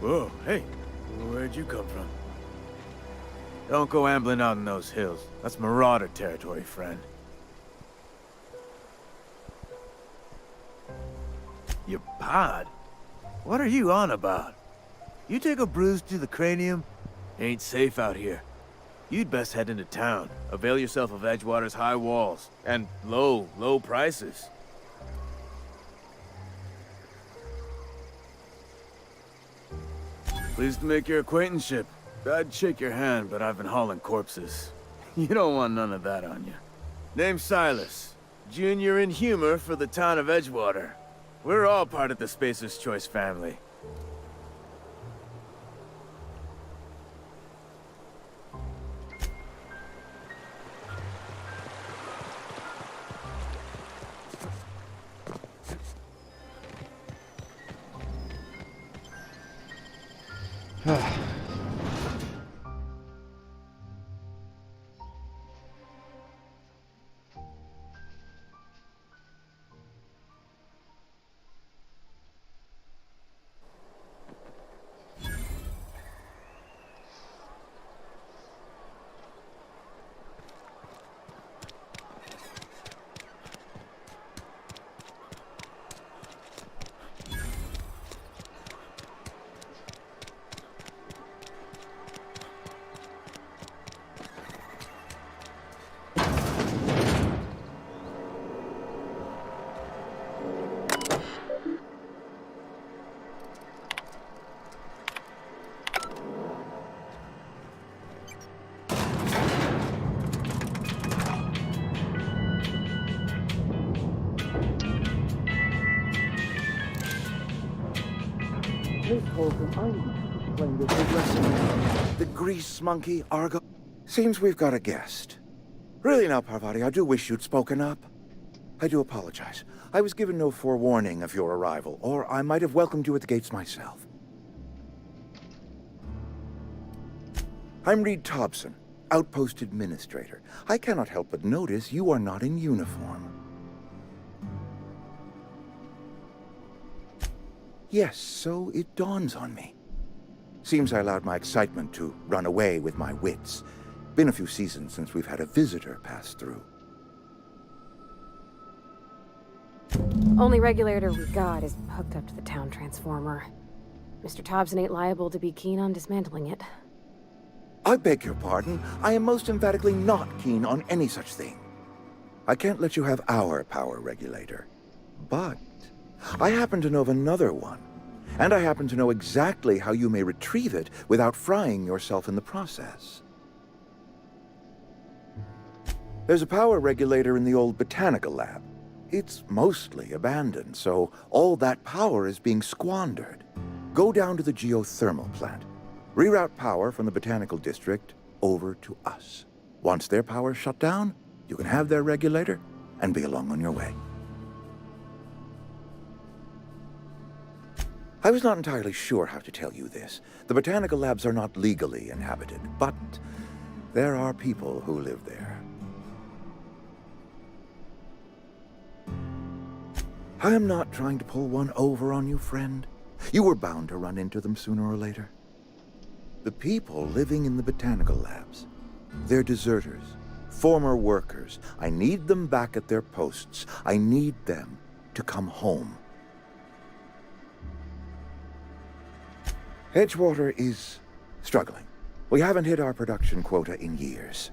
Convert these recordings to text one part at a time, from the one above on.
Whoa, hey, where'd you come from? Don't go ambling out in those hills. That's marauder territory, friend. Your pod? What are you on about? You take a bruise to the cranium? Ain't safe out here. You'd best head into town. Avail yourself of Edgewater's high walls. And low prices. Pleased to make your acquaintanceship. I'd shake your hand, but I've been hauling corpses. You don't want none of that on you. Name's Silas. Junior in humor for the town of Edgewater. We're all part of the Spacer's Choice family. The grease monkey, Argo. Seems we've got a guest. Really now, Parvati, I do wish you'd spoken up. I do apologize. I was given no forewarning of your arrival, or I might have welcomed you at the gates myself. I'm Reed Thompson, Outpost Administrator. I cannot help but notice you are not in uniform. Yes, so it dawns on me. Seems I allowed my excitement to run away with my wits. Been a few seasons since we've had a visitor pass through. Only regulator we got is hooked up to the town transformer. Mr. Thompson ain't liable to be keen on dismantling it. I beg your pardon. I am most emphatically not keen on any such thing. I can't let you have our power regulator. But I happen to know of another one. And I happen to know exactly how you may retrieve it without frying yourself in the process. There's a power regulator in the old botanical lab. It's mostly abandoned, so all that power is being squandered. Go down to the geothermal plant. Reroute power from the botanical district over to us. Once their power's shut down, you can have their regulator and be along on your way. I was not entirely sure how to tell you this. The botanical labs are not legally inhabited, but there are people who live there. I am not trying to pull one over on you, friend. You were bound to run into them sooner or later. The people living in the botanical labs, they're deserters, Former workers. I need them back at their posts. I need them to come home. Edgewater is struggling. We haven't hit our production quota in years.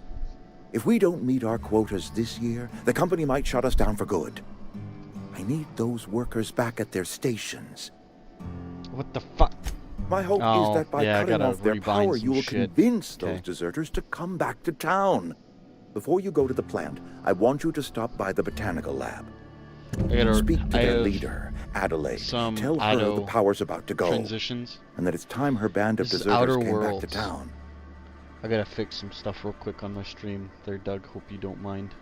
If we don't meet our quotas this year, the company might shut us down for good. I need those workers back at their stations. What the fuck? My hope is that by cutting off their power, you will convince those deserters to come back to town. Before you go to the plant, I want you to stop by the botanical lab. Speak to their leader, Adelaide. Tell her the power's about to go. Transitions. And that it's time her band of deserters came back to town. I gotta fix some stuff real quick on my stream there, Doug. Hope you don't mind.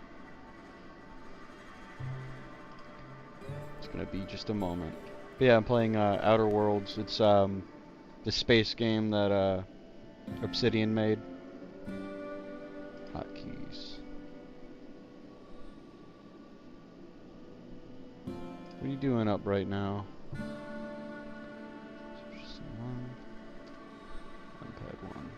It's gonna be just a moment. But yeah, I'm playing Outer Worlds. It's the space game that Obsidian made. Hotkeys. What are you doing up right now? Numpad 1.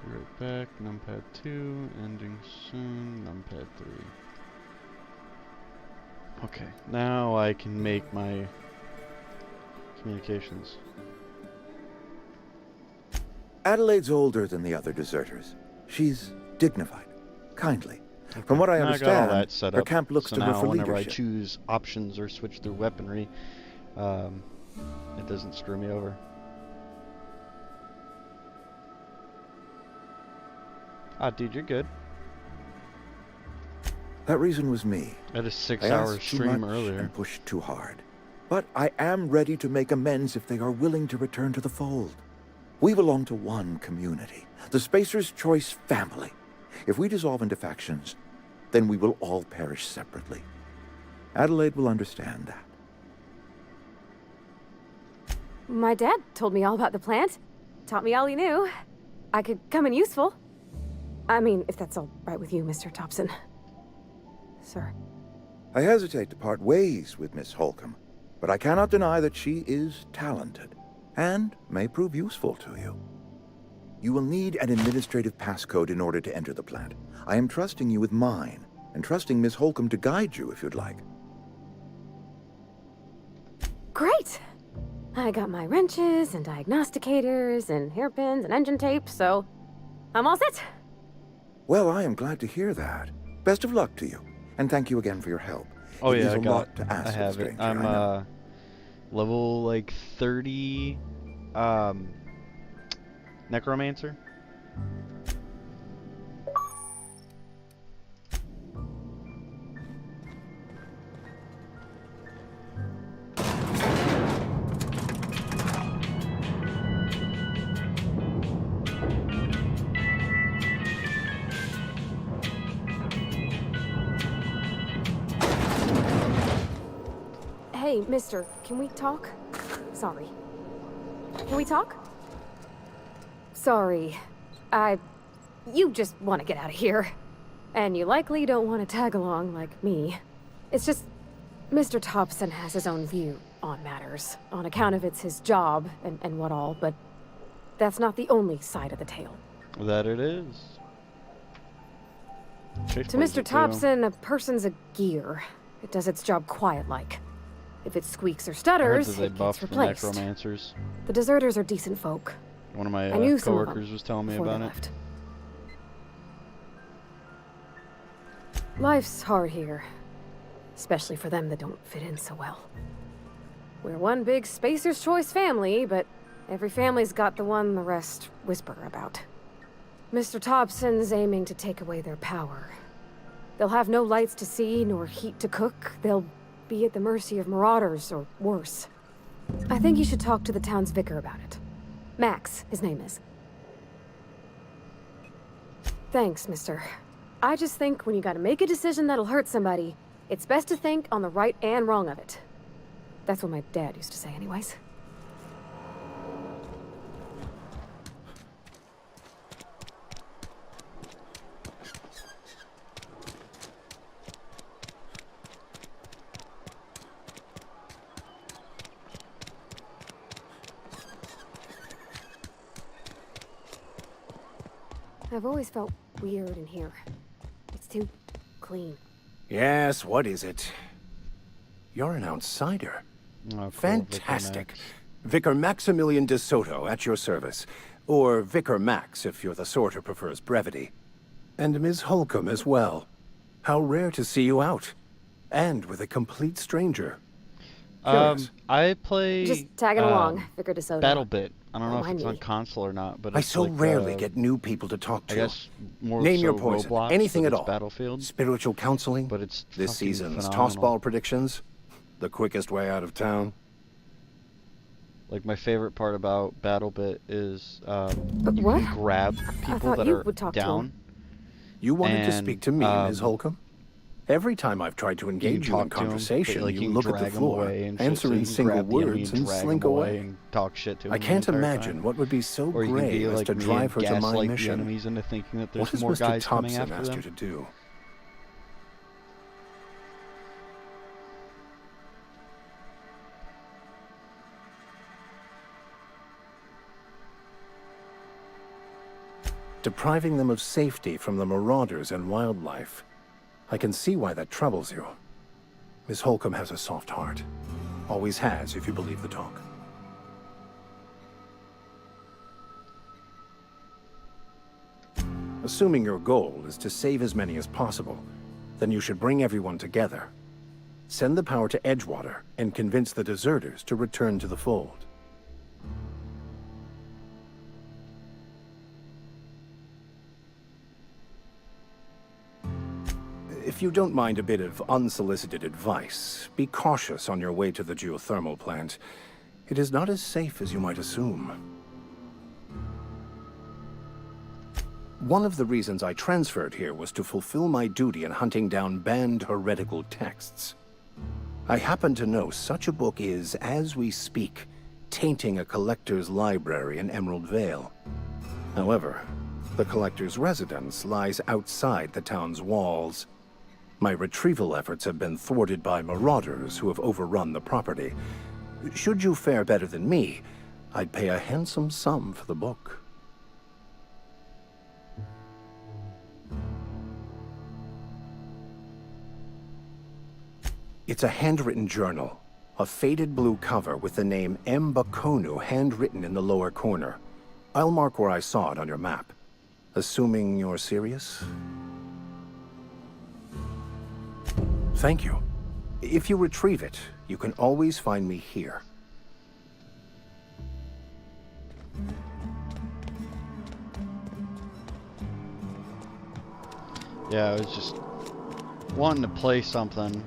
Be right back. Numpad 2. Ending soon. Numpad 3. Okay, now I can make my communications. Adelaide's older than the other deserters. She's dignified, kindly. Okay. From what I understand, got all that set her up. camp looks so to her now for whenever leadership. I choose options or switch through weaponry, it doesn't screw me over. Ah, dude, you're good. That reason was me. I had a 6-hour stream earlier. And pushed too hard. But I am ready to make amends if they are willing to return to the fold. We belong to one community, the Spacer's Choice family. If we dissolve into factions, then we will all perish separately. Adelaide will understand that. My dad told me all about the plant. Taught me all he knew. I could come in useful. I mean, if that's all right with you, Mr. Thompson. Sir. I hesitate to part ways with Miss Holcomb, but I cannot deny that she is talented and may prove useful to you. You will need an administrative passcode in order to enter the plant. I am trusting you with mine, and trusting Miss Holcomb to guide you if you'd like. Great! I got my wrenches and diagnosticators and hairpins and engine tape, so I'm all set. Well, I am glad to hear that. Best of luck to you, and thank you again for your help. Oh it yeah, is I a got lot to ask I have of a it. stranger, I'm level like 30 necromancer. Hey, mister, can we talk? Sorry. Can we talk? Sorry. You just want to get out of here. And you likely don't want to tag along like me. It's just, Mr. Thompson has his own view on matters, on account of it's his job and what all, but that's not the only side of the tale. That it is. To Mr. Thompson, a person's a gear. It does its job quiet-like. If it squeaks or stutters, it gets replaced. Necromancers. The deserters are decent folk. One of my I knew some of coworkers them was telling me before about they it. left. Life's hard here, especially for them that don't fit in so well. We're one big Spacer's Choice family, but every family's got the one the rest whisper about. Mr. Thompson's aiming to take away their power. They'll have no lights to see, nor heat to cook. They'll be at the mercy of marauders, or worse. I think you should talk to the town's vicar about it. Max, his name is. Thanks, mister. I just think when you gotta make a decision that'll hurt somebody, it's best to think on the right and wrong of it. That's what my dad used to say anyways. I've always felt weird in here. It's too clean. Yes, what is it? You're an outsider. Oh, cool, Fantastic. Vicar Max. Vicar Maximilian de Soto, at your service. Or Vicar Max, if you're the sort who prefers brevity. And Ms. Holcomb as well. How rare to see you out. And with a complete stranger. Curious. I play Just tagging along, Vicar DeSoto. BattleBit. I don't know if Mind it's on me. console or not, but I it's so like, rarely get new people to talk to. I guess more Name so your poison. Roblox, Anything but at it's all. Battlefield. Spiritual counseling. But it's this fucking season's phenomenal. tossball predictions. The quickest way out of town. Like my favorite part about BattleBit is you what? can grab people thought that you are would talk to down. him. You wanted to And, speak to me, Ms. Holcomb? Every time I've tried to engage you in talk to 'em, conversation, but, like, you can look at the drag 'em floor, away and shit, so answering you can single grab the enemy words and drag 'em slink away. and talk shit to 'em I the can't entire imagine time. what would be so Or you can be grave as like to me drive and her to my gaslight the mission. enemies into thinking that What there's has more Mr. guys coming Thompson after asked them. you to do? Depriving them of safety from the marauders and wildlife. I can see why that troubles you. Miss Holcomb has a soft heart. Always has, if you believe the talk. Assuming your goal is to save as many as possible, then you should bring everyone together. Send the power to Edgewater and convince the deserters to return to the fold. If you don't mind a bit of unsolicited advice, be cautious on your way to the geothermal plant. It is not as safe as you might assume. One of the reasons I transferred here was to fulfill my duty in hunting down banned heretical texts. I happen to know such a book is, as we speak, tainting a collector's library in Emerald Vale. However, the collector's residence lies outside the town's walls. My retrieval efforts have been thwarted by marauders who have overrun the property. Should you fare better than me, I'd pay a handsome sum for the book. It's a handwritten journal, a faded blue cover with the name M. Bakonu handwritten in the lower corner. I'll mark where I saw it on your map. Assuming you're serious? Thank you. If you retrieve it, you can always find me here. Yeah, I was just wanting to play something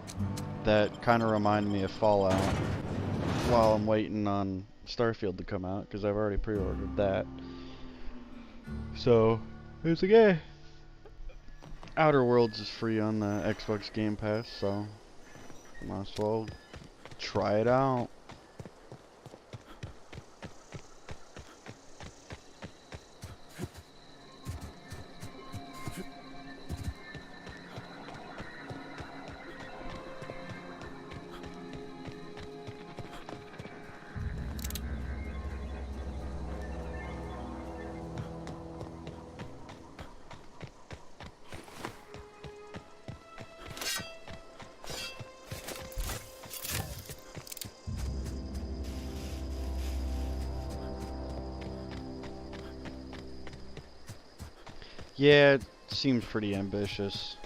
that kind of reminded me of Fallout while I'm waiting on Starfield to come out, because I've already pre-ordered that. So, it's like, yeah. Outer Worlds is free on the Xbox Game Pass, so might as well try it out. Yeah, it seems pretty ambitious.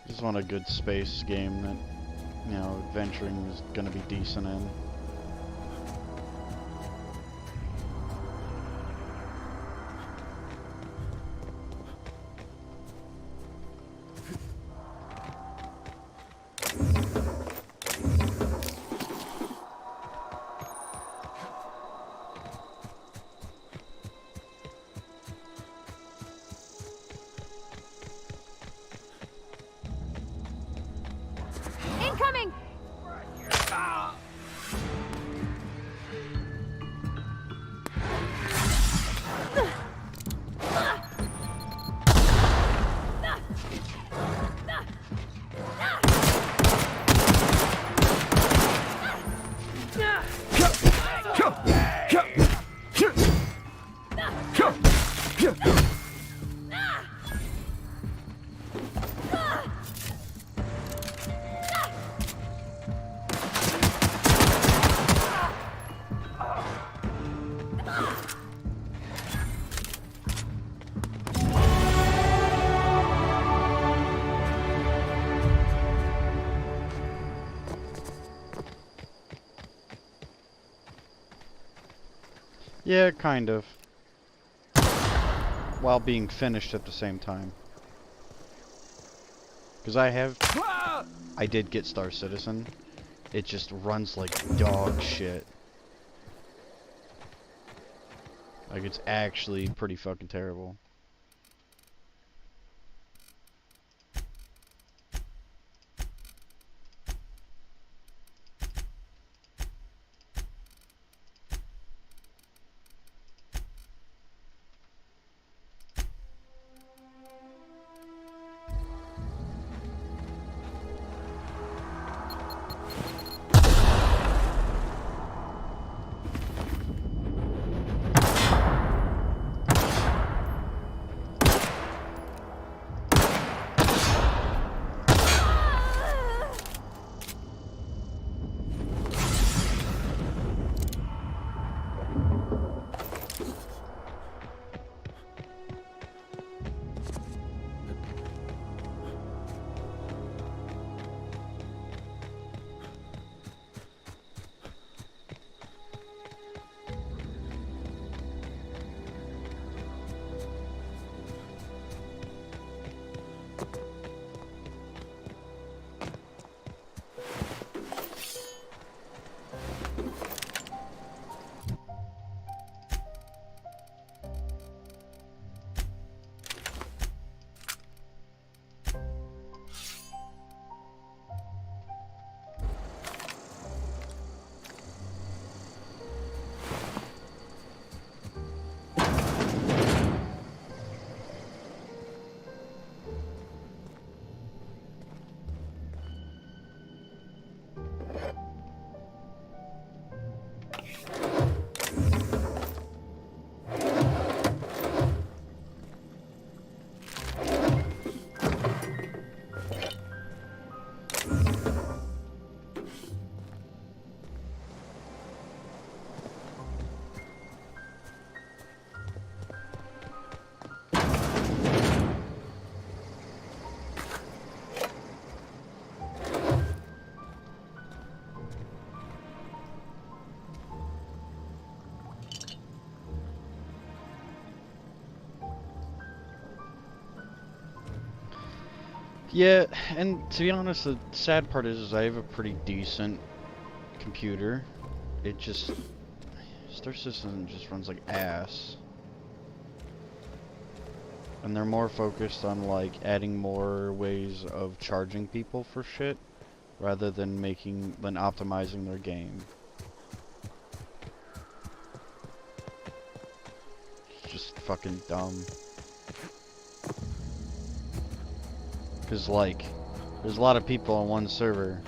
Just want a good space game that, you know, adventuring is gonna be decent in. Incoming! Yeah, kind of. While being finished at the same time. Because I did get Star Citizen. It just runs like dog shit. Like, it's actually pretty fucking terrible. Yeah, and to be honest, the sad part is I have a pretty decent computer. It just... Star Citizen just runs like ass. And they're more focused on, like, adding more ways of charging people for shit, rather than optimizing their game. It's just fucking dumb. Because, like, there's a lot of people on one server,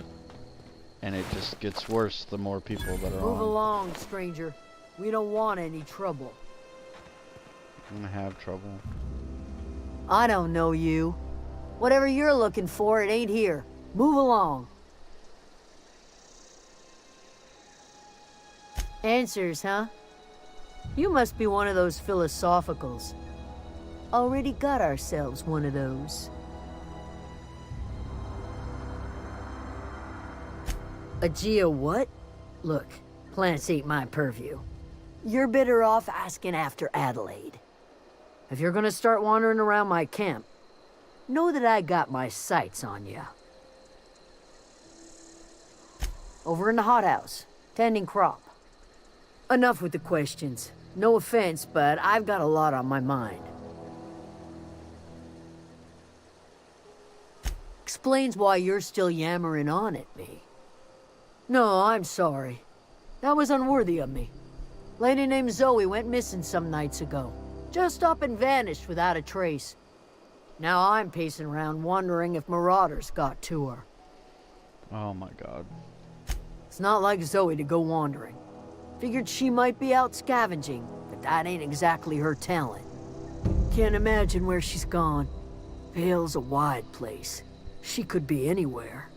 and it just gets worse the more people that are on. Move along, stranger. We don't want any trouble. I'm gonna have trouble. I don't know you. Whatever you're looking for, it ain't here. Move along. Answers, huh? You must be one of those philosophicals. Already got ourselves one of those. A Geo what? Look, plants ain't my purview. You're better off asking after Adelaide. If you're gonna start wandering around my camp, know that I got my sights on you. Over in the hothouse, tending crop. Enough with the questions. No offense, but I've got a lot on my mind. Explains why you're still yammering on at me. No, I'm sorry. That was unworthy of me. Lady named Zoe went missing some nights ago. Just up and vanished without a trace. Now I'm pacing around wondering if marauders got to her. Oh my god. It's not like Zoe to go wandering. Figured she might be out scavenging, but that ain't exactly her talent. Can't imagine where she's gone. Vale's a wide place. She could be anywhere.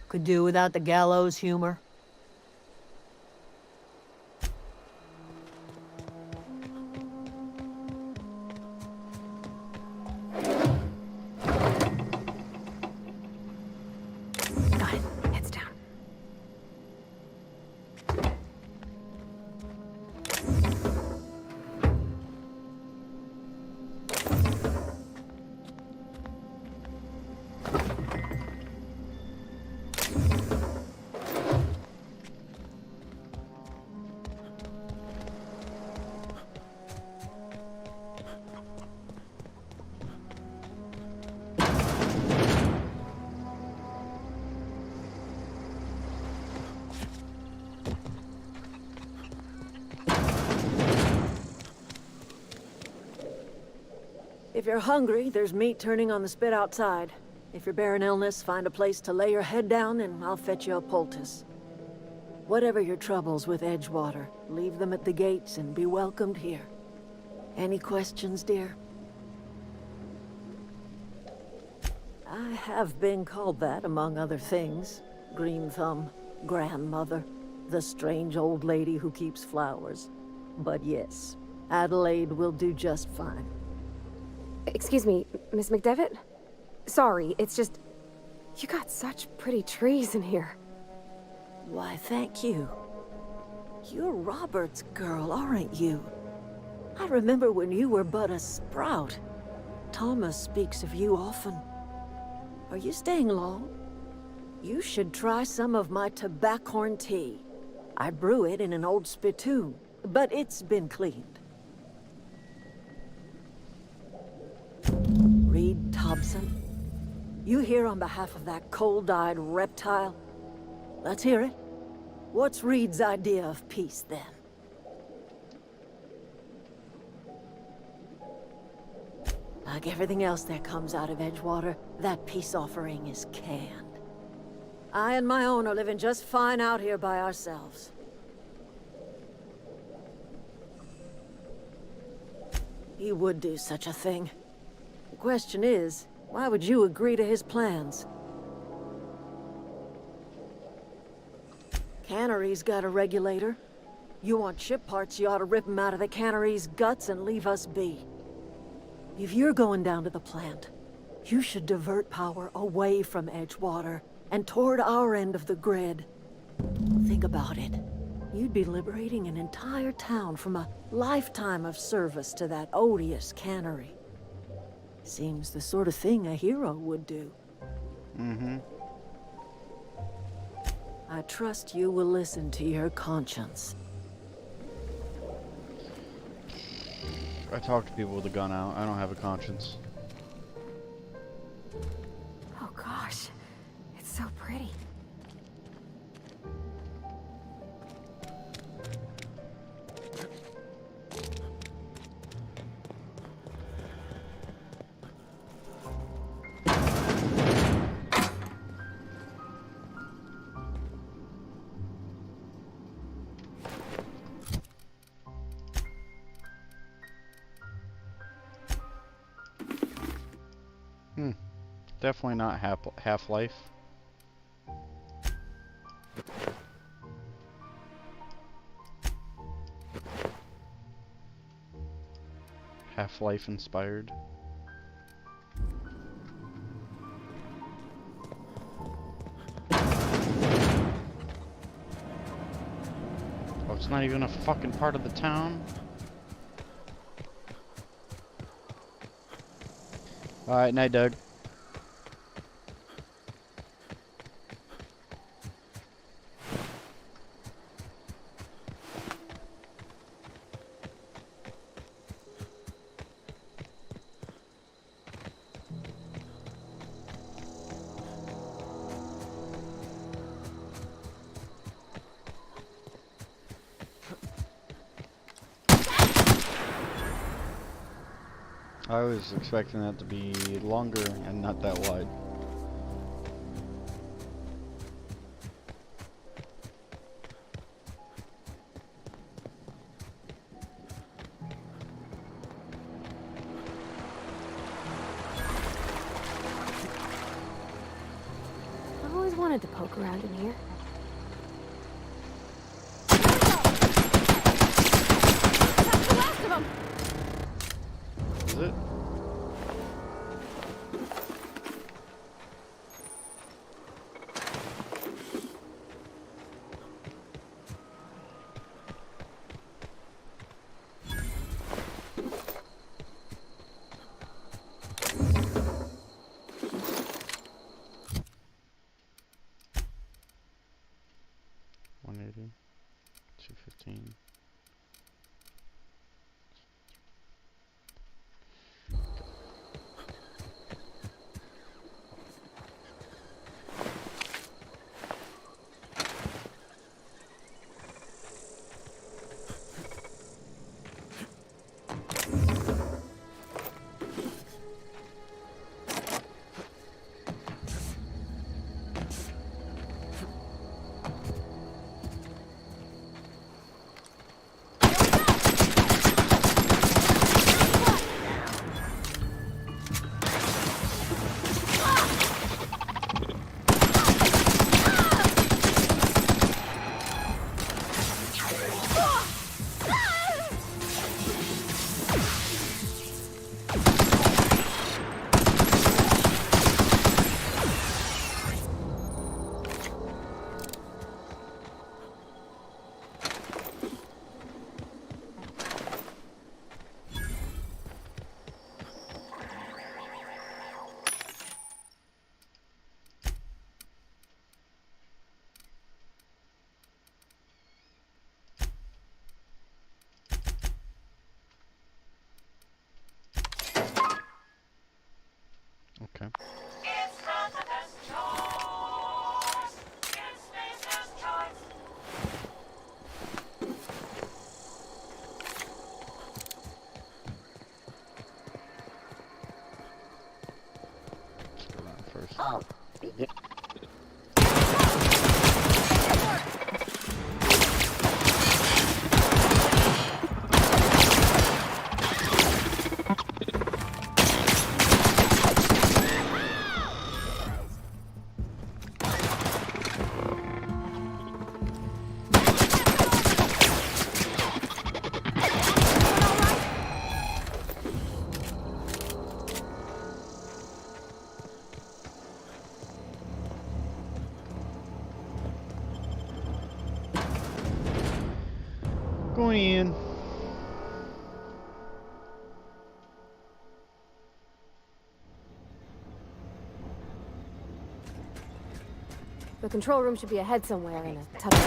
Could do without the gallows humor. Got it. Heads down. If you're hungry, there's meat turning on the spit outside. If you're bearing illness, find a place to lay your head down and I'll fetch you a poultice. Whatever your troubles with Edgewater, leave them at the gates and be welcomed here. Any questions, dear? I have been called that, among other things. Green Thumb, grandmother, the strange old lady who keeps flowers. But yes, Adelaide will do just fine. Excuse me, Miss McDevitt? Sorry, it's just... You got such pretty trees in here. Why, thank you. You're Robert's girl, aren't you? I remember when you were but a sprout. Thomas speaks of you often. Are you staying long? You should try some of my tobaccorn tea. I brew it in an old spittoon, but it's been cleaned. Reed Thompson? You here on behalf of that cold-eyed reptile? Let's hear it. What's Reed's idea of peace, then? Like everything else that comes out of Edgewater, that peace offering is canned. I and my own are living just fine out here by ourselves. He would do such a thing. The question is, why would you agree to his plans? Cannery's got a regulator. You want ship parts, you ought to rip them out of the cannery's guts and leave us be. If you're going down to the plant, you should divert power away from Edgewater and toward our end of the grid. Think about it. You'd be liberating an entire town from a lifetime of service to that odious cannery. Seems the sort of thing a hero would do. Mm-hmm. I trust you will listen to your conscience. I talk to people with a gun out. I don't have a conscience. Oh gosh, it's so pretty. Definitely not Half-Life. Half-Life inspired. Oh, it's not even a fucking part of the town. Alright, night, Doug. I was expecting that to be longer and not that wide. I've always wanted to poke around in here. That's the last of them! Is it? Okay. Let's go around first. Going in. The control room should be ahead somewhere in a tunnel.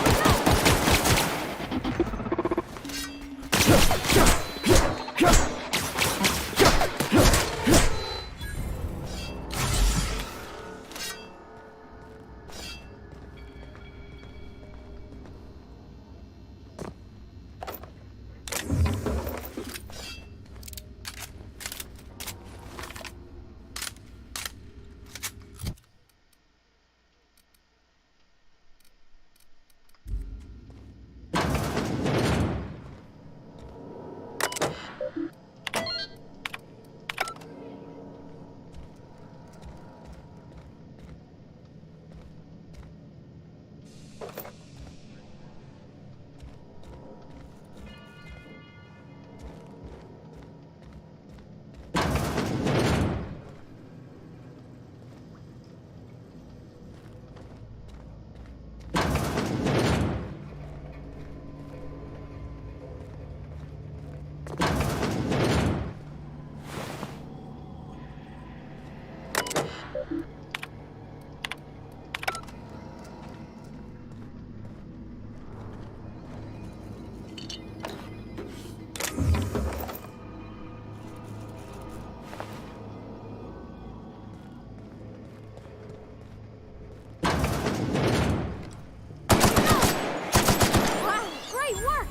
Wow, great work!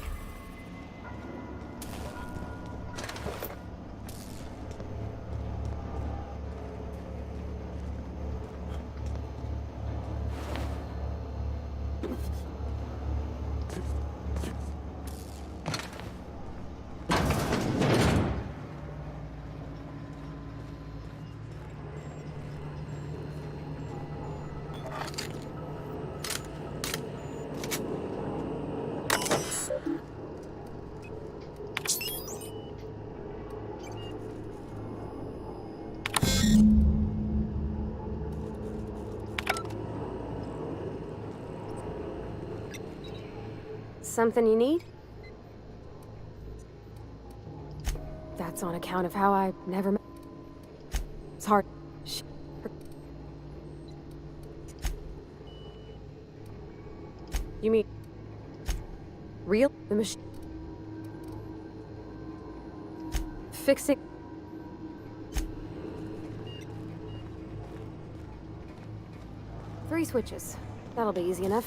Something you need? That's on account of how I never met. It's hard. You mean real? The machine fixing? Three switches. That'll be easy enough.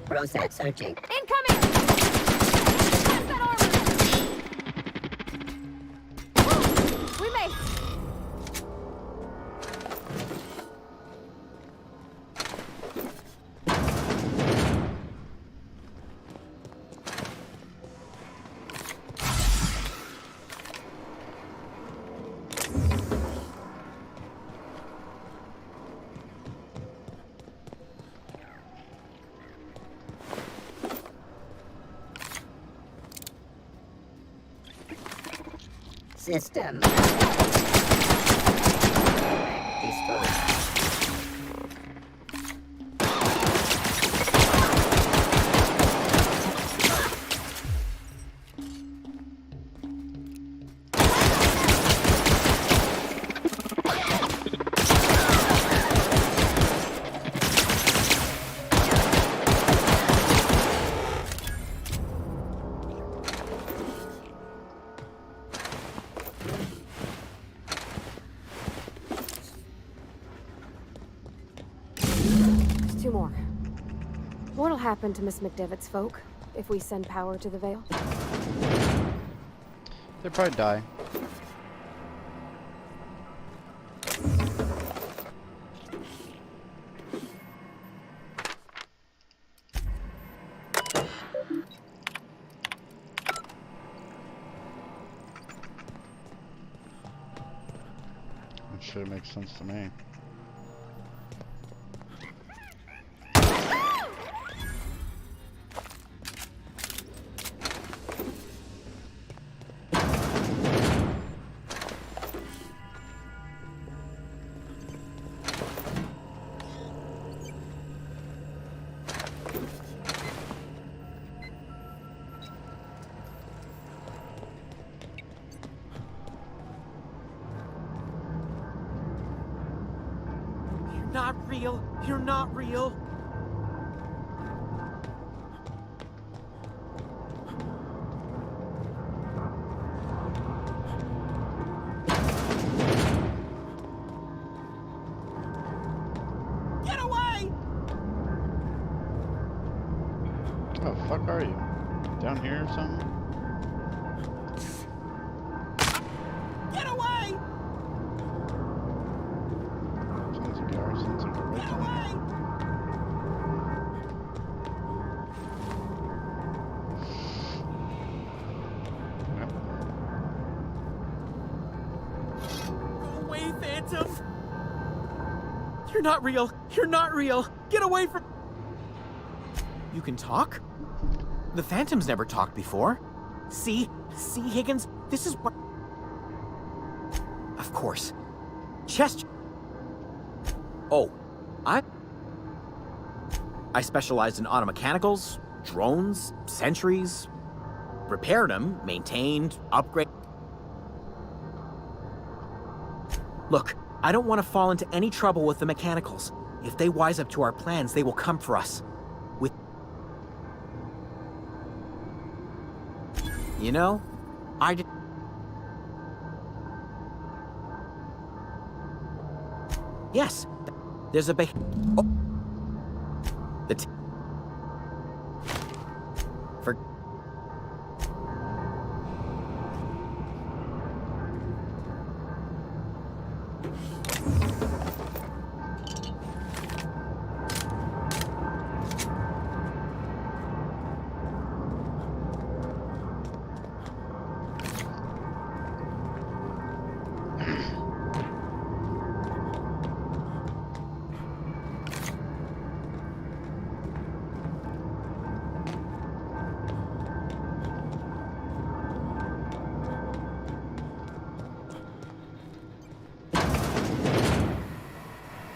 Process searching. Incoming! Pass that armor! We made it! System. Destroyed. There's two more. What'll happen to Miss McDevitt's folk if we send power to the Vale? They'd probably die. That should make sense to me. Not real. You're not real. Get away! Oh, fuck are you? Down here or something? Get away! Sounds like you are. Sounds like you're right Get down away! here. Yep. Go away, Phantom! You're not real. You're not real. Get away from... You can talk? The Phantom's never talked before. See, Higgins? This is what... Of course. Chest... Oh, I specialized in automechanicals, drones, sentries, repaired them, maintained, upgrade. Look, I don't want to fall into any trouble with the mechanicals. If they wise up to our plans, they will come for us. With... You know, I did... Yes, there's a oh. For...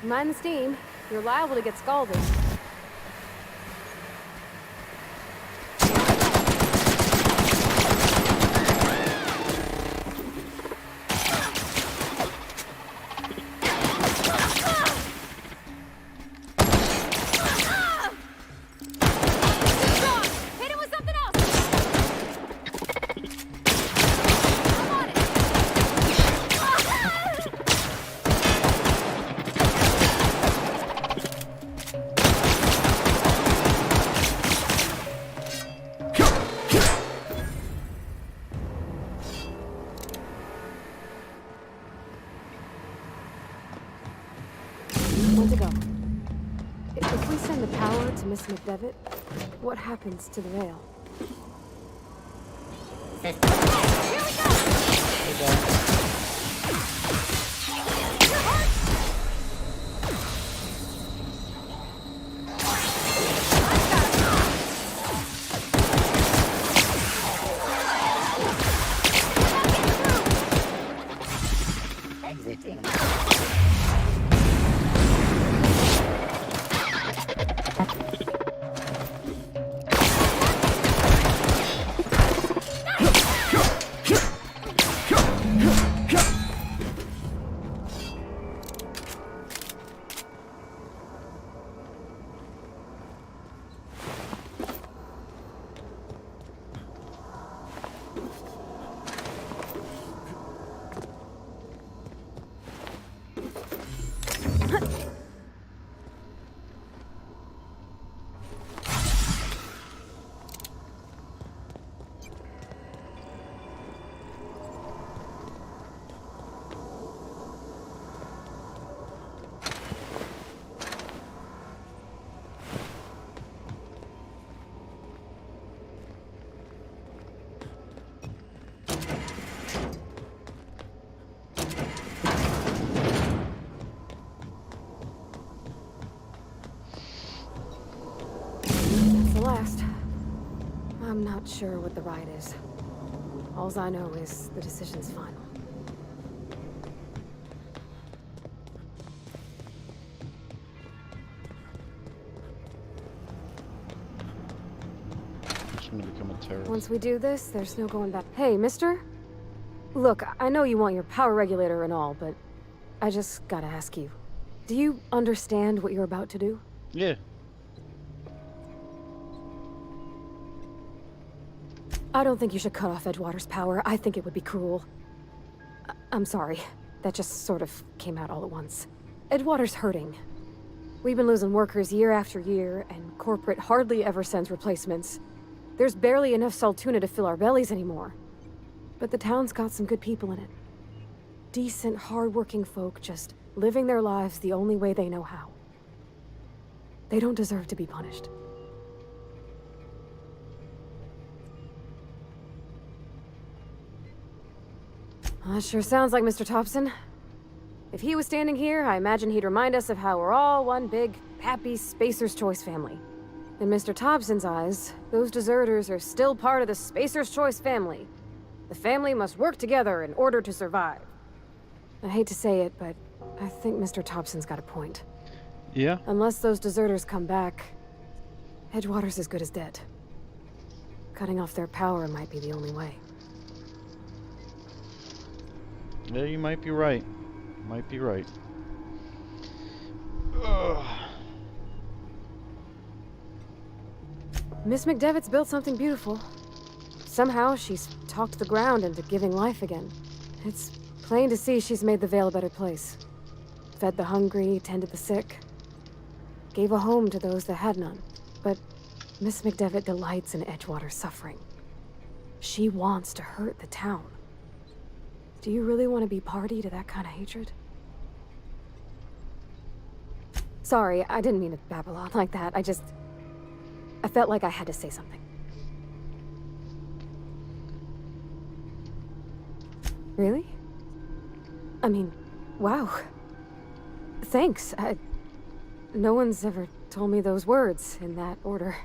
Mind the steam. You're liable to get scalded. Hit it with something else! I'm on it! One to go. If we send the power to Miss McDevitt, what happens to the Vale? System. Here we go! You're hurt! That's the last. I'm not sure what the ride is. Alls I know is the decision's final. It's gonna become a terrorist. Once we do this, there's no going back. Hey, mister? Look, I know you want your power regulator and all, but I just gotta ask you. Do you understand what you're about to do? Yeah. I don't think you should cut off Edgewater's power. I think it would be cruel. I'm sorry. That just sort of came out all at once. Edgewater's hurting. We've been losing workers year after year, and corporate hardly ever sends replacements. There's barely enough Saltuna to fill our bellies anymore. But the town's got some good people in it. Decent, hard-working folk just living their lives the only way they know how. They don't deserve to be punished. That sure sounds like Mr. Thompson. If he was standing here, I imagine he'd remind us of how we're all one big, happy Spacer's Choice family. In Mr. Thompson's eyes, those deserters are still part of the Spacer's Choice family. The family must work together in order to survive. I hate to say it, but I think Mr. Thompson's got a point. Yeah? Unless those deserters come back, Edgewater's as good as dead. Cutting off their power might be the only way. Yeah, you might be right. Might be right. Ugh. Miss McDevitt's built something beautiful. Somehow, she's talked the ground into giving life again. It's plain to see she's made the Vale a better place. Fed the hungry, tended the sick. Gave a home to those that had none. But Miss McDevitt delights in Edgewater's suffering. She wants to hurt the town. Do you really want to be party to that kind of hatred? Sorry, I didn't mean to babble on like that. I felt like I had to say something. Really? I mean, wow. Thanks. No one's ever told me those words in that order.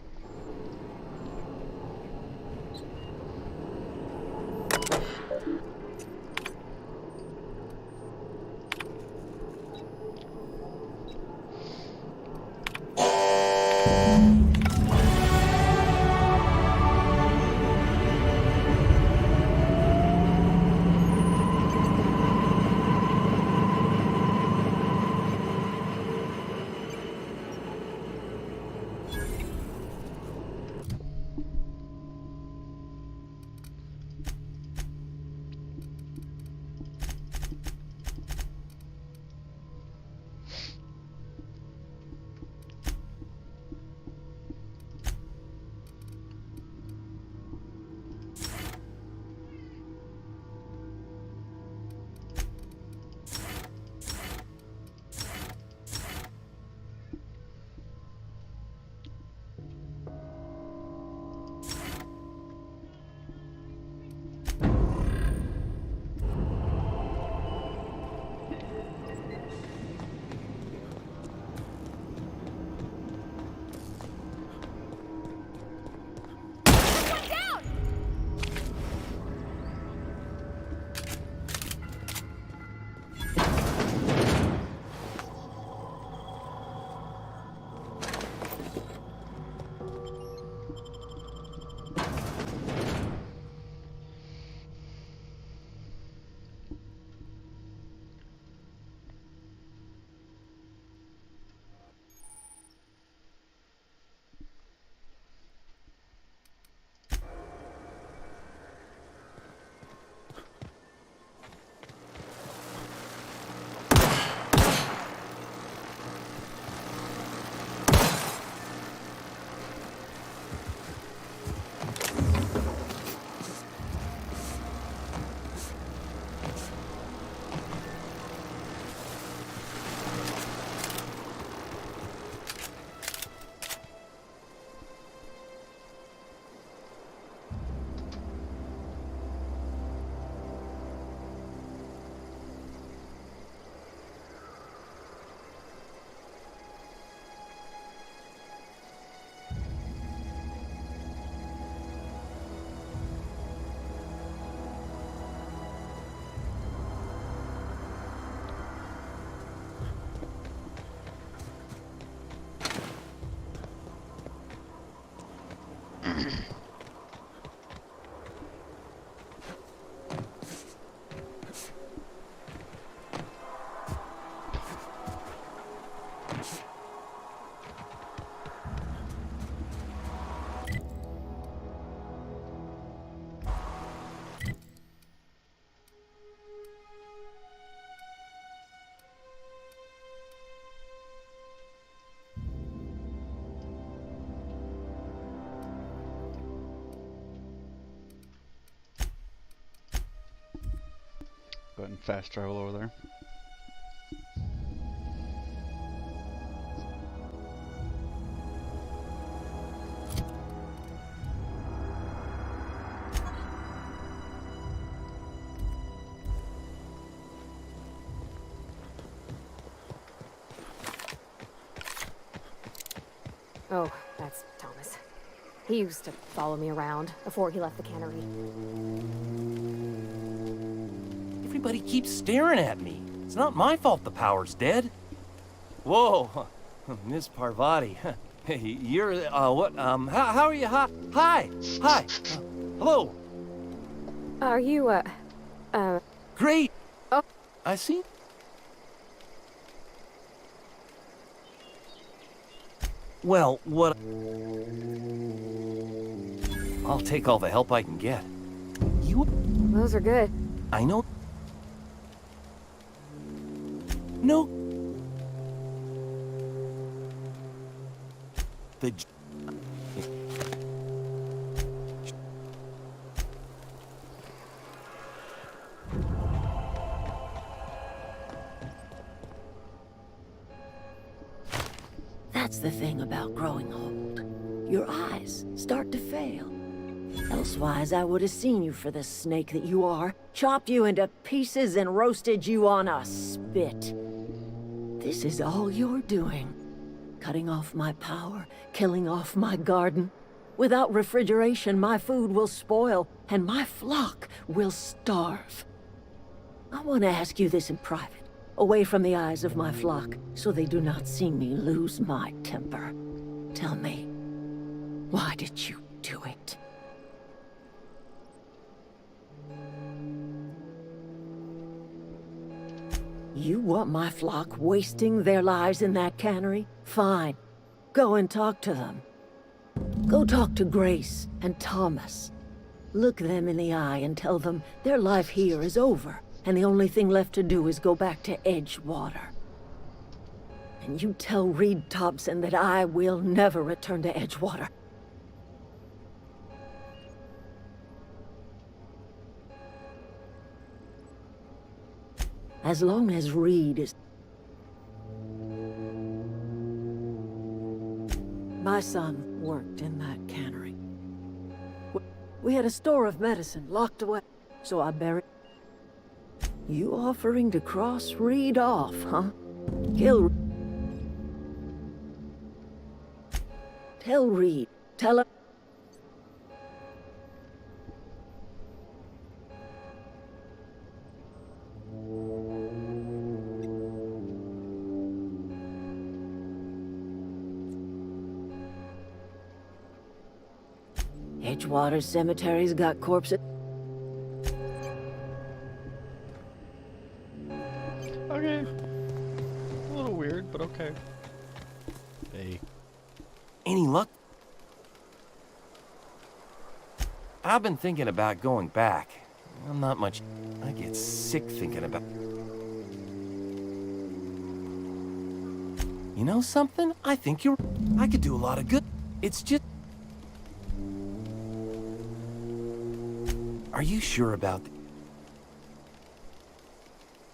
go ahead and fast travel over there. Oh, that's Thomas. He used to follow me around before he left the cannery. Everybody keeps staring at me. It's not my fault the power's dead. Whoa, Miss Parvati. Hey, you're, what, how are you? Hi, hello. Are you, Great. Oh. I see. Well, what? I'll take all the help I can get. You? Those are good. I know. No. The. That's the thing about growing old. Your eyes start to fail. Elsewise, I would have seen you for the snake that you are, chopped you into pieces and roasted you on a spit. This is all you're doing. Cutting off my power, killing off my garden. Without refrigeration, my food will spoil, and my flock will starve. I want to ask you this in private, away from the eyes of my flock, so they do not see me lose my temper. Tell me, why did you do it? You want my flock wasting their lives in that cannery? Fine. Go and talk to them. Go talk to Grace and Thomas. Look them in the eye and tell them their life here is over, and the only thing left to do is go back to Edgewater. And you tell Reed Thompson that I will never return to Edgewater. As long as Reed is... My son worked in that cannery. We had a store of medicine locked away, so I buried... You offering to cross Reed off, huh? Kill... Tell Reed. Tell him... Edgewater Cemetery's got corpses. Okay. A little weird, but okay. Hey. Any luck? I've been thinking about going back. I'm not much. I get sick thinking about. You know something? I think you're. I could do a lot of good. It's just. Are you sure about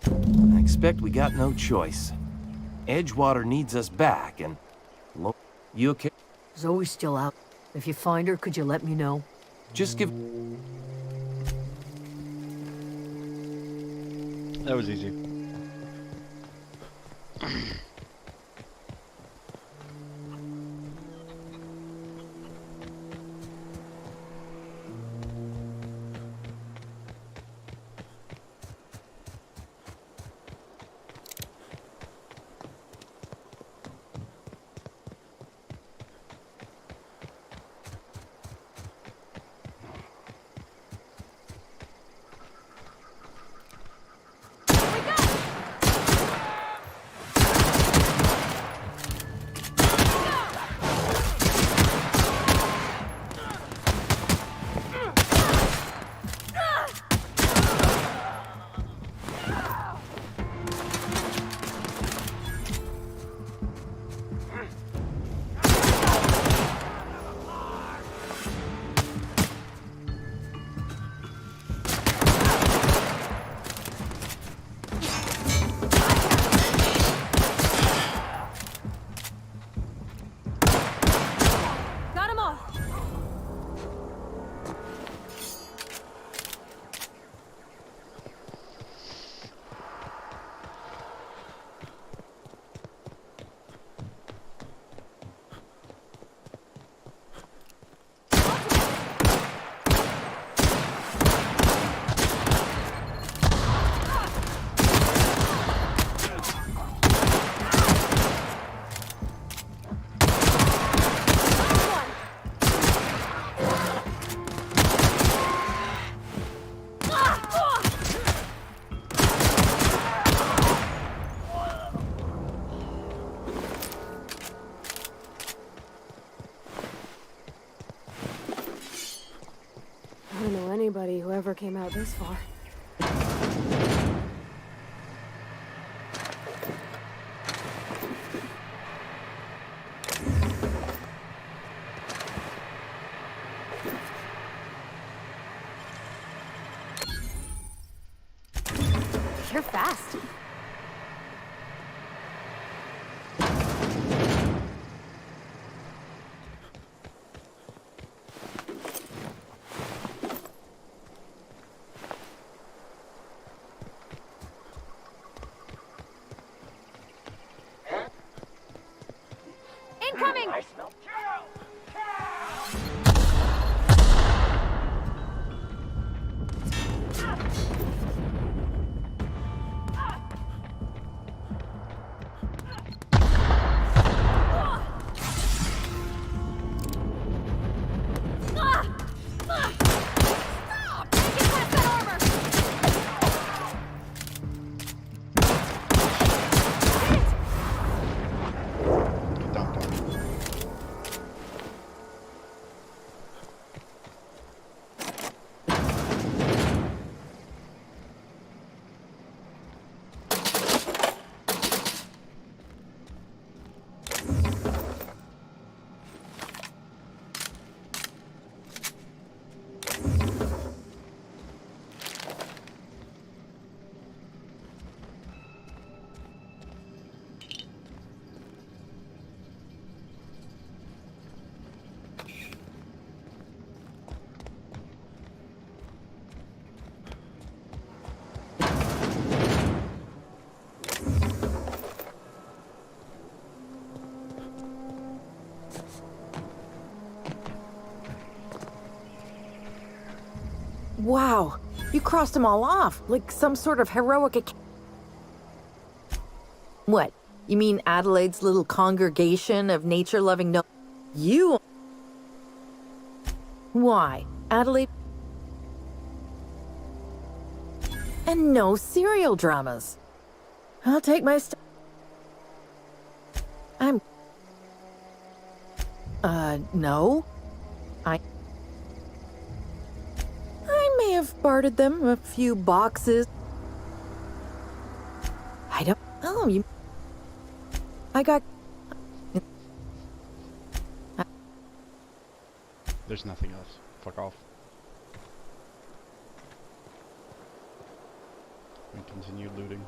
I expect we got no choice. Edgewater needs us back, and... You okay? Zoe's still out. If you find her, could you let me know? Just give... That was easy. came out this far. You're fast. Incoming! I smell Get dumped on. Wow, you crossed them all off, like some sort of heroic. What? You mean Adelaide's little congregation of nature-loving no? You? Why? Adelaide? And no serial dramas. I'll take my no. I may have bartered them a few boxes. I don't. Oh, you. I got. There's nothing else. Fuck off. We continue looting.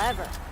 Clever.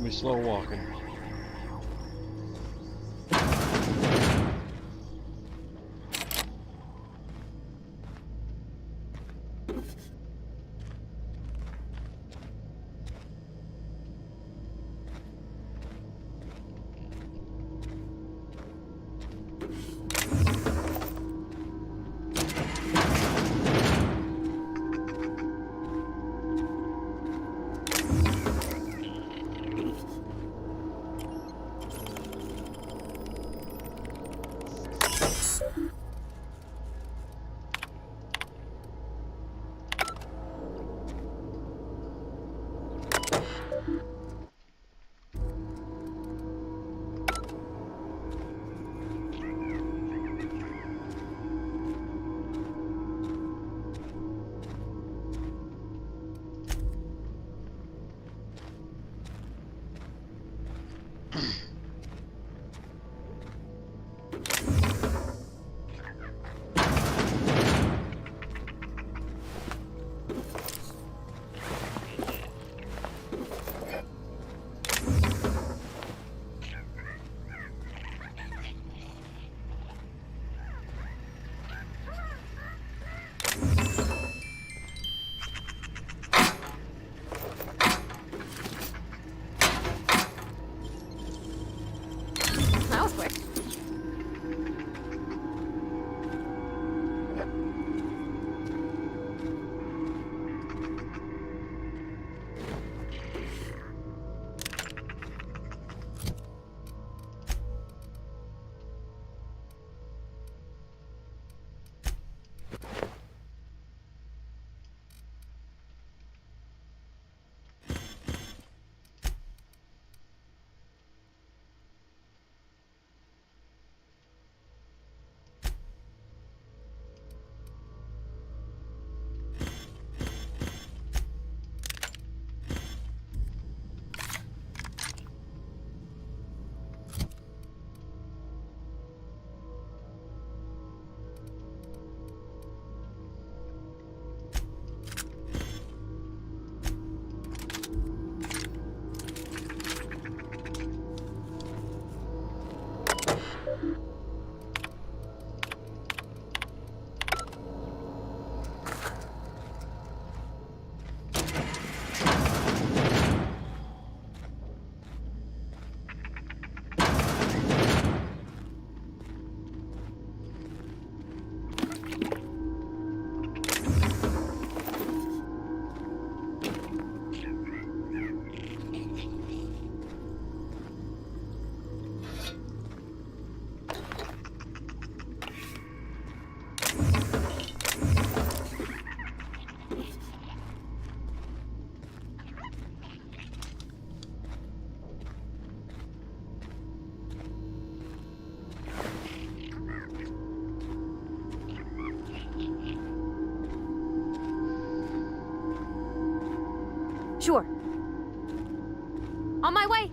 me slow walking. That was quick. Sure. On my way.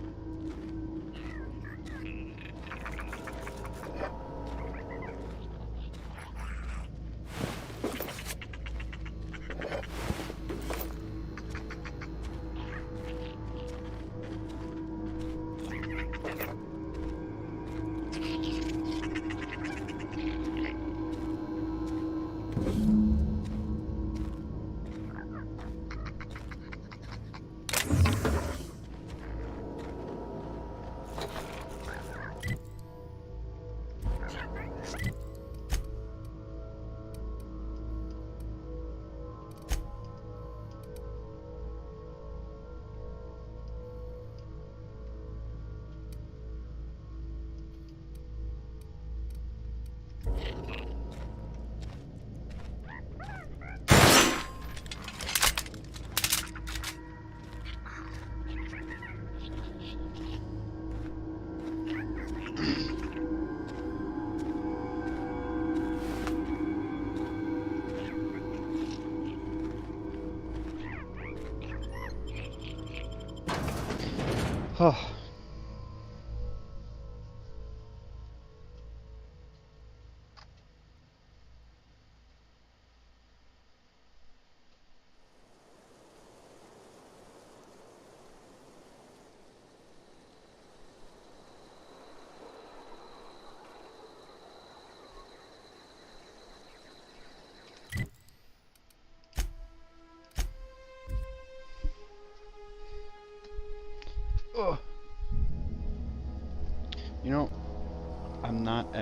Huh.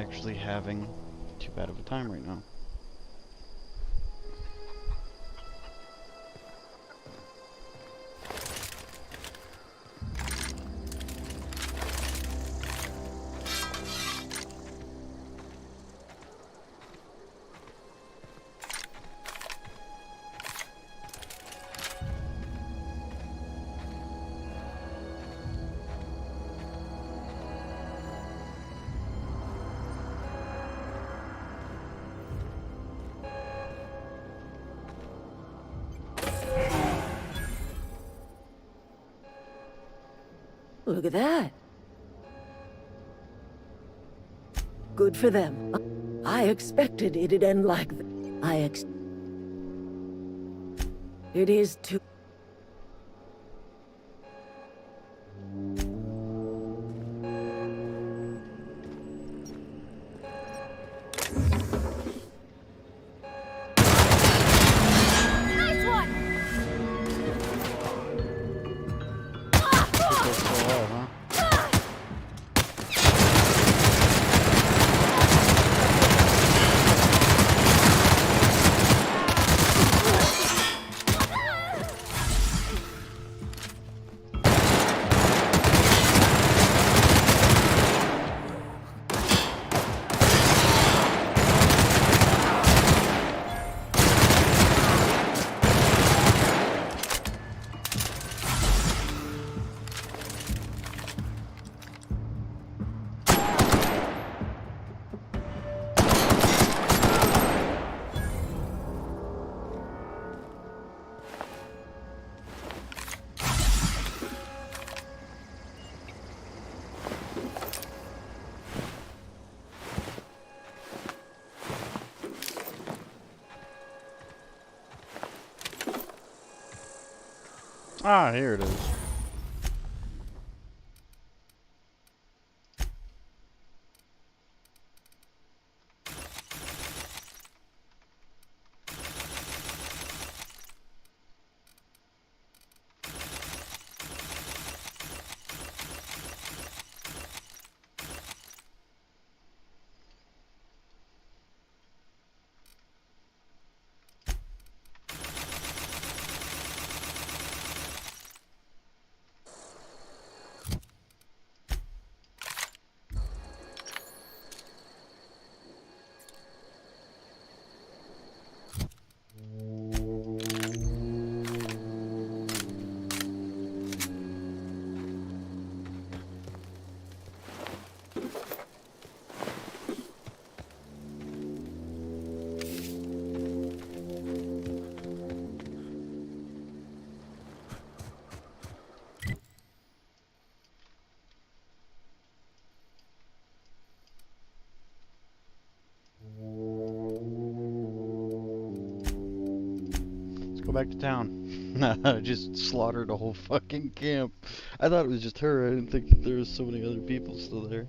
actually having too bad of a time right now. Look at that. Good for them. I expected it'd end like that. It is too... Ah, here it is. Go back to town. I just slaughtered a whole fucking camp. I thought it was just her. I didn't think that there was so many other people still there.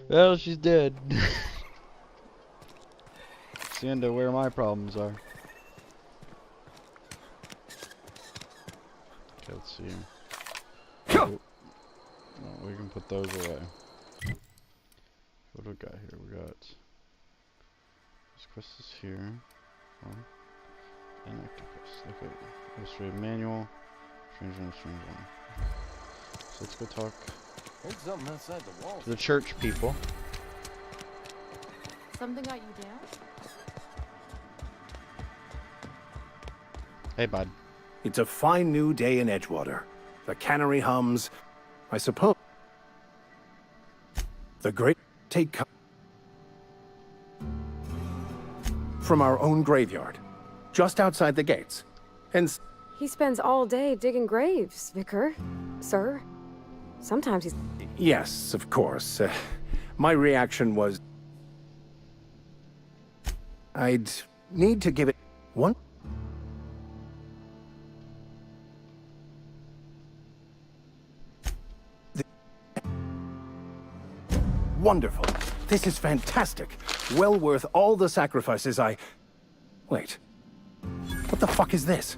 Well, she's dead. It's the end of where my problems are. Okay, let's see. Oh, we can put those away. What do we got here? We got this quest is here. Oh. And active quest. Okay. Illustrated manual. Strange one, strange one. So let's go talk Heard something outside the wall. to the church people. Something got you down? Hey, bud. It's a fine new day in Edgewater. The cannery hums. I suppose the great take from our own graveyard, just outside the gates. And He spends all day digging graves, Vicar. Sir. Sometimes he's... yes, of course. My reaction was I'd need to give it one. Wonderful. This is fantastic. Well worth all the sacrifices I... Wait. What the fuck is this?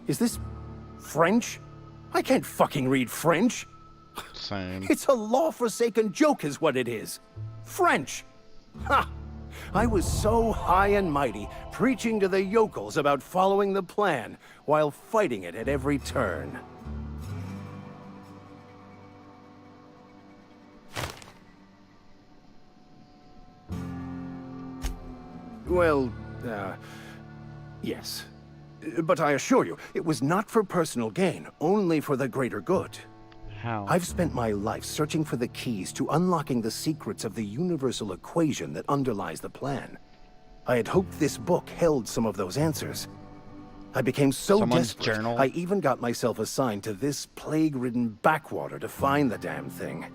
Is this French? I can't fucking read French. Same. It's a law-forsaken joke is what it is. French! Ha! I was so high and mighty, preaching to the yokels about following the plan, while fighting it at every turn. Well, yes. But I assure you, it was not for personal gain, only for the greater good. How? I've spent my life searching for the keys to unlocking the secrets of the universal equation that underlies the plan. I had hoped this book held some of those answers. I became so Someone's desperate, journal? I even got myself assigned to this plague-ridden backwater to find the damn thing.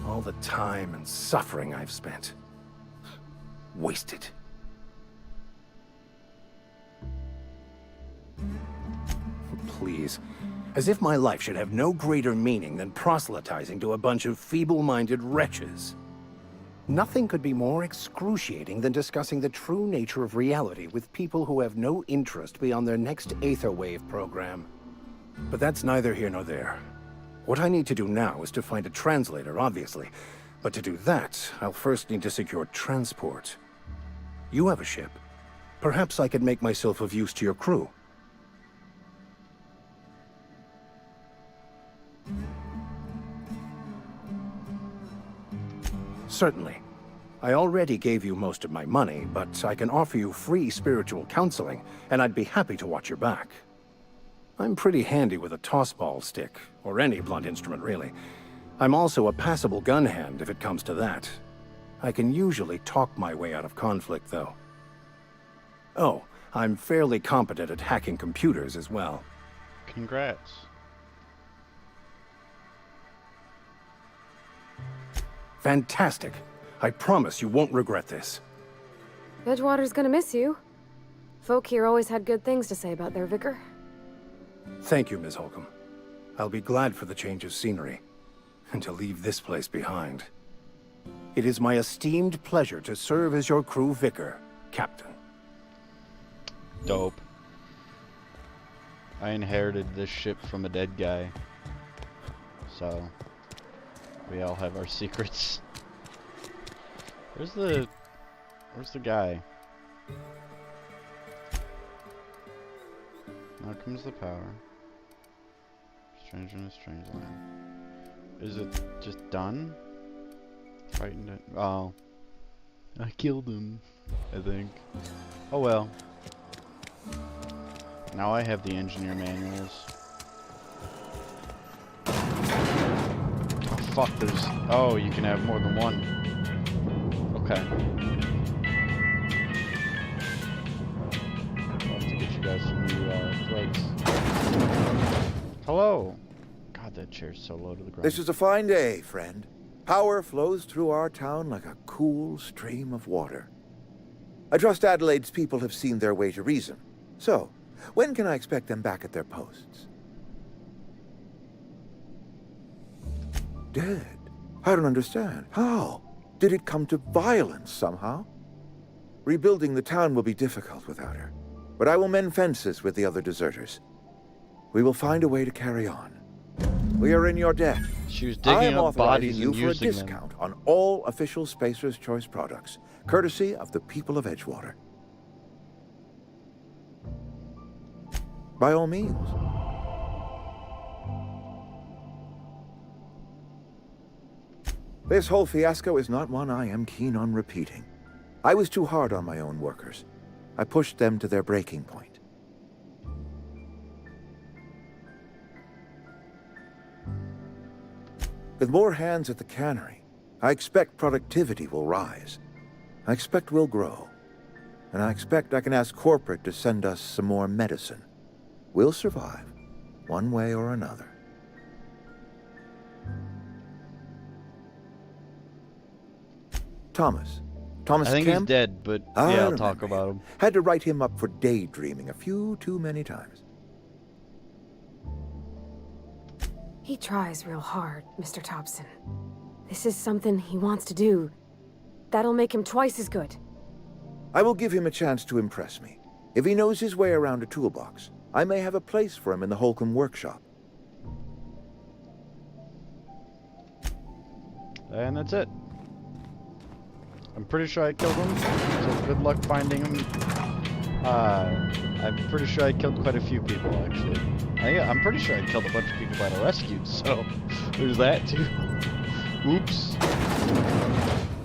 All the time and suffering I've spent. Wasted. Please. As if my life should have no greater meaning than proselytizing to a bunch of feeble-minded wretches. Nothing could be more excruciating than discussing the true nature of reality with people who have no interest beyond their next Aetherwave program. But that's neither here nor there. What I need to do now is to find a translator, obviously. But to do that, I'll first need to secure transport. You have a ship. Perhaps I could make myself of use to your crew. Certainly. I already gave you most of my money, but I can offer you free spiritual counseling, and I'd be happy to watch your back. I'm pretty handy with a tossball stick, or any blunt instrument really. I'm also a passable gun hand if it comes to that. I can usually talk my way out of conflict, though. Oh, I'm fairly competent at hacking computers as well. Congrats. Fantastic. I promise you won't regret this. Edgewater's gonna miss you. Folk here always had good things to say about their vicar. Thank you, Ms. Holcomb. I'll be glad for the change of scenery, and to leave this place behind. It is my esteemed pleasure to serve as your crew vicar, Captain. Dope. I inherited this ship from a dead guy. So, we all have our secrets. Where's the guy? Now comes the power. Stranger in a strange land. Is it just done? Frightened it. Oh. I killed him, I think. Oh well. Now I have the engineer manuals. Oh fuck, there's... Oh, you can have more than one. Okay. I'll have to get you guys some new threads. Hello! God, that chair's so low to the ground. This is a fine day, friend. Power flows through our town like a cool stream of water. I trust Adelaide's people have seen their way to reason. So, when can I expect them back at their posts? Dead? I don't understand. How? Did it come to violence somehow? Rebuilding the town will be difficult without her, but I will mend fences with the other deserters. We will find a way to carry on. We are in your debt. She was I digging am up bodies authorizing you and for a using them. discount on all official Spacer's Choice products, courtesy of the people of Edgewater. By all means. This whole fiasco is not one I am keen on repeating. I was too hard on my own workers. I pushed them to their breaking point. With more hands at the cannery, I expect productivity will rise. I expect we'll grow. And I expect I can ask corporate to send us some more medicine. We'll survive, one way or another. Thomas I think he's Kemp? dead, but I yeah, I'll talk remember about him. him. Had to write him up for daydreaming a few too many times. He tries real hard, Mr. Thompson. This is something he wants to do. That'll make him twice as good. I will give him a chance to impress me. If he knows his way around a toolbox, I may have a place for him in the Holcomb workshop. And that's it. I'm pretty sure I killed him, so good luck finding him. I'm pretty sure I killed quite a few people, actually. I'm pretty sure I killed a bunch of people that I rescued, so there's that too. Oops.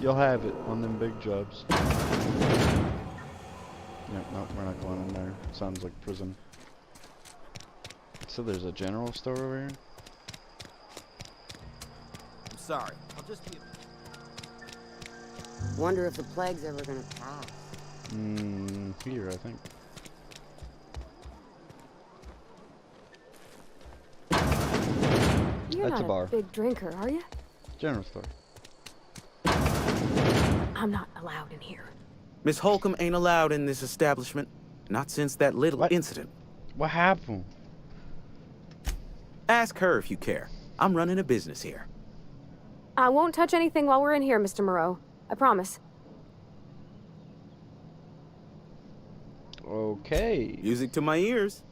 You'll have it on them big jobs. Yep, no, we're not going in there. Sounds like prison. So there's a general store over here? I'm sorry. I'll just be... Wonder if the plague's ever gonna pass. Here, I think. You're That's not a bar. big drinker, are you? General store. I'm not allowed in here. Miss Holcomb ain't allowed in this establishment. Not since that little incident. What happened? Ask her if you care. I'm running a business here. I won't touch anything while we're in here, Mr. Moreau. I promise. Okay. Music to my ears.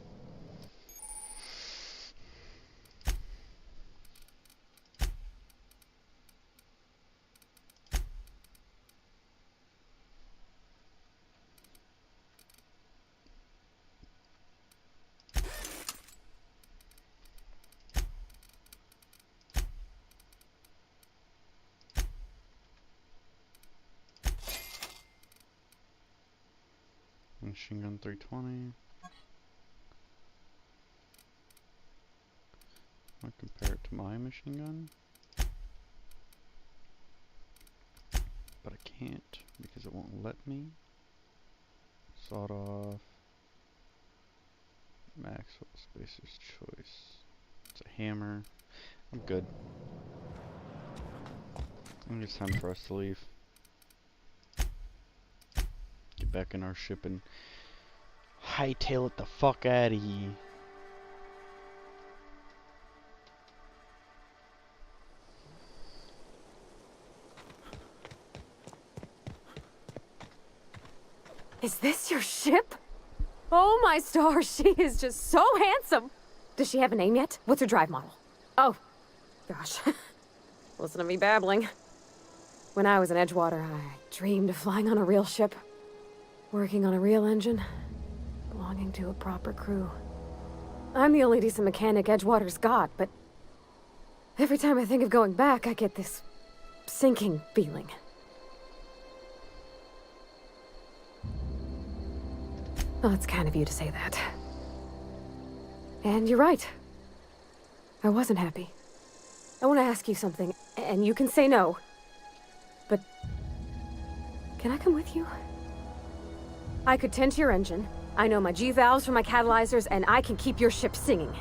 Machine gun 320. I'll compare it to my machine gun. But I can't because it won't let me. Sawed off. Maxwell Spacer's Choice. It's a hammer. I'm good. I think it's time for us to leave. Get back in our ship and hightail it the fuck out of here. Is this your ship? Oh my stars, she is just so handsome. Does she have a name yet? What's her drive model? Oh, gosh. Listen to me babbling. When I was in Edgewater, I dreamed of flying on a real ship. Working on a real engine. Belonging to a proper crew. I'm the only decent mechanic Edgewater's got, but every time I think of going back, I get this sinking feeling. Well, it's kind of you to say that. And you're right. I wasn't happy. I want to ask you something, and you can say no. But can I come with you? I could tend to your engine. I know my G-valves for my catalyzers, and I can keep your ship singing.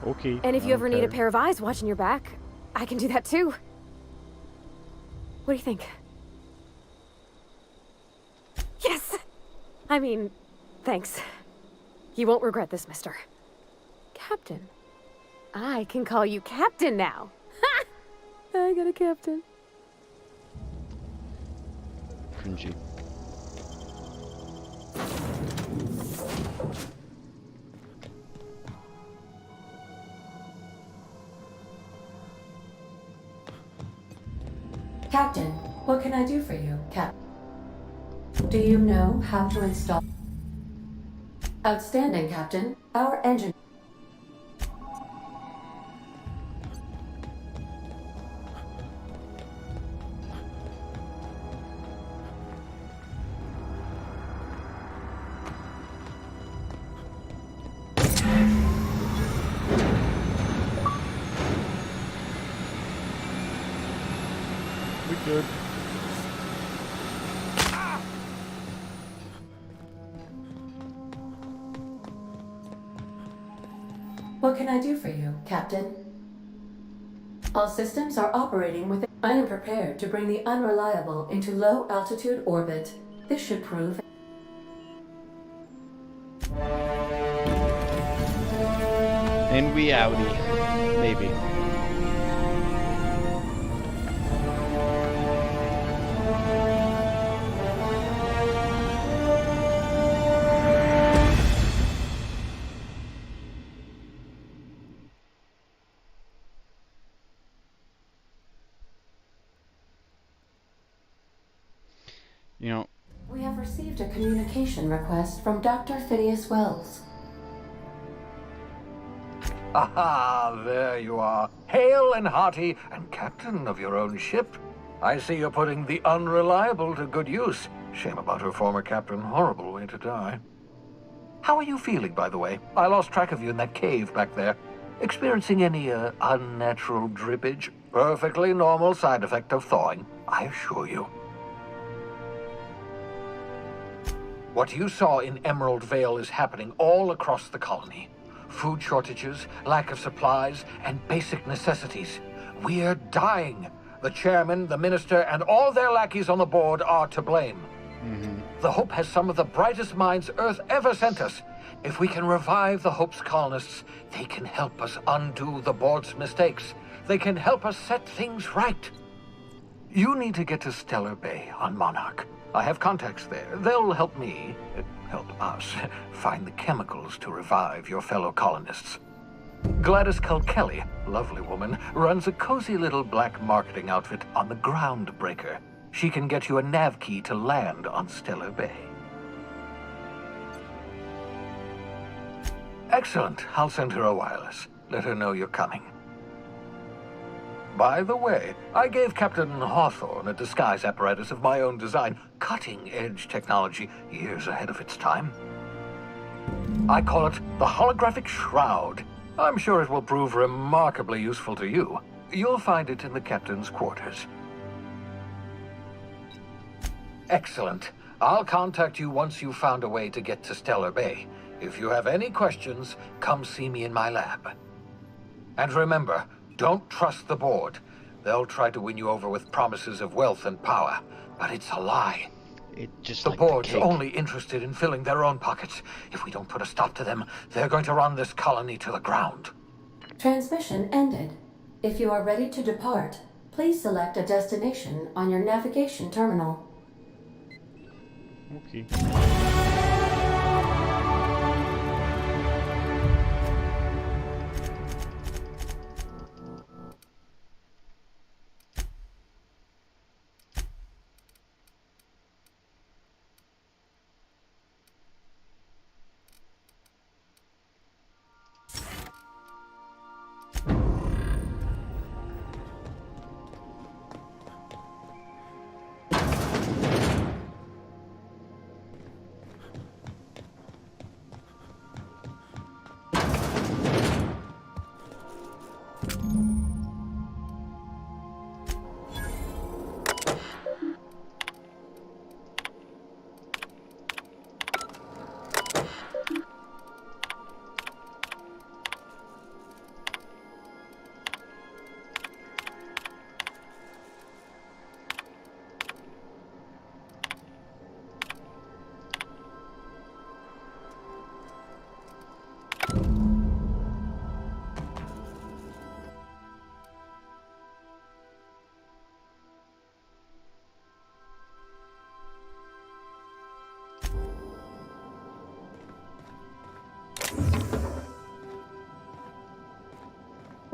Okay. And if you ever need a pair of eyes watching your back, I can do that too. What do you think? Yes! I mean, thanks. You won't regret this, mister. Captain. I can call you Captain now. Ha! I got a captain. Cringy. Captain, what can I do for you, Cap? Do you know how to install? Outstanding, Captain. Our engine. We good. What can I do for you, Captain? All systems are operating with. I am prepared to bring the unreliable into low altitude orbit. This should prove. And we outie. Maybe. You know, We have received a communication request from Dr. Phineas Wells. Aha, there you are. Hale and hearty, and captain of your own ship. I see you're putting the unreliable to good use. Shame about her former captain. Horrible way to die. How are you feeling, by the way? I lost track of you in that cave back there. Experiencing any, unnatural drippage? Perfectly normal side effect of thawing, I assure you. What you saw in Emerald Vale is happening all across the colony. Food shortages, lack of supplies, and basic necessities. We're dying. The chairman, the minister, and all their lackeys on the board are to blame. The Hope has some of the brightest minds Earth ever sent us. If we can revive the Hope's colonists, they can help us undo the board's mistakes. They can help us set things right. You need to get to Stellar Bay on Monarch. I have contacts there. They'll help me, help us, find the chemicals to revive your fellow colonists. Gladys Kelly, lovely woman, runs a cozy little black marketing outfit on the Groundbreaker. She can get you a nav key to land on Stellar Bay. Excellent. I'll send her a wireless. Let her know you're coming. By the way, I gave Captain Hawthorne a disguise apparatus of my own design, cutting-edge technology, years ahead of its time. I call it the Holographic Shroud. I'm sure it will prove remarkably useful to you. You'll find it in the captain's quarters. Excellent. I'll contact you once you've found a way to get to Stellar Bay. If you have any questions, come see me in my lab. And remember, don't trust the board. They'll try to win you over with promises of wealth and power, but it's a lie. The board's only interested in filling their own pockets. If we don't put a stop to them, they're going to run this colony to the ground. Transmission ended. If you are ready to depart, please select a destination on your navigation terminal. Okay.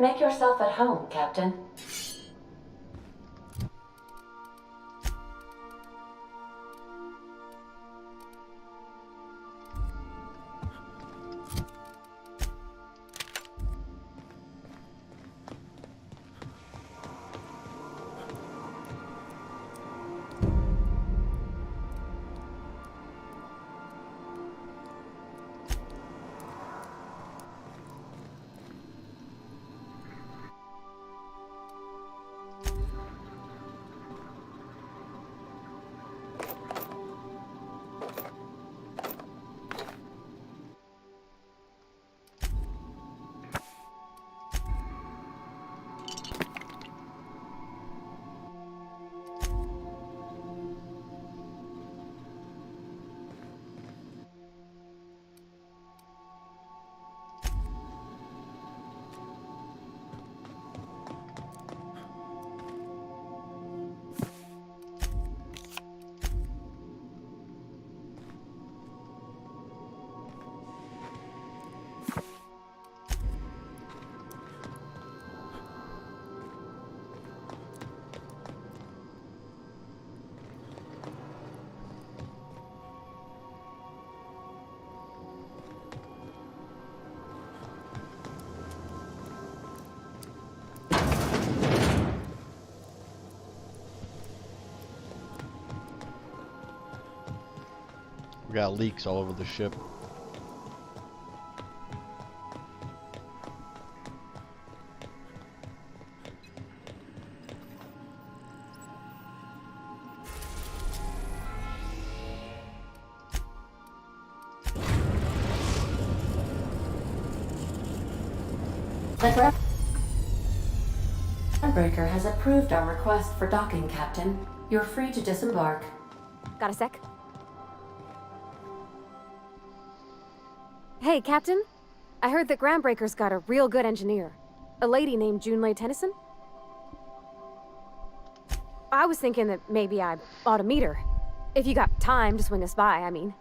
Make yourself at home, Captain. got leaks all over the ship. The groundbreaker has approved our request for docking, Captain. You're free to disembark. Got a sec? Hey, Captain. I heard that Groundbreaker's got a real good engineer. A lady named Junlei Tennyson. I was thinking that maybe I ought to meet her. If you got time to swing us by, I mean.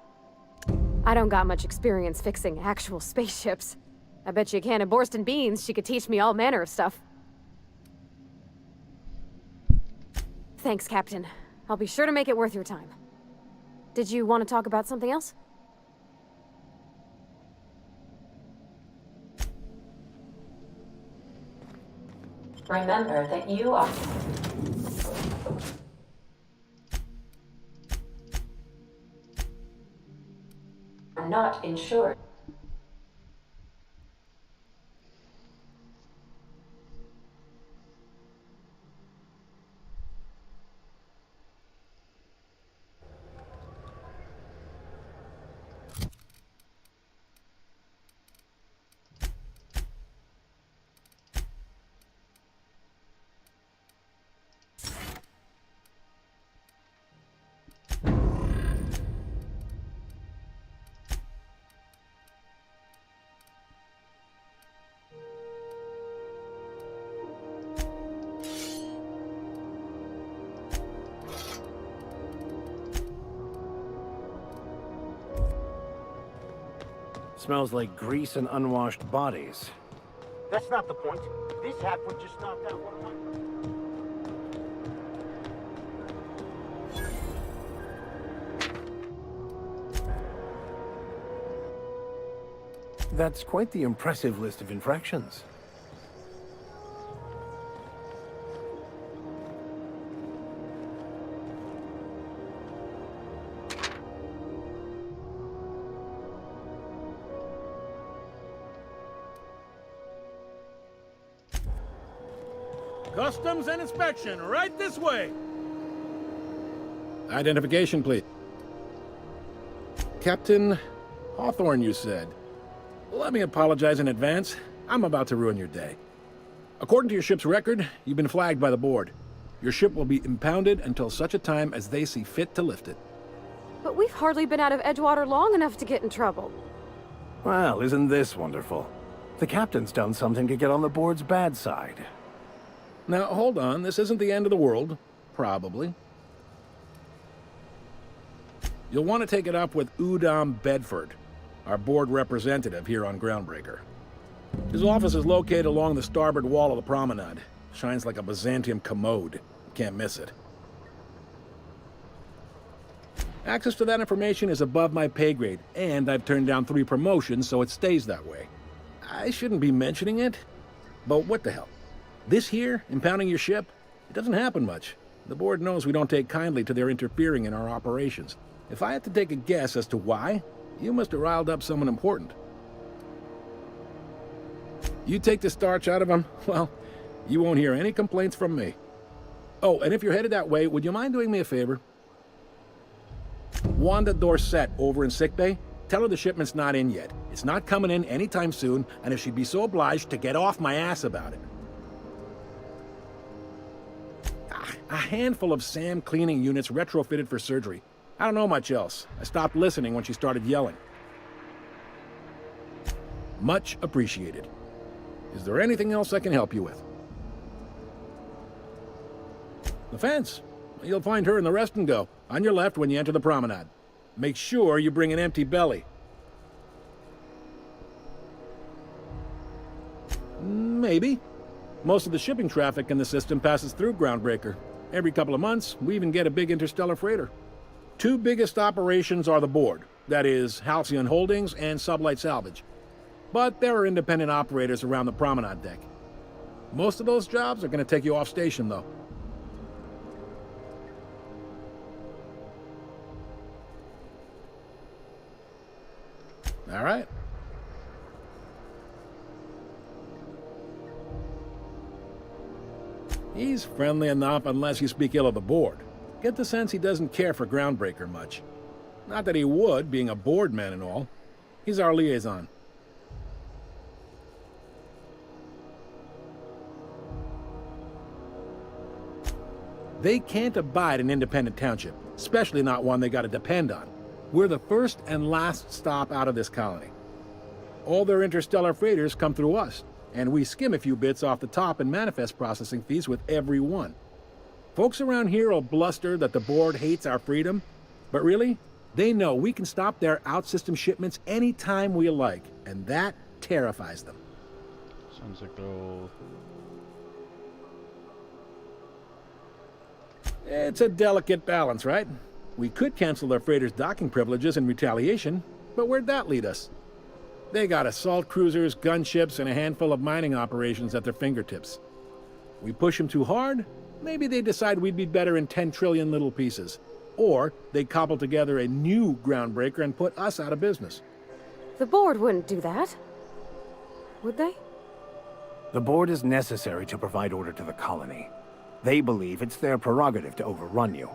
I don't got much experience fixing actual spaceships. I bet you a can of Borston beans she could teach me all manner of stuff. Thanks, Captain. I'll be sure to make it worth your time. Did you want to talk about something else? Remember that you are not insured. Smells like grease and unwashed bodies. That's not the point. This halfwit just knocked out one of my... That's quite the impressive list of infractions. Customs and inspection, right this way. Identification, please. Captain Hawthorne, you said. Let me apologize in advance. I'm about to ruin your day. According to your ship's record, you've been flagged by the board. Your ship will be impounded until such a time as they see fit to lift it. But we've hardly been out of Edgewater long enough to get in trouble. Well, isn't this wonderful? The captain's done something to get on the board's bad side. Now, hold on. This isn't the end of the world. Probably. You'll want to take it up with Udom Bedford, our board representative here on Groundbreaker. His office is located along the starboard wall of the promenade. Shines like a Byzantium commode. Can't miss it. Access to that information is above my pay grade, and I've turned down 3 promotions, so it stays that way. I shouldn't be mentioning it, but what the hell? This here, impounding your ship, it doesn't happen much. The board knows we don't take kindly to their interfering in our operations. If I had to take a guess as to why, you must have riled up someone important. You take the starch out of them, well, you won't hear any complaints from me. Oh, and if you're headed that way, would you mind doing me a favor? Wanda Dorset over in sickbay, tell her the shipment's not in yet. It's not coming in anytime soon, and if she'd be so obliged to get off my ass about it. A handful of SAM cleaning units retrofitted for surgery. I don't know much else. I stopped listening when she started yelling. Much appreciated. Is there anything else I can help you with? The fence. You'll find her in the rest and go, on your left when you enter the promenade. Make sure you bring an empty belly. Maybe. Most of the shipping traffic in the system passes through Groundbreaker. Every couple of months, we even get a big interstellar freighter. 2 biggest operations are the board, that is, Halcyon Holdings and Sublight Salvage. But there are independent operators around the promenade deck. Most of those jobs are going to take you off station, though. All right. He's friendly enough unless you speak ill of the board. Get the sense he doesn't care for Groundbreaker much. Not that he would, being a board man and all. He's our liaison. They can't abide an independent township, especially not one they gotta depend on. We're the first and last stop out of this colony. All their interstellar freighters come through us, and we skim a few bits off the top in manifest processing fees with every one. Folks around here will bluster that the board hates our freedom, but really, they know we can stop their out-system shipments anytime we like, and that terrifies them. Sounds like they'll... It's a delicate balance, right? We could cancel their freighters' docking privileges in retaliation, but where'd that lead us? They got assault cruisers, gunships, and a handful of mining operations at their fingertips. We push them too hard, maybe they decide we'd be better in 10 trillion little pieces. Or they cobble together a new Groundbreaker and put us out of business. The board wouldn't do that. Would they? The board is necessary to provide order to the colony. They believe it's their prerogative to overrun you.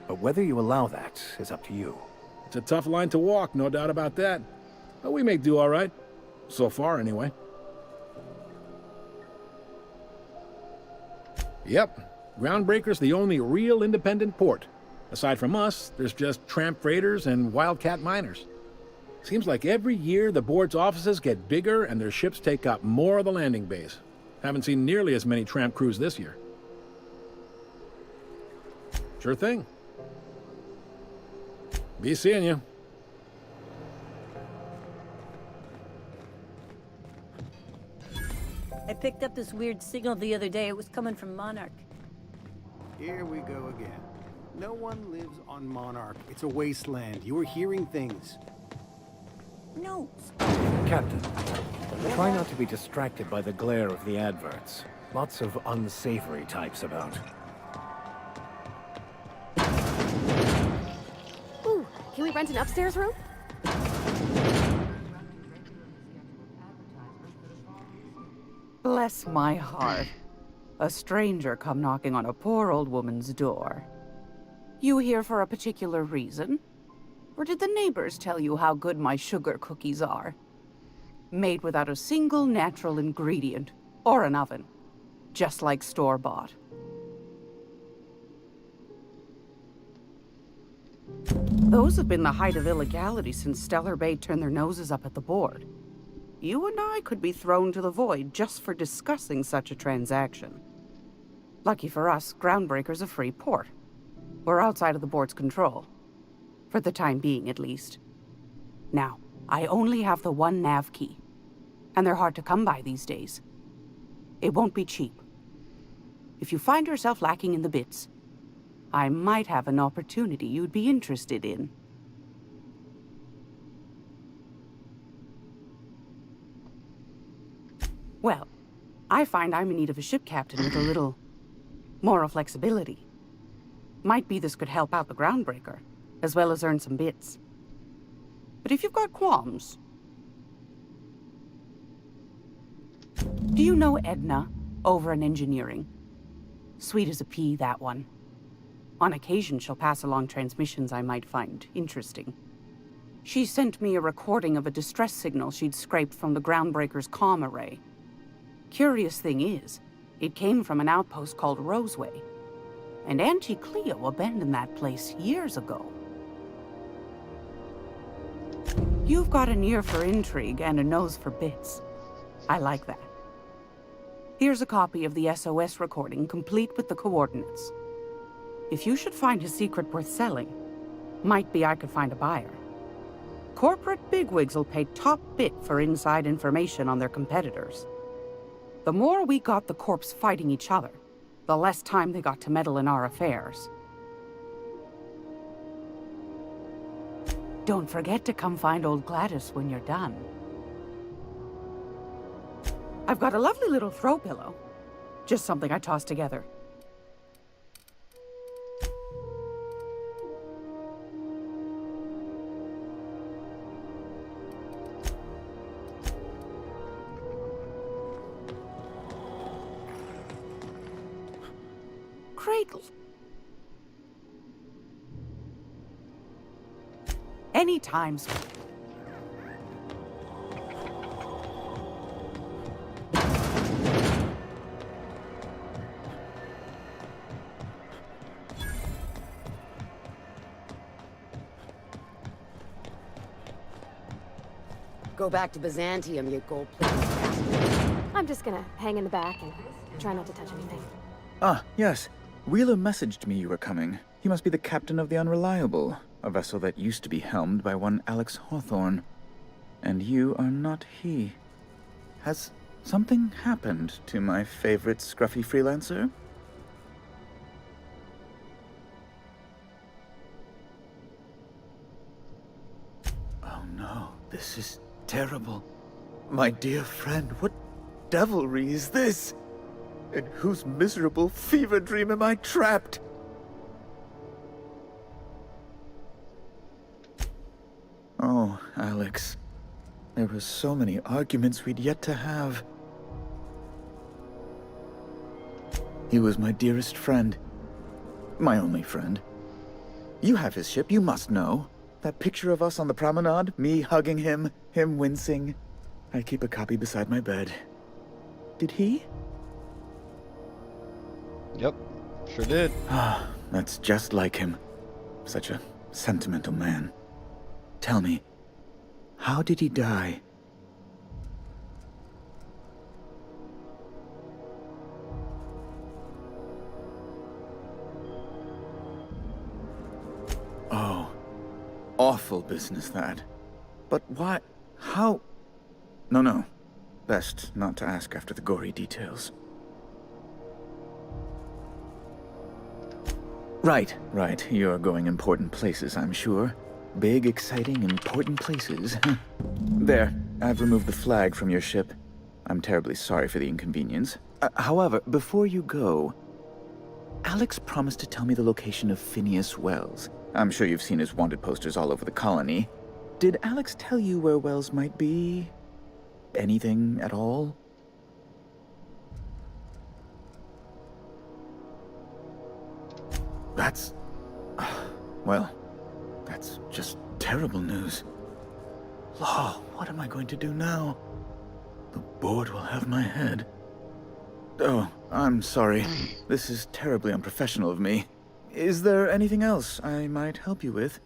But whether you allow that is up to you. It's a tough line to walk, no doubt about that. But we make do all right. So far, anyway. Yep. Groundbreaker's the only real independent port. Aside from us, there's just tramp freighters and wildcat miners. Seems like every year the board's offices get bigger and their ships take up more of the landing base. Haven't seen nearly as many tramp crews this year. Sure thing. Be seeing you. I picked up this weird signal the other day. It was coming from Monarch. Here we go again. No one lives on Monarch. It's a wasteland. You were hearing things. Notes. Captain, try not to be distracted by the glare of the adverts. Lots of unsavory types about. Ooh, can we rent an upstairs room? Bless my heart. A stranger come knocking on a poor old woman's door. You here for a particular reason? Or did the neighbors tell you how good my sugar cookies are? Made without a single natural ingredient, or an oven. Just like store-bought. Those have been the height of illegality since Stellar Bay turned their noses up at the board. You and I could be thrown to the void just for discussing such a transaction. Lucky for us, Groundbreaker's a free port. We're outside of the board's control. For the time being, at least. Now, I only have the one nav key. And they're hard to come by these days. It won't be cheap. If you find yourself lacking in the bits, I might have an opportunity you'd be interested in. Well, I find I'm in need of a ship captain with a little moral flexibility. Might be this could help out the Groundbreaker, as well as earn some bits. But if you've got qualms... Do you know Edna, over in engineering? Sweet as a pea, that one. On occasion, she'll pass along transmissions I might find interesting. She sent me a recording of a distress signal she'd scraped from the Groundbreaker's comm array. Curious thing is, it came from an outpost called Roseway. And Auntie Cleo abandoned that place years ago. You've got an ear for intrigue and a nose for bits. I like that. Here's a copy of the SOS recording, complete with the coordinates. If you should find a secret worth selling, might be I could find a buyer. Corporate bigwigs will pay top bit for inside information on their competitors. The more we got the corps fighting each other, the less time they got to meddle in our affairs. Don't forget to come find old Gladys when you're done. I've got a lovely little throw pillow. Just something I tossed together. cradle. Anytime. Go back to Byzantium, you gold-plated bastard. I'm just gonna hang in the back and try not to touch anything. Ah, yes. Wheeler messaged me you were coming. He must be the captain of the Unreliable, a vessel that used to be helmed by one Alex Hawthorne. And you are not he. Has something happened to my favorite scruffy freelancer? Oh no, this is terrible. My dear friend, what devilry is this? In whose miserable fever dream am I trapped? Oh, Alex. There were so many arguments we'd yet to have. He was my dearest friend. My only friend. You have his ship, you must know. That picture of us on the promenade, me hugging him, him wincing. I keep a copy beside my bed. Did he? Yep, sure did. Ah, that's just like him. Such a sentimental man. Tell me, how did he die? Oh, awful business that. But why? How? No. Best not to ask after the gory details. Right. You're going important places, I'm sure. Big, exciting, important places. There, I've removed the flag from your ship. I'm terribly sorry for the inconvenience. However, before you go, Alex promised to tell me the location of Phineas Wells. I'm sure you've seen his wanted posters all over the colony. Did Alex tell you where Wells might be? Anything at all? That's... well, that's just terrible news. Law, what am I going to do now? The board will have my head. Oh, I'm sorry. This is terribly unprofessional of me. Is there anything else I might help you with?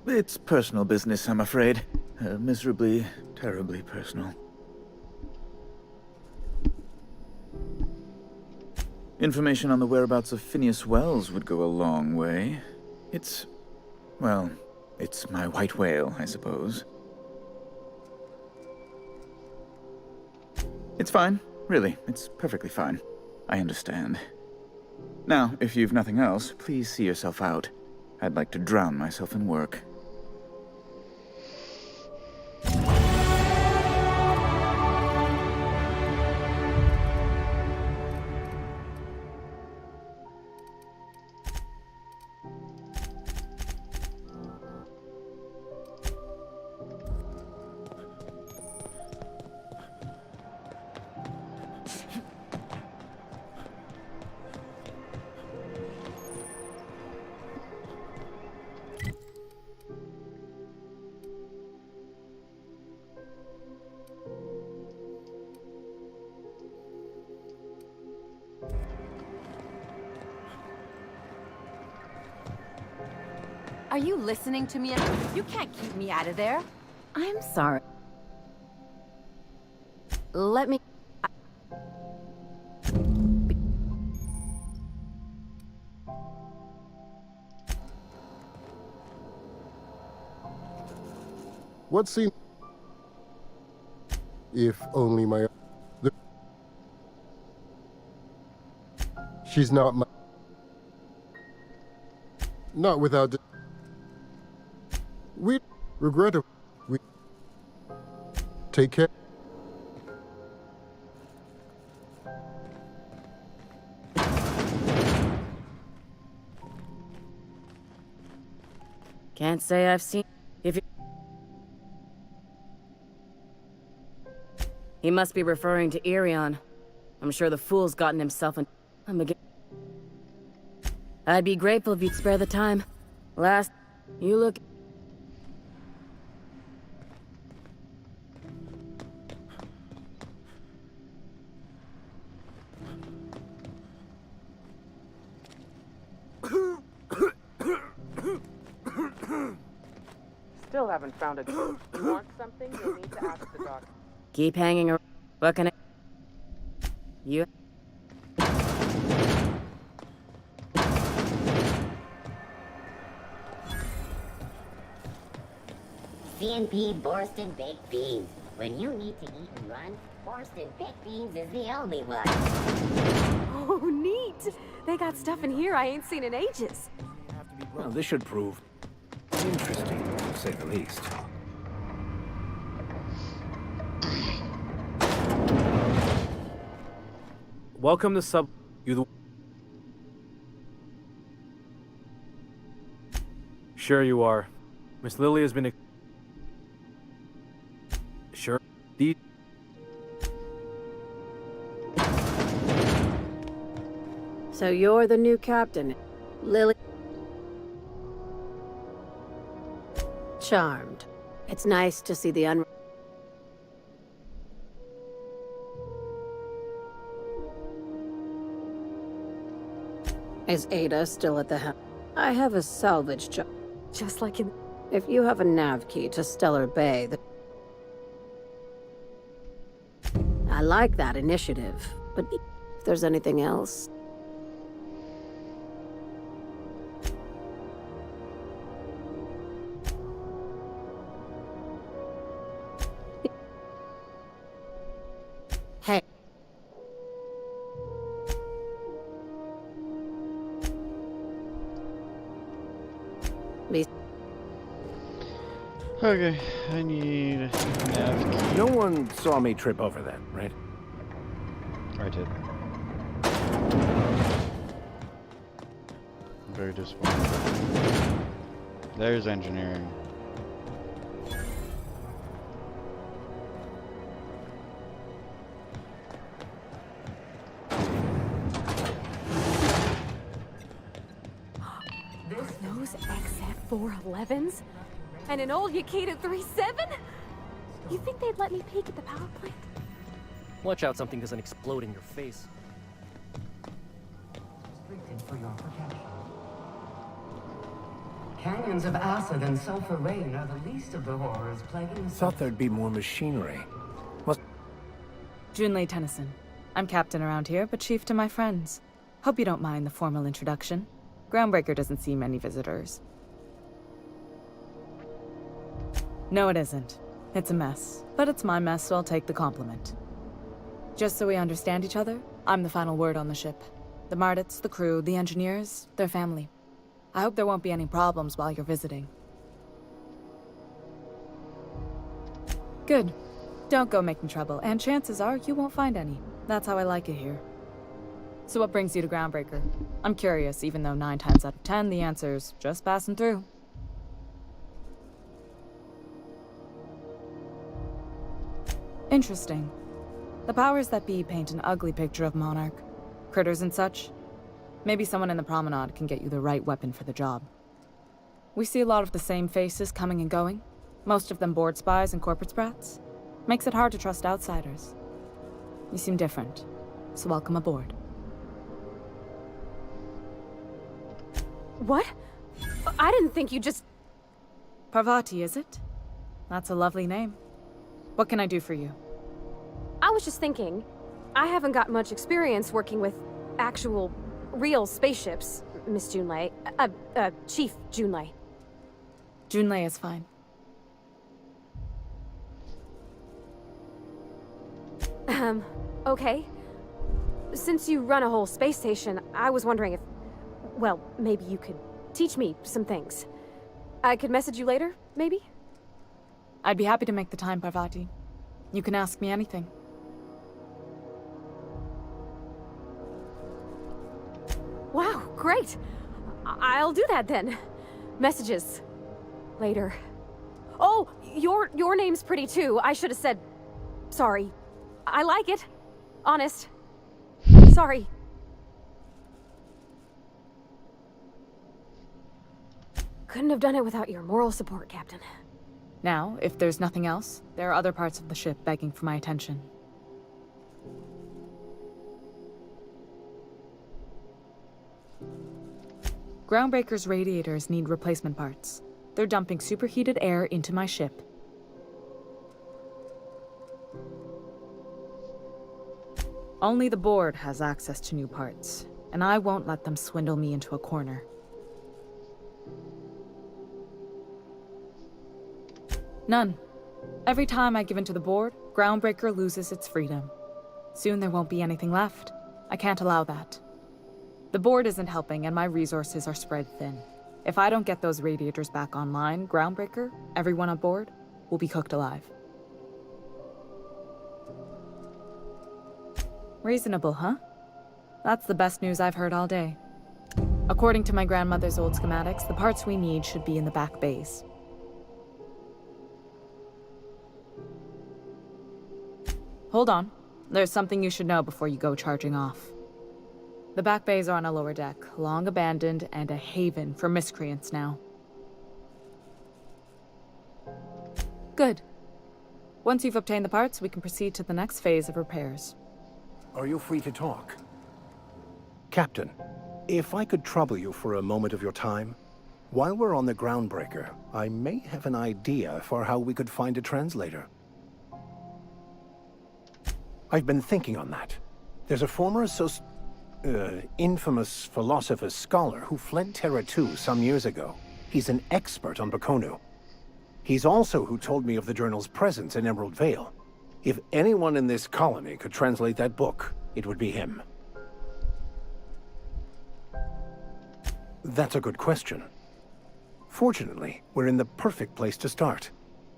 It's personal business, I'm afraid. Miserably, terribly personal. Information on the whereabouts of Phineas Wells would go a long way. It's my white whale, I suppose. It's fine, really. It's perfectly fine. I understand. Now, if you've nothing else, please see yourself out. I'd like to drown myself in work. Are you listening to me? You can't keep me out of there. I'm sorry. Let me... What seems... If only my... She's not my... Not without... We regret it. We... Take care. Can't say I've seen... If you... He must be referring to Irion. I'm sure the fool's gotten himself in... I'd be grateful if you'd spare the time. Last... You look... Still haven't found it. You want something? You'll need to ask the doctor. Keep hanging around. What can I... You... CNP Borston Baked Beans. When you need to eat and run, Borston Baked Beans is the only one. Oh, neat! They got stuff in here I ain't seen in ages. Well, this should prove interesting, to say the least. Welcome to Sub... You the... Sure you are. Miss Lily has been... Sure. The... So you're the new captain, Lily? Charmed. It's nice to see the Is Ada still at the helm? I have a salvage job. Just like in... If you have a nav key to Stellar Bay, I like that initiative, but if there's anything else... Hey. Okay, I need a nav key. No one saw me trip over that, right? I did. I'm very disappointed. There's engineering. Those XF411s? And an old Yakita 37? You think they'd let me peek at the power plant? Watch out something doesn't explode in your face. For your protection. Canyons of acid and sulfur rain are the least of the horrors plaguing the... Thought there'd be more machinery. Junlei Tennyson. I'm captain around here, but chief to my friends. Hope you don't mind the formal introduction. Groundbreaker doesn't see many visitors. No, it isn't. It's a mess. But it's my mess, so I'll take the compliment. Just so we understand each other, I'm the final word on the ship. The Mardits, the crew, the engineers, their family. I hope there won't be any problems while you're visiting. Good. Don't go making trouble, and chances are you won't find any. That's how I like it here. So what brings you to Groundbreaker? I'm curious, even though 9 times out of 10 the answer's just passing through. Interesting. The powers that be paint an ugly picture of Monarch. Critters and such. Maybe someone in the promenade can get you the right weapon for the job. We see a lot of the same faces coming and going. Most of them board spies and corporate sprats. Makes it hard to trust outsiders. You seem different, so welcome aboard. What? I didn't think you just... Parvati, is it? That's a lovely name. What can I do for you? I was just thinking, I haven't got much experience working with actual, real spaceships, Miss Junlei. Chief Junlei. Junlei is fine. Okay. Since you run a whole space station, I was wondering if... Well, maybe you could teach me some things. I could message you later, maybe? I'd be happy to make the time, Parvati. You can ask me anything. Wow, great! I'll do that then. Messages. Later. Oh, your name's pretty too. I should have said... Sorry. I like it. Honest. Sorry. Couldn't have done it without your moral support, Captain. Now, if there's nothing else, there are other parts of the ship begging for my attention. Groundbreaker's radiators need replacement parts. They're dumping superheated air into my ship. Only the board has access to new parts, and I won't let them swindle me into a corner. None. Every time I give in to the board, Groundbreaker loses its freedom. Soon there won't be anything left. I can't allow that. The board isn't helping, and my resources are spread thin. If I don't get those radiators back online, Groundbreaker, everyone on board, will be cooked alive. Reasonable, huh? That's the best news I've heard all day. According to my grandmother's old schematics, the parts we need should be in the back bays. Hold on. There's something you should know before you go charging off. The back bays are on a lower deck, long abandoned and a haven for miscreants now. Good. Once you've obtained the parts, we can proceed to the next phase of repairs. Are you free to talk? Captain, if I could trouble you for a moment of your time, while we're on the Groundbreaker, I may have an idea for how we could find a translator. I've been thinking on that. There's a former infamous philosopher scholar who fled Terra 2 some years ago. He's an expert on Bakonu. He's also who told me of the journal's presence in Emerald Vale. If anyone in this colony could translate that book, it would be him. That's a good question. Fortunately, we're in the perfect place to start.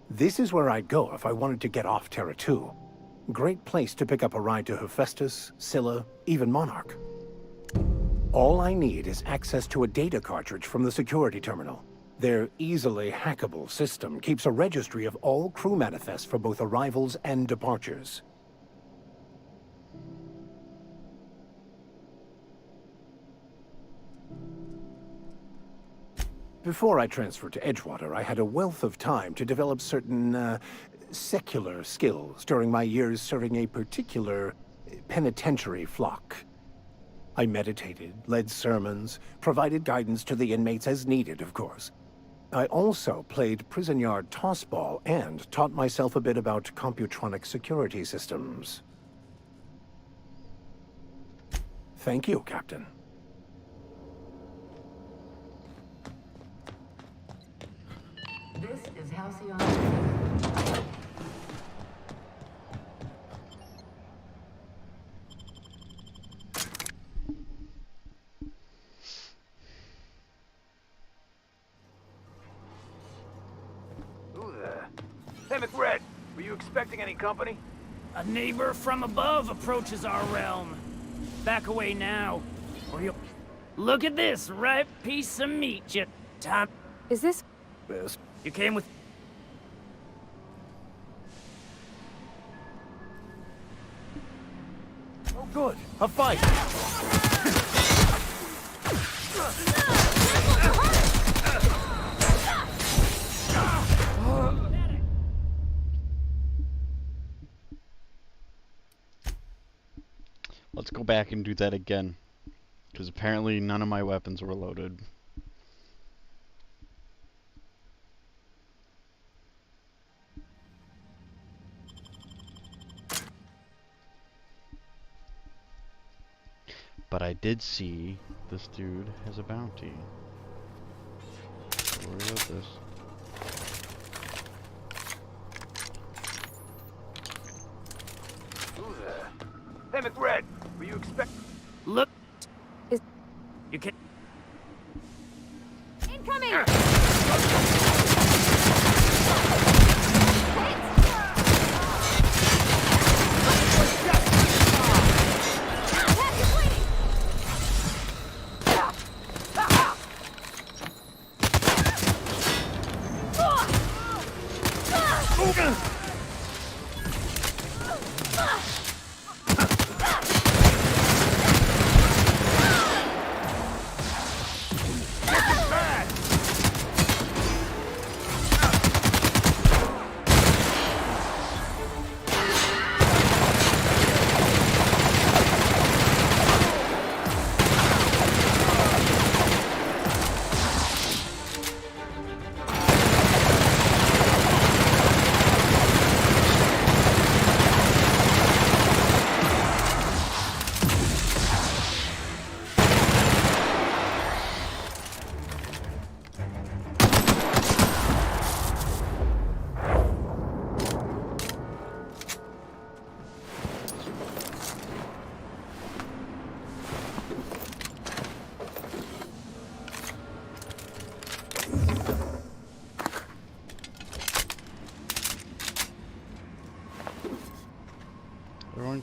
This is where I'd go if I wanted to get off Terra 2. Great place to pick up a ride to Hephaestus, Scylla, even Monarch. All I need is access to a data cartridge from the security terminal. Their easily hackable system keeps a registry of all crew manifests for both arrivals and departures. Before I transferred to Edgewater, I had a wealth of time to develop certain, secular skills during my years serving a particular penitentiary flock. I meditated, led sermons, provided guidance to the inmates as needed, of course. I also played prison yard tossball and taught myself a bit about computronic security systems. Thank you, Captain. This is Halcyon. Who there? Hey, McRed, were you expecting any company? A neighbor from above approaches our realm. Back away now, or you'll... Look at this ripe piece of meat, you... Time... Is this... Yes. You came with... Oh, good. A fight! Let's go back and do that again. Because apparently none of my weapons were loaded. But I did see this dude has a bounty. Don't worry about this. Who there? Hey, McRed, were you expecting... Look... Is... You can... Incoming!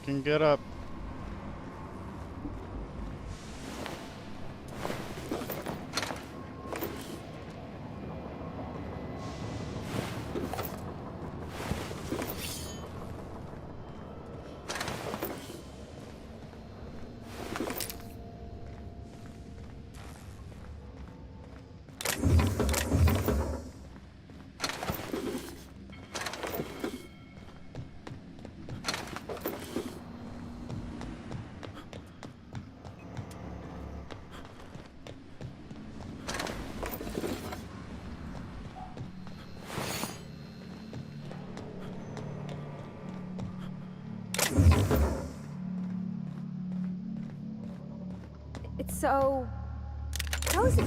can get up. It's so cozy.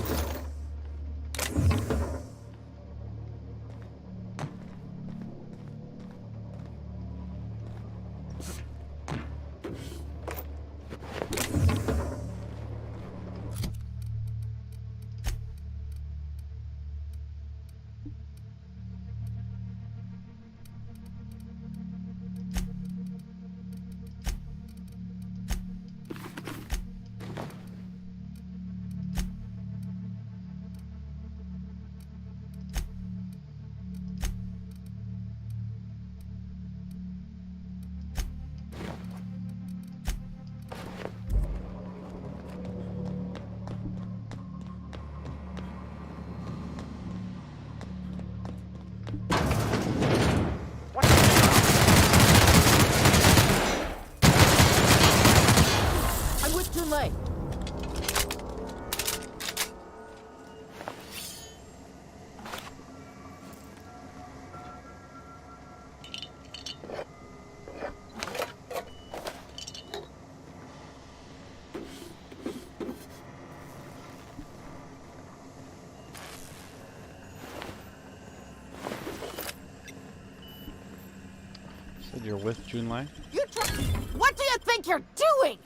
I'm with Junlei. Said you're with Junlei? What do you think you're doing?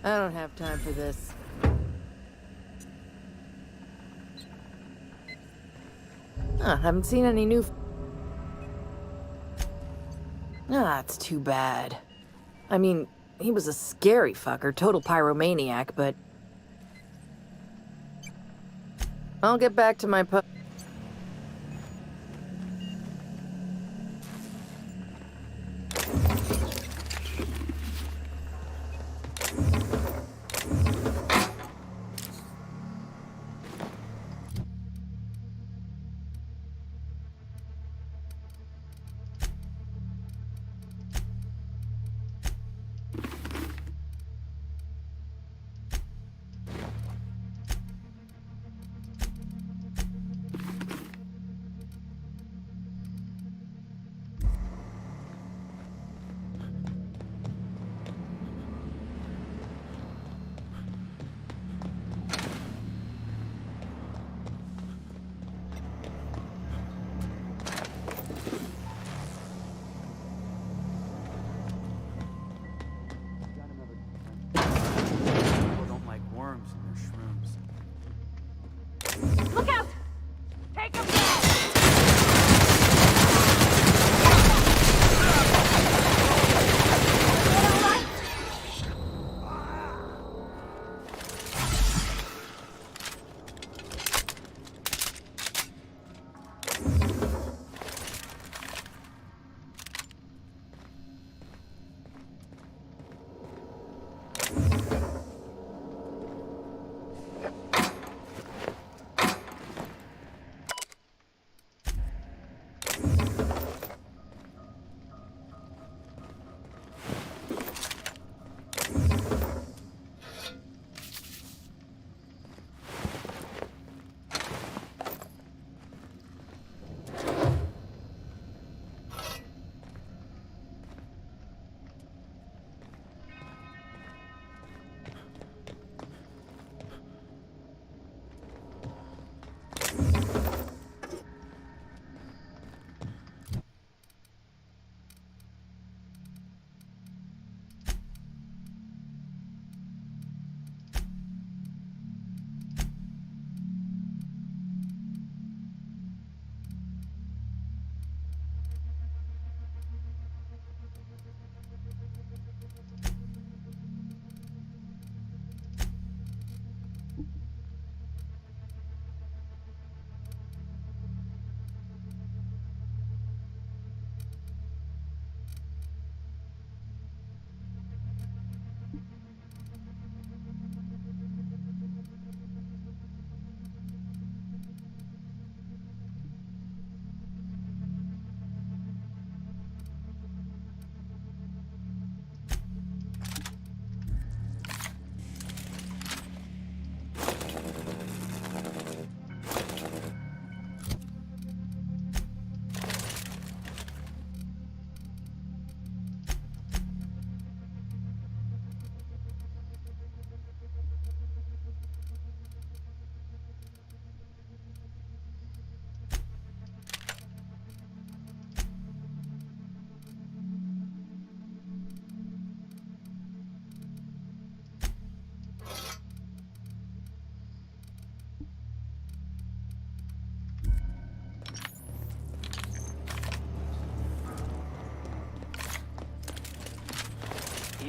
I don't have time for this. Haven't seen any new... it's too bad. I mean, he was a scary fucker, total pyromaniac, but... I'll get back to my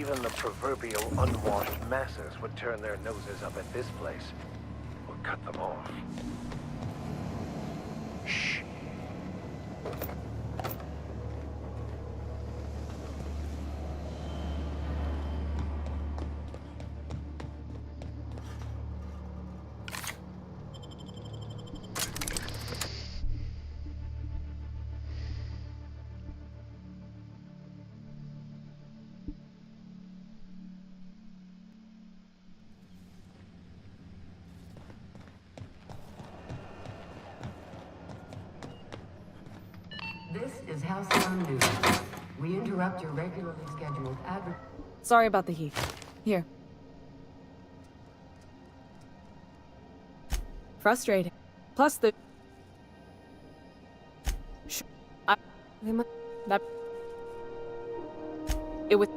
Even the proverbial unwashed masses would turn their noses up at this place, or cut them off. Shh. This is Halcyon News. We interrupt your regularly scheduled Sorry about the heat. Here. Frustrating. Plus the... That... It was...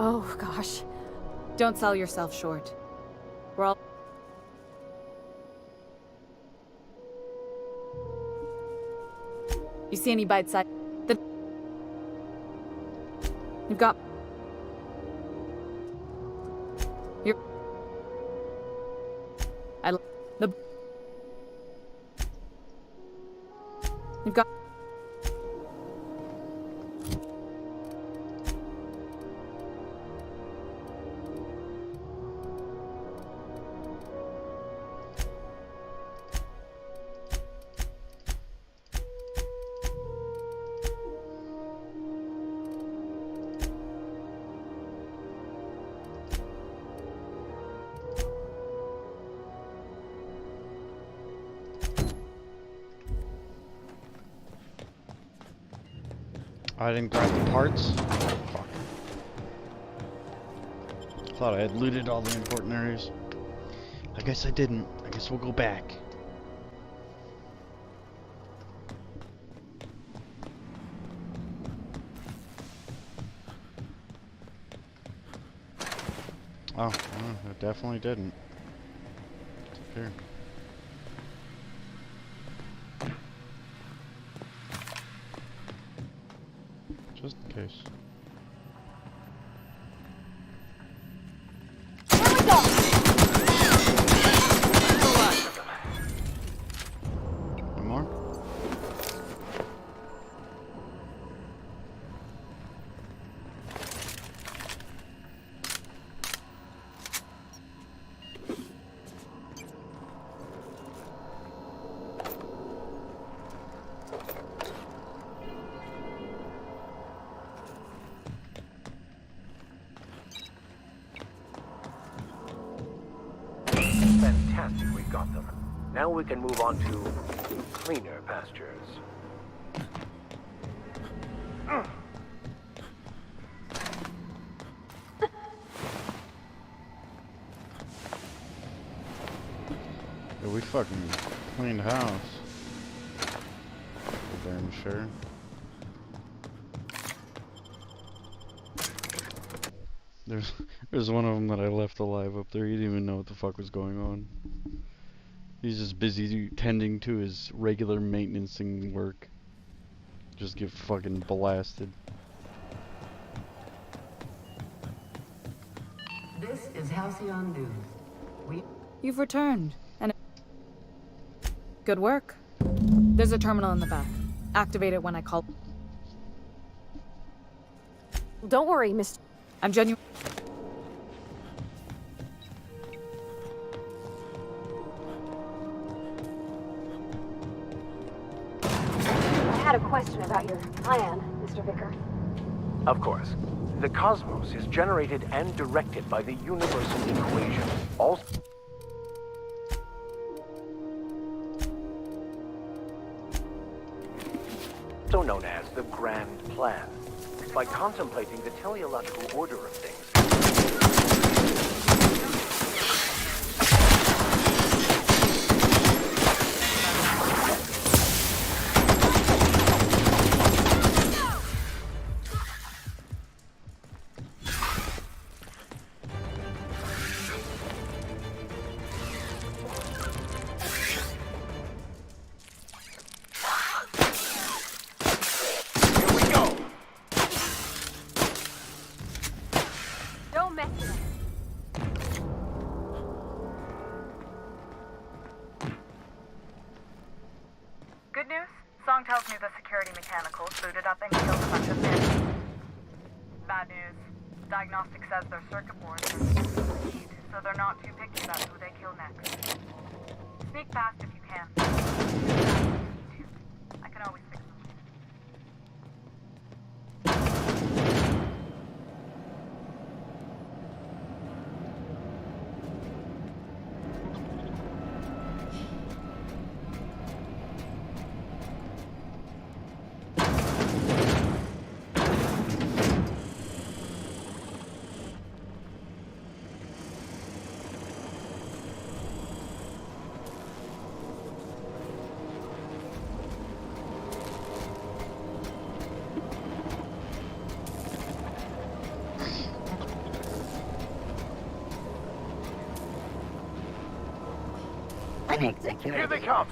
Oh, gosh. Don't sell yourself short. We're all... You see any bite size? You've got... You're... The... You've got... I didn't grab the parts. Fuck. Thought I had looted all the important areas. I guess I didn't. I guess we'll go back. Oh, I definitely didn't. It's up here. Just in case. Here we go! One more? Fantastic, we got them. Now we can move on to cleaner pastures. Yeah, we fucking cleaned house. For damn sure. There's one of them that I left alive up there. He didn't even know what the fuck was going on. He's just busy tending to his regular maintenancing work. Just get fucking blasted. This is Halcyon News. You've returned, and good work. There's a terminal in the back. Activate it when I call. Don't worry, Mr. I'm genuine. I had a question about your plan, Mr. Vicker. Of course. The cosmos is generated and directed by the universal equation, also known as the Grand Plan. By contemplating the teleological order of things, Rebels booted up and killed a bunch of men. Bad news. Diagnostic says their circuit boards are speed, so they're not too picky about who they kill next. Sneak past if you can. I can always fix them. Here they come!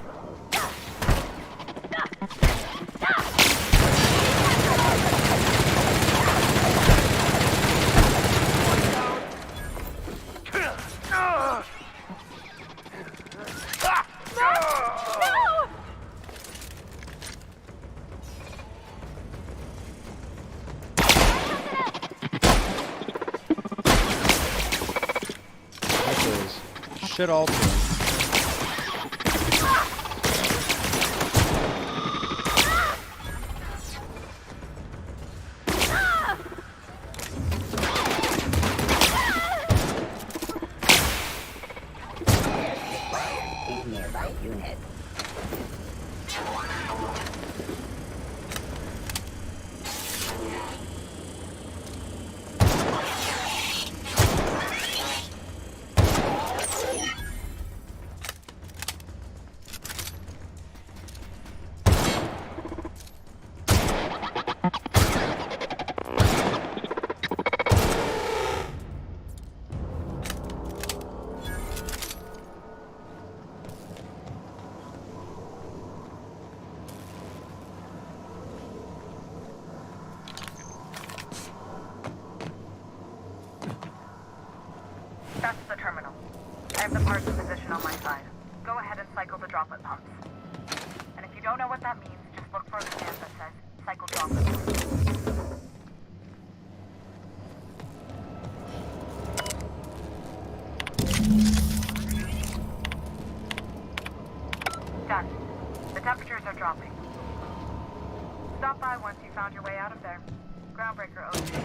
Shit all to him. That's the terminal. I have the parts in position on my side. Go ahead and cycle the droplet pumps. And if you don't know what that means, just look for a command that says cycle droplet pumps. Done. The temperatures are dropping. Stop by once you found your way out of there. Groundbreaker owes you in.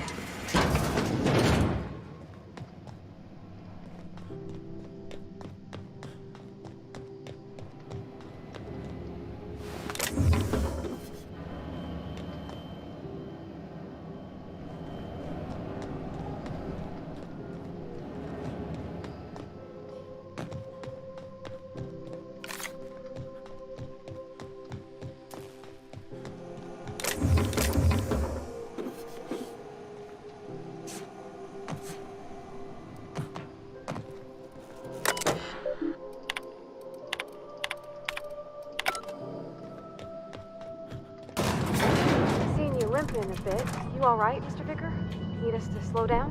Limping a bit. You all right, Mr. Vicker? Need us to slow down?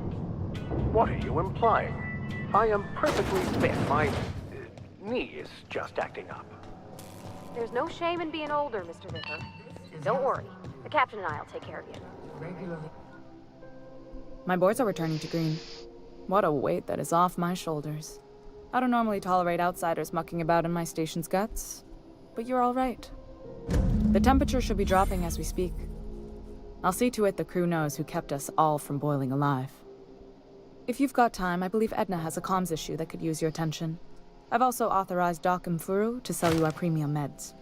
What are you implying? I am perfectly fit. My knee is just acting up. There's no shame in being older, Mr. Vicker. Don't worry. The captain and I'll take care of you. Regularly. My boards are returning to green. What a weight that is off my shoulders. I don't normally tolerate outsiders mucking about in my station's guts, but you're all right. The temperature should be dropping as we speak. I'll see to it the crew knows who kept us all from boiling alive. If you've got time, I believe Edna has a comms issue that could use your attention. I've also authorized Doc and Furu to sell you our premium meds.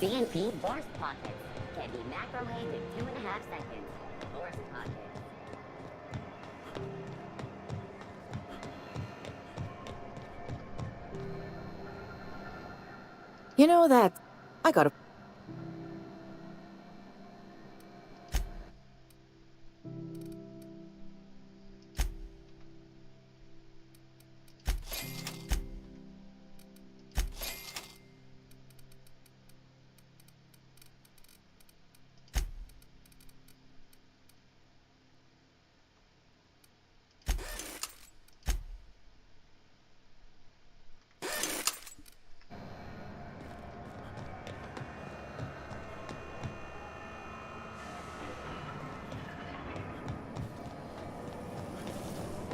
CNP burst pockets. can be microwaved in 2.5 seconds. Force pocket. You know that... I gotta...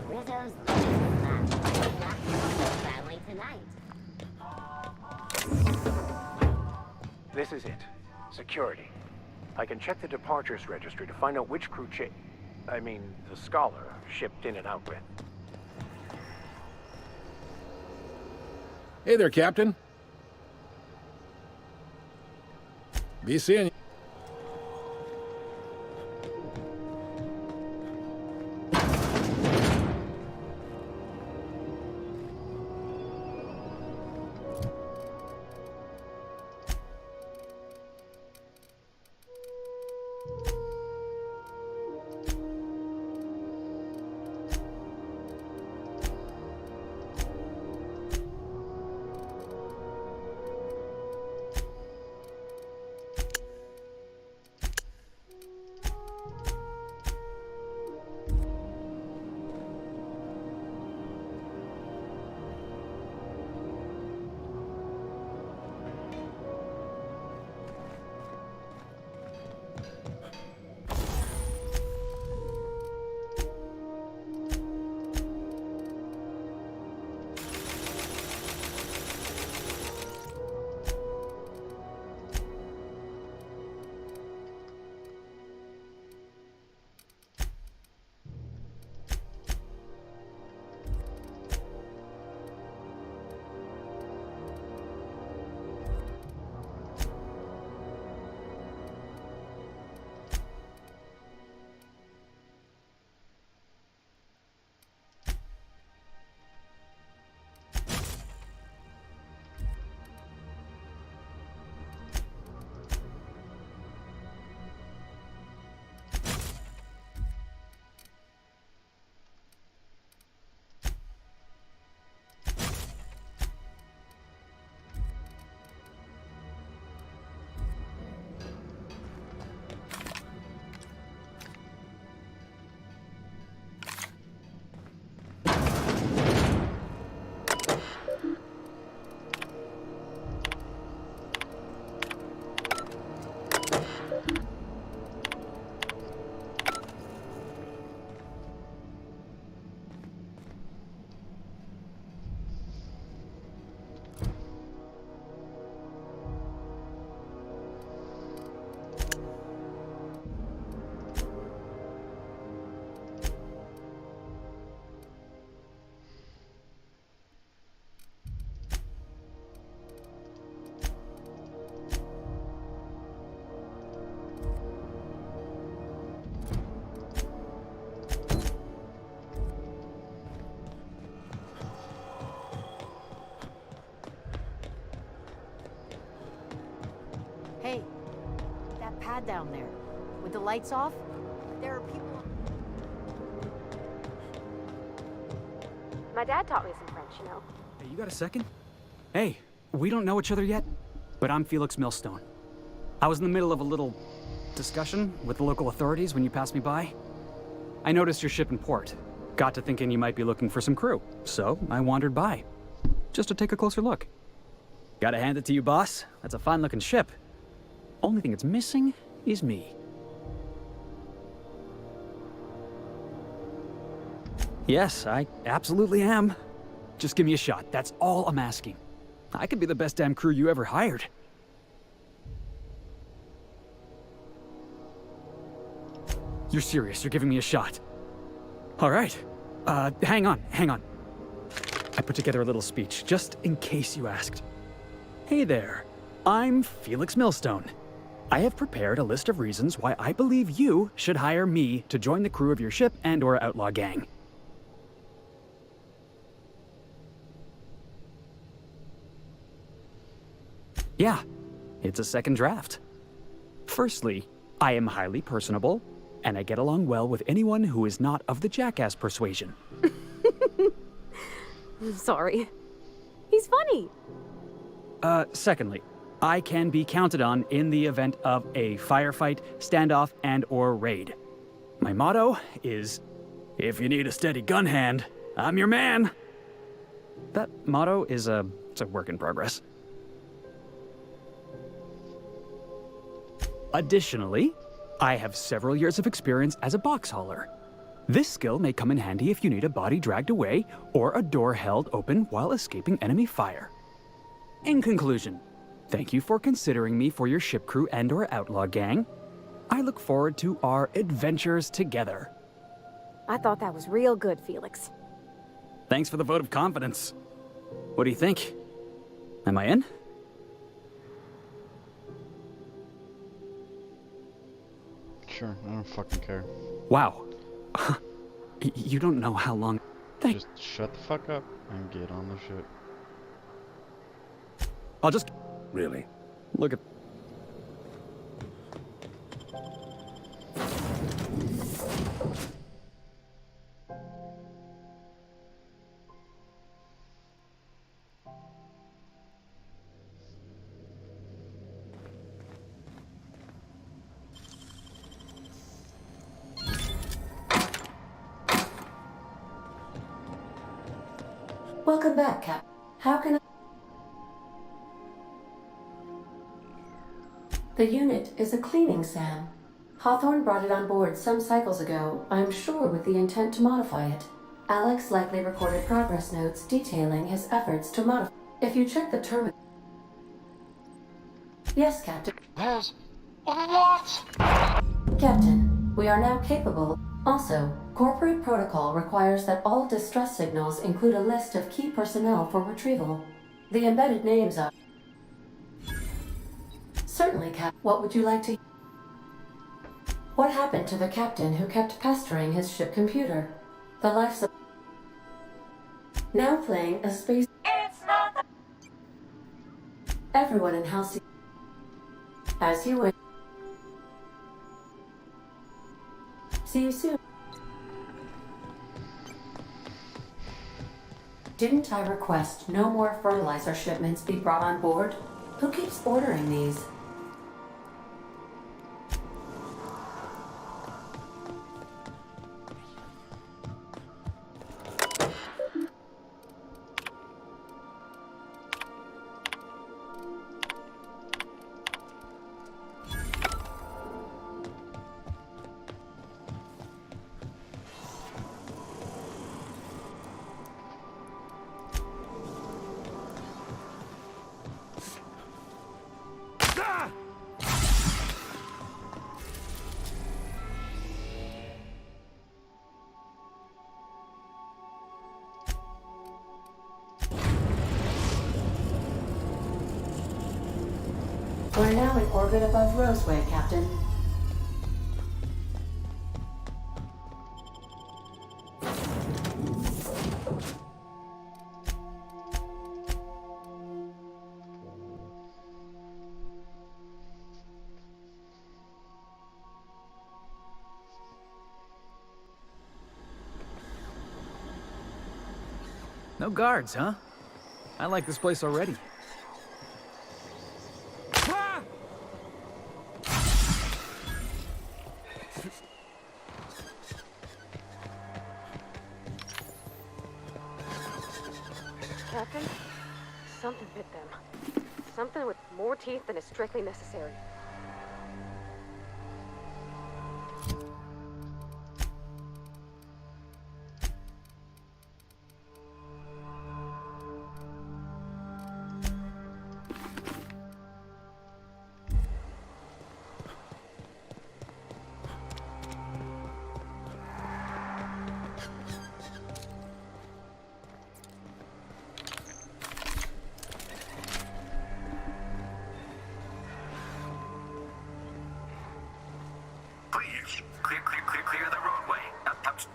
Rizzo's last not family tonight. This is it. Security. I can check the departures registry to find out which crew the Scholar shipped in and out with. Hey there, Captain. Be seeing you. Hey, that pad down there, with the lights off, there are people... My dad taught me some French, you know. Hey, you got a second? Hey, we don't know each other yet, but I'm Felix Millstone. I was in the middle of a little discussion with the local authorities when you passed me by. I noticed your ship in port. Got to thinking you might be looking for some crew, so I wandered by, just to take a closer look. Gotta hand it to you, boss. That's a fine-looking ship. Only thing it's missing is me. Yes, I absolutely am. Just give me a shot. That's all I'm asking. I could be the best damn crew you ever hired. You're serious. You're giving me a shot. All right. Hang on. I put together a little speech, just in case you asked. Hey there. I'm Felix Millstone. I have prepared a list of reasons why I believe you should hire me to join the crew of your ship and/or outlaw gang. Yeah, it's a second draft. Firstly, I am highly personable, and I get along well with anyone who is not of the jackass persuasion. Sorry. He's funny. Secondly, I can be counted on in the event of a firefight, standoff, and/or raid. My motto is, if you need a steady gun hand, I'm your man. That motto is it's a work in progress. Additionally, I have several years of experience as a box hauler. This skill may come in handy if you need a body dragged away or a door held open while escaping enemy fire. In conclusion, thank you for considering me for your ship crew and/or outlaw gang. I look forward to our adventures together. I thought that was real good, Felix. Thanks for the vote of confidence. What do you think? Am I in? Sure, I don't fucking care. Wow. You don't know how long... Just shut the fuck up and get on the ship. I'll just... Really? Look at... Welcome back, Cap. How can I... The unit is a cleaning SAM. Hawthorne brought it on board some cycles ago, I'm sure with the intent to modify it. Alex likely recorded progress notes detailing his efforts to modify. If you check the terminal... Yes, Captain. There's... What? Captain, we are now capable... Also, corporate protocol requires that all distress signals include a list of key personnel for retrieval. The embedded names are... Certainly, Cap. What would you like to... What happened to the captain who kept pestering his ship computer? The life support... Now playing a space... It's not the... Everyone in Halcyon... As you wish. See you soon. Didn't I request no more fertilizer shipments be brought on board? Who keeps ordering these? We're now in orbit above Roseway, Captain. No guards, huh? I like this place already. Captain, something bit them. Something with more teeth than is strictly necessary.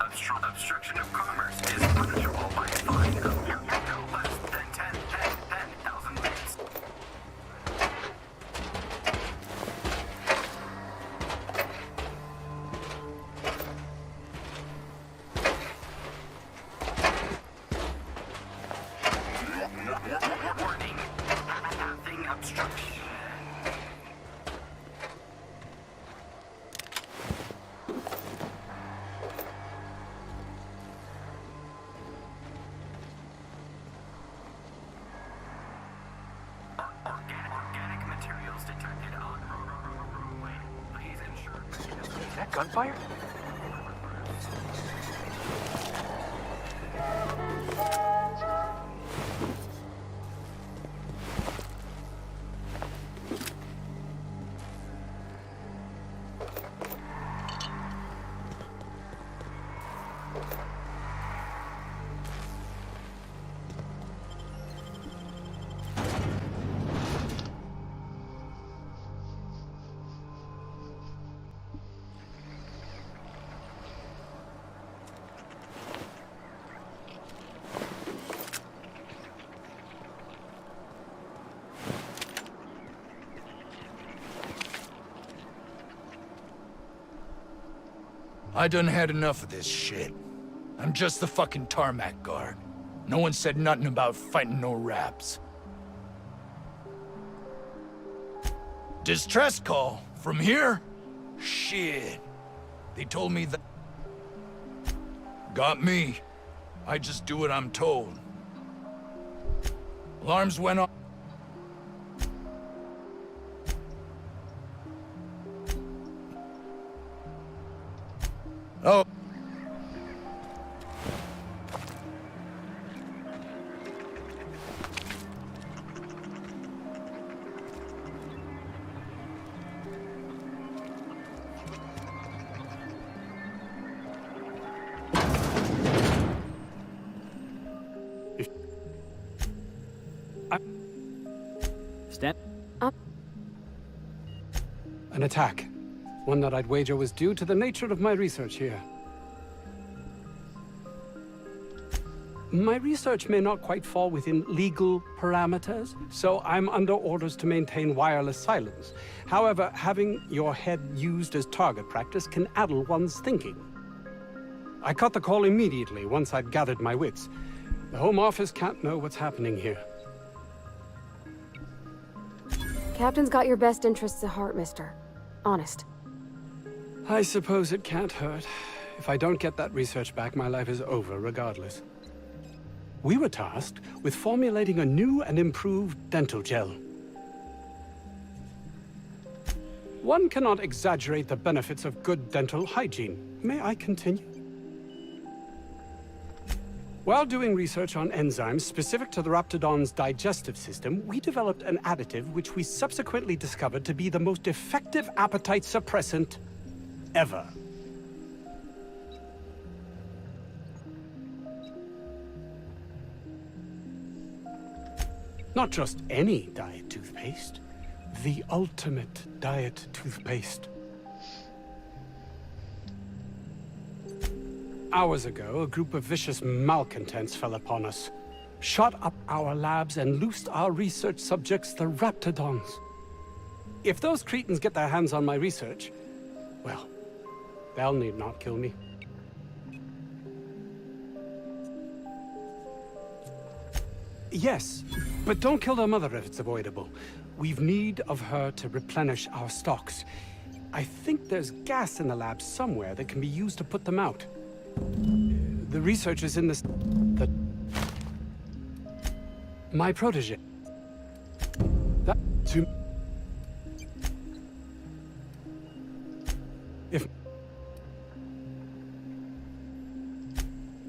Obstruction of commerce is punishable by a fine of no less than 10,000 bits. Warning, having obstruction. Organic materials detected on roadway. Please ensure. Is that gunfire? I done had enough of this shit. I'm just the fucking tarmac guard. No one said nothing about fighting no raps. Distress call? From here? Shit. They told me that... Got me. I just do what I'm told. Alarms went off. Oh. Stand. An attack. One that I'd wager was due to the nature of my research here. My research may not quite fall within legal parameters, so I'm under orders to maintain wireless silence. However, having your head used as target practice can addle one's thinking. I cut the call immediately once I'd gathered my wits. The Home Office can't know what's happening here. Captain's got your best interests at heart, mister. Honest. I suppose it can't hurt. If I don't get that research back, my life is over regardless. We were tasked with formulating a new and improved dental gel. One cannot exaggerate the benefits of good dental hygiene. May I continue? While doing research on enzymes specific to the Raptidon's digestive system, we developed an additive which we subsequently discovered to be the most effective appetite suppressant ever. Not just any diet toothpaste, the ultimate diet toothpaste. Hours ago, a group of vicious malcontents fell upon us, shot up our labs and loosed our research subjects, the Raptidons. If those cretins get their hands on my research, well, they'll need not kill me. Yes, but don't kill their mother if it's avoidable. We've need of her to replenish our stocks. I think there's gas in the lab somewhere that can be used to put them out. The research is in this... My protege. That... to... If...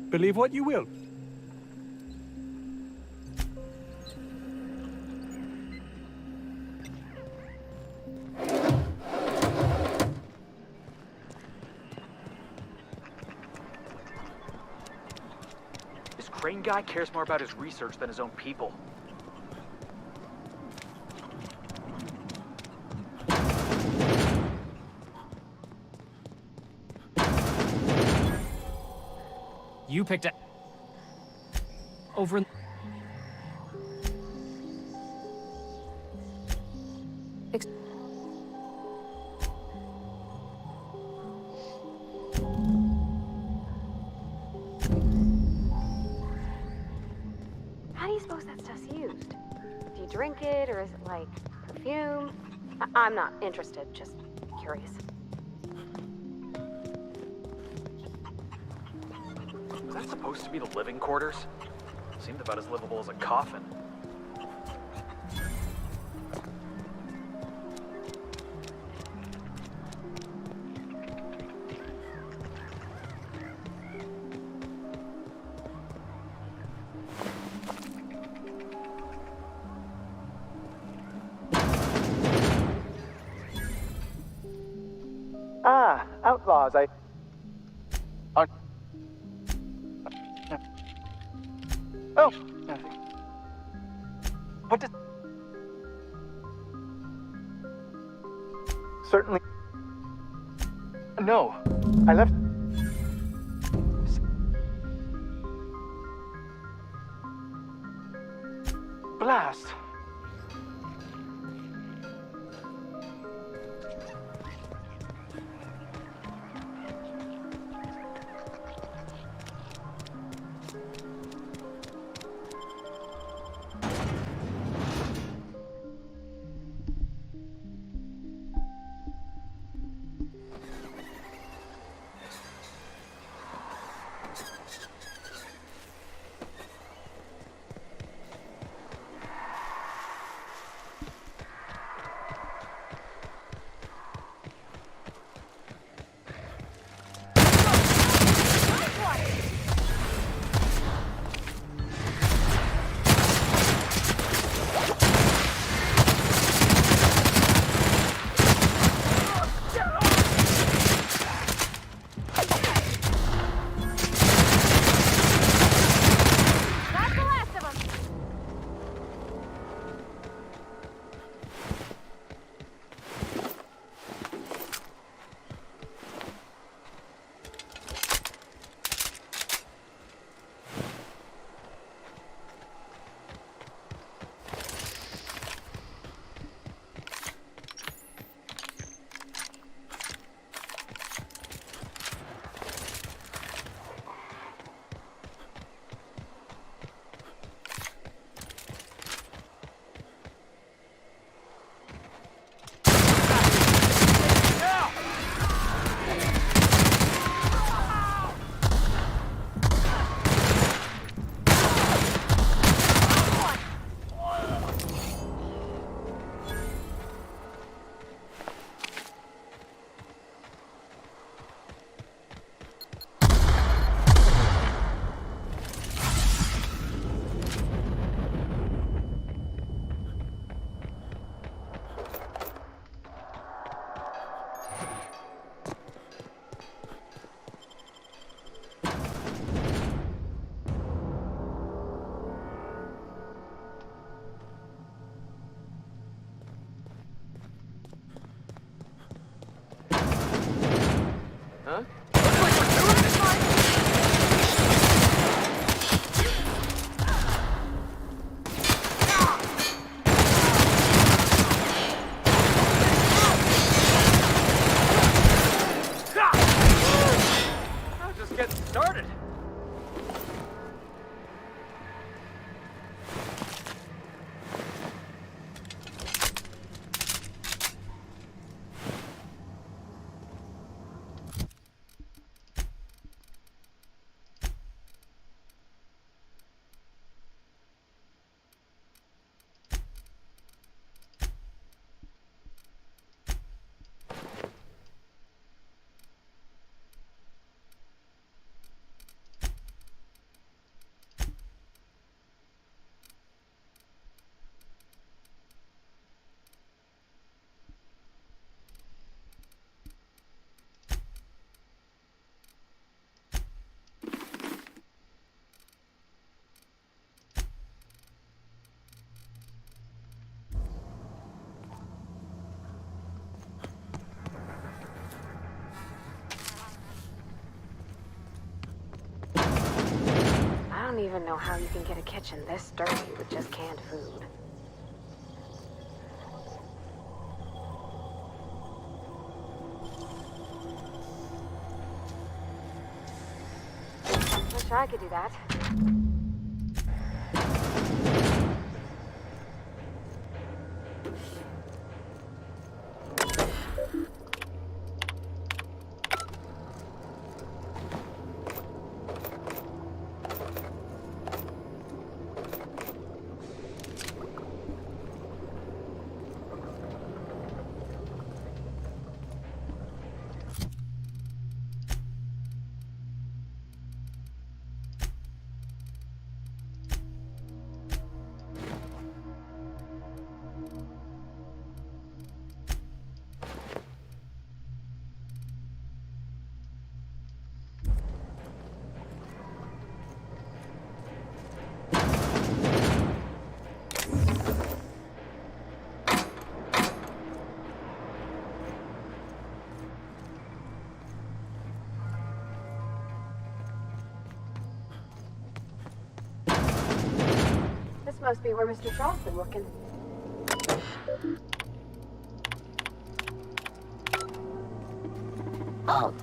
Believe what you will. Crane guy cares more about his research than his own people. You picked up... over... How do you suppose that stuff's used? Do you drink it, or is it like perfume? I'm not interested, just curious. Was that supposed to be the living quarters? Seemed about as livable as a coffin. Ah, outlaws, Oh! What does... Certainly... No. I left... Blast! Huh? I'm just getting started. don't even know how you can get a kitchen this dirty with just canned food. Wish I could do that. This must be where Mr. Shaw's been looking. Oh.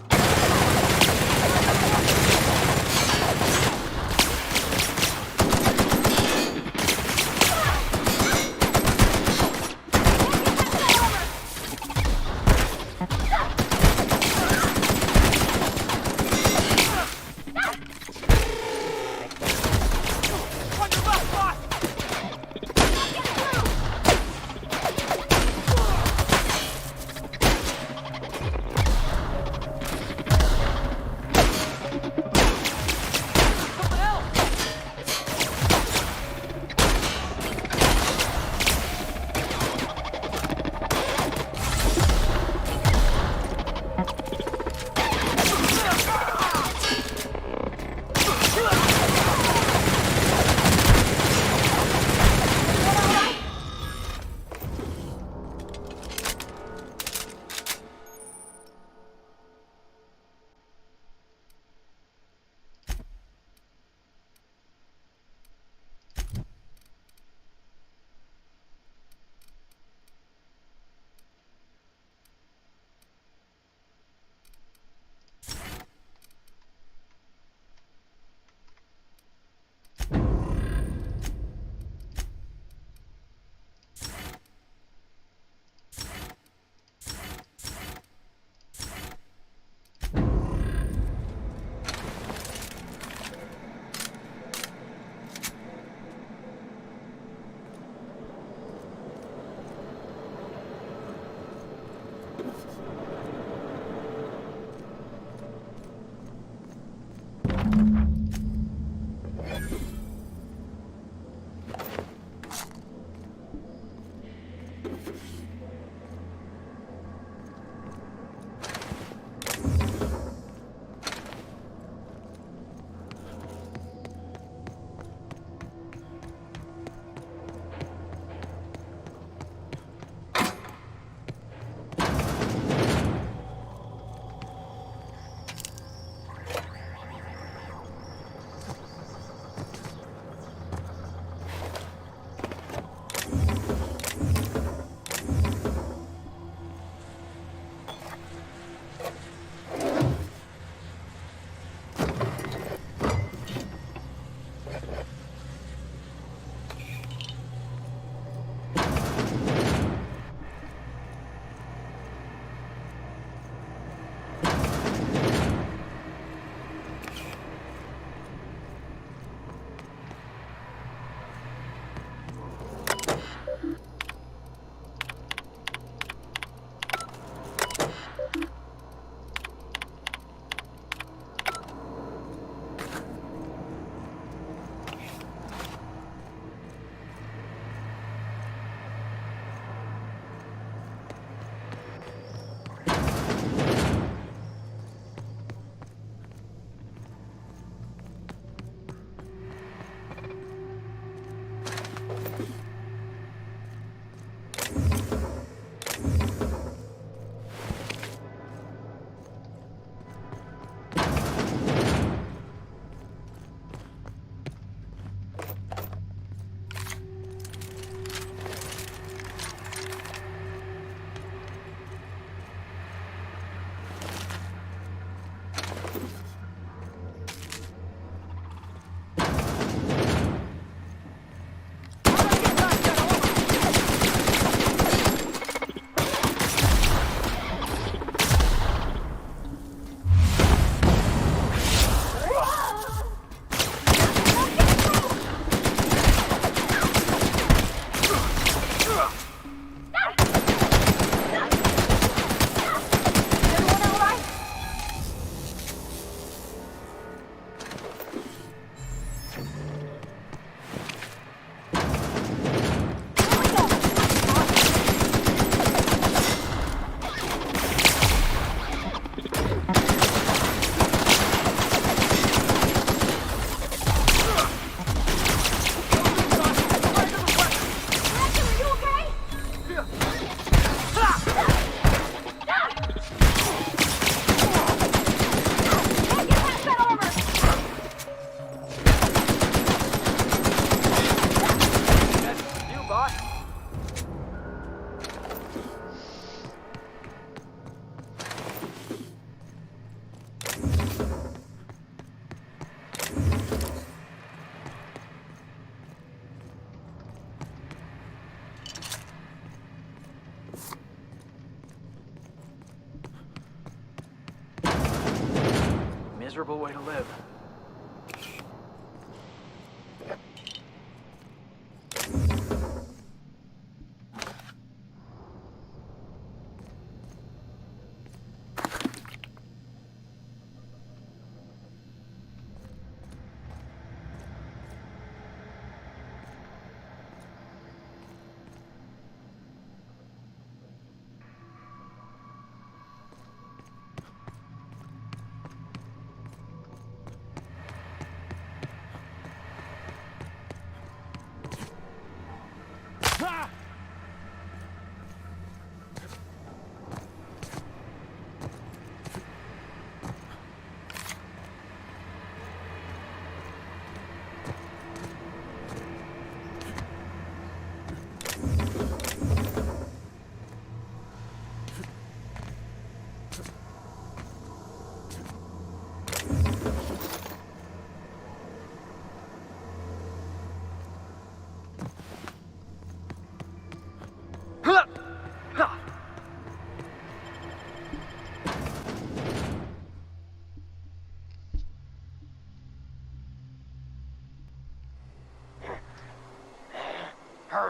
miserable way to live.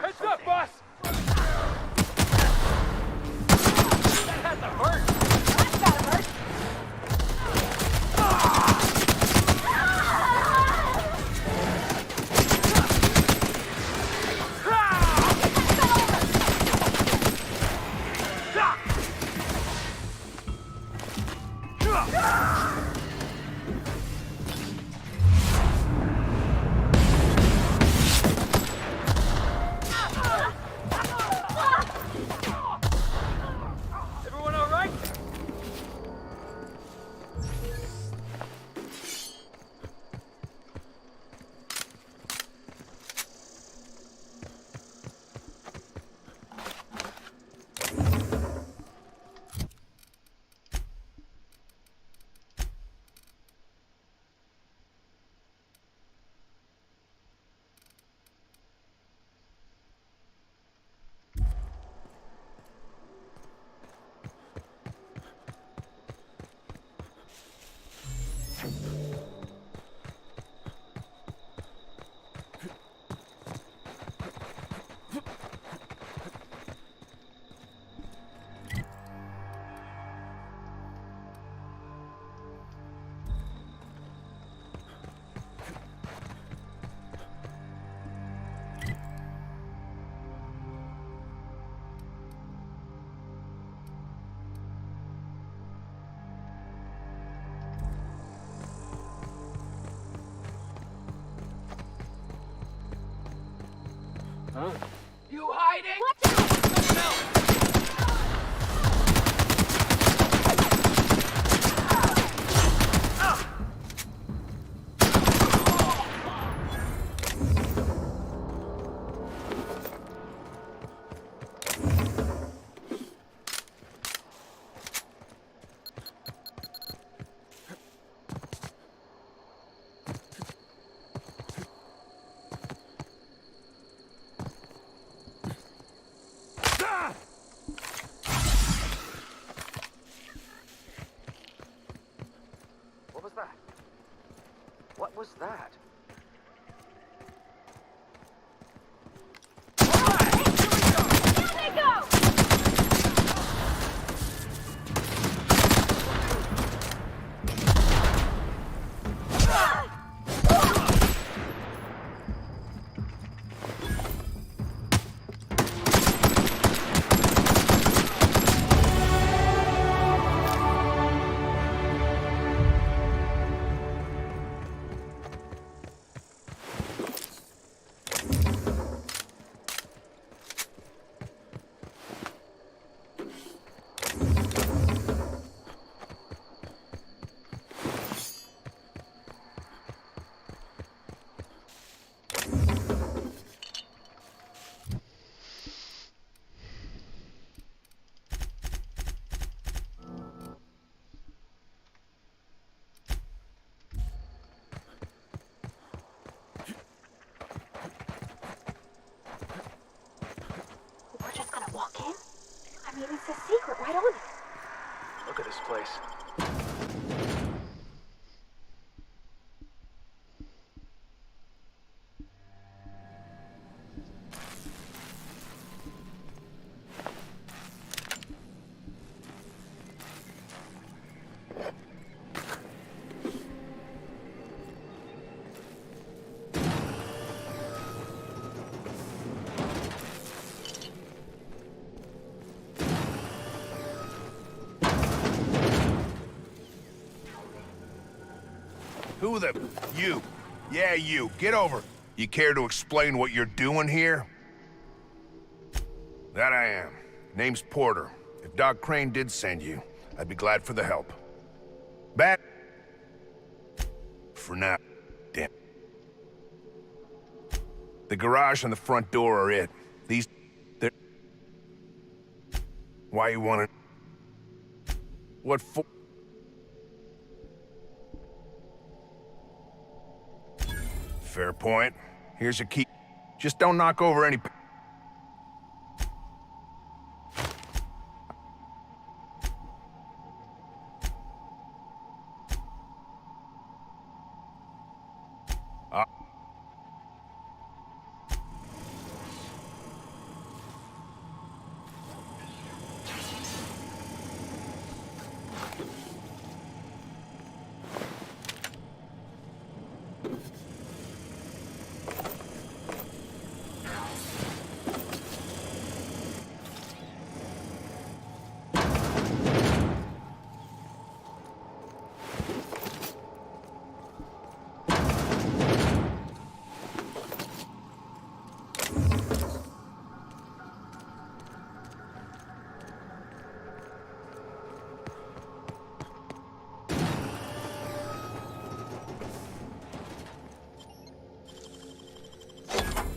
Heads up, boss! That had to hurt! That's gotta hurt! Everyone all right? Huh? You hiding? Watch out! No! What was that? What was that? Here we go! We're just gonna walk in? I mean, it's a secret right on it. Look at this place. Who the... You. Yeah, you. Get over. You care to explain what you're doing here? That I am. Name's Porter. If Doc Crane did send you, I'd be glad for the help. Back... For now. Damn. The garage and the front door are it. These... They're... Why you wanna... What for... Fair point. Here's your key. Just don't knock over any...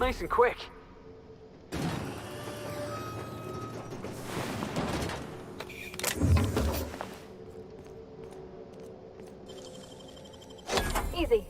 Nice and quick. Easy.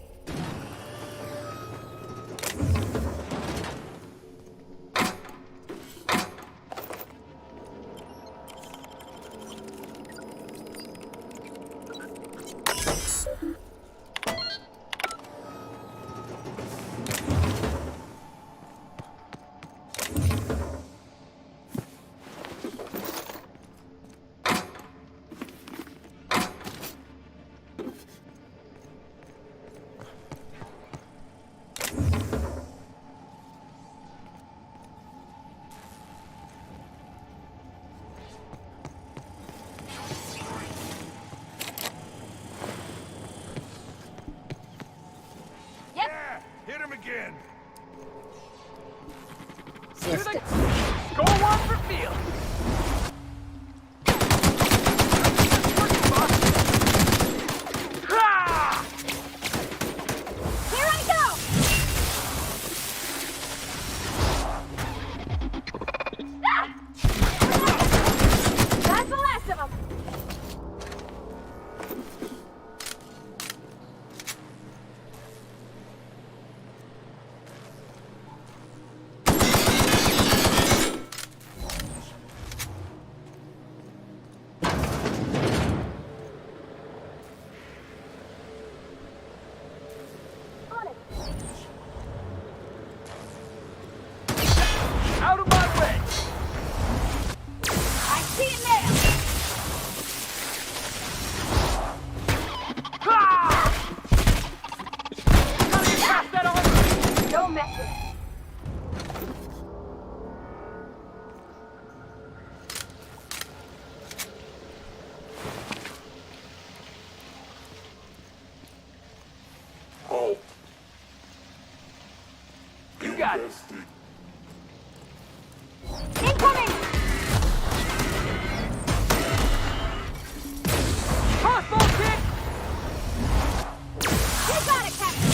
Hit him again! Go one for field! Here I go! Ah! That's the last of them! Out of my way! I see it now! Gotta get past that armor! Don't mess with it. Oh. You got it. Incoming! Crossbow kick! You got it, Captain!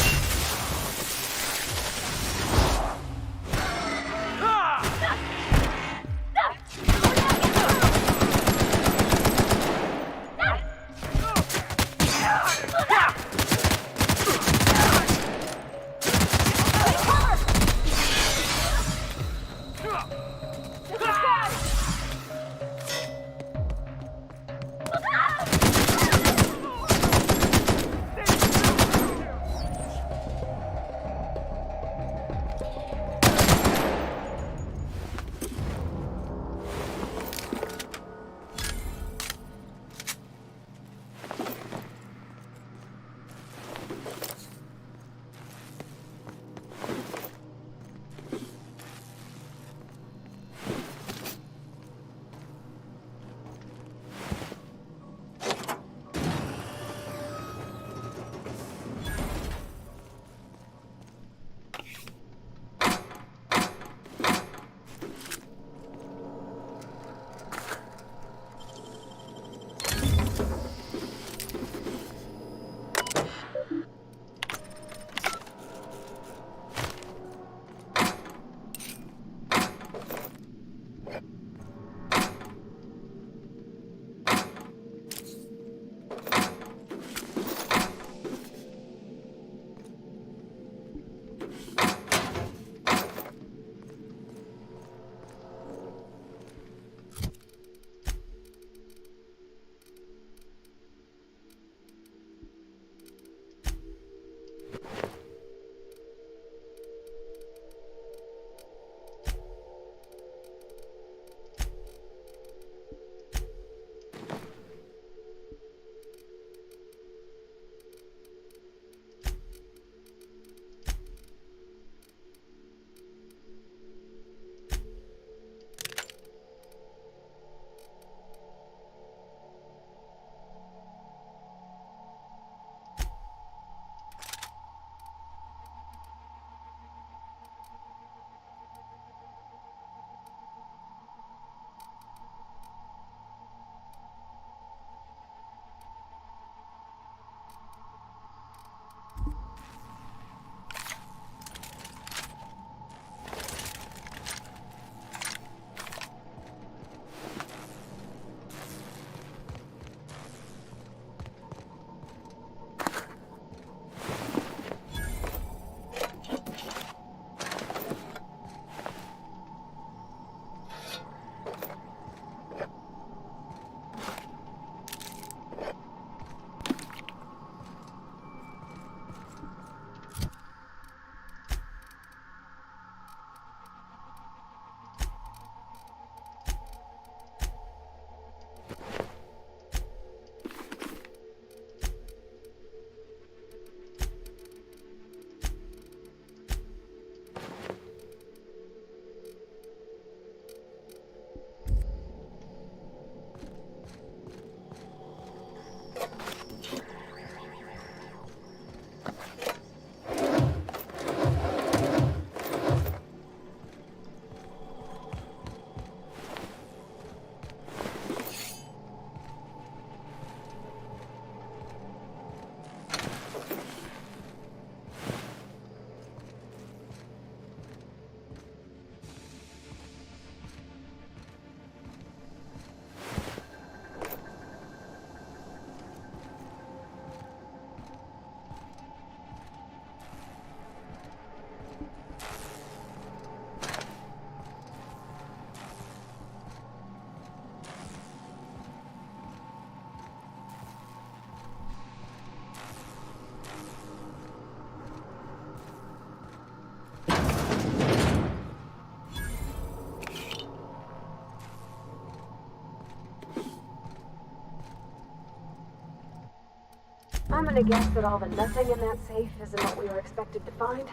I'm gonna guess that all the nothing in that safe isn't what we were expected to find.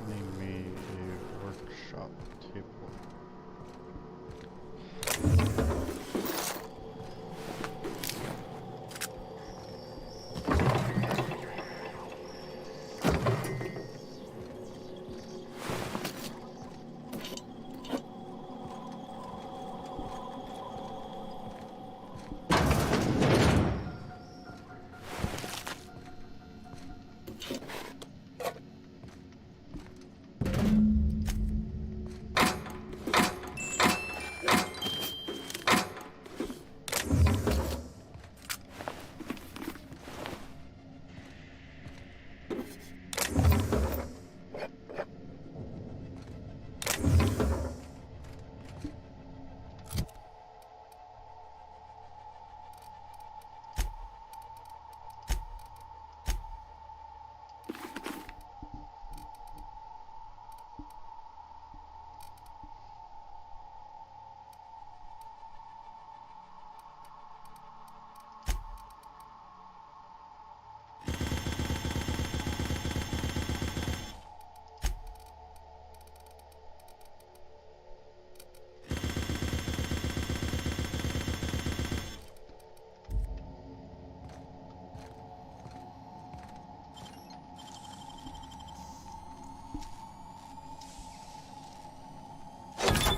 Name me a workshop table.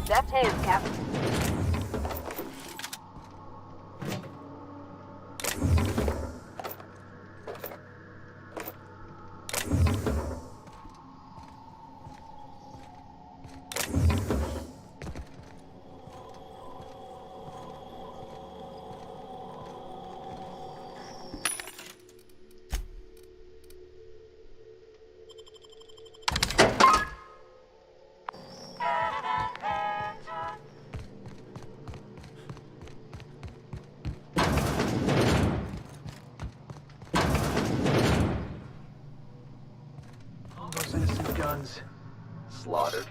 Left hand, Captain. All those innocent guns slaughtered.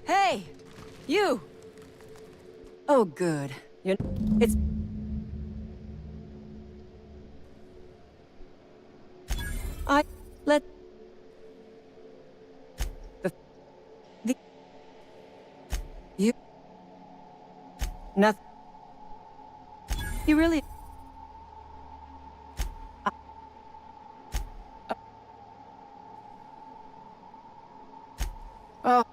Hey! You! Oh, good. It's... Let... The... You... Nothing. You really... Oh...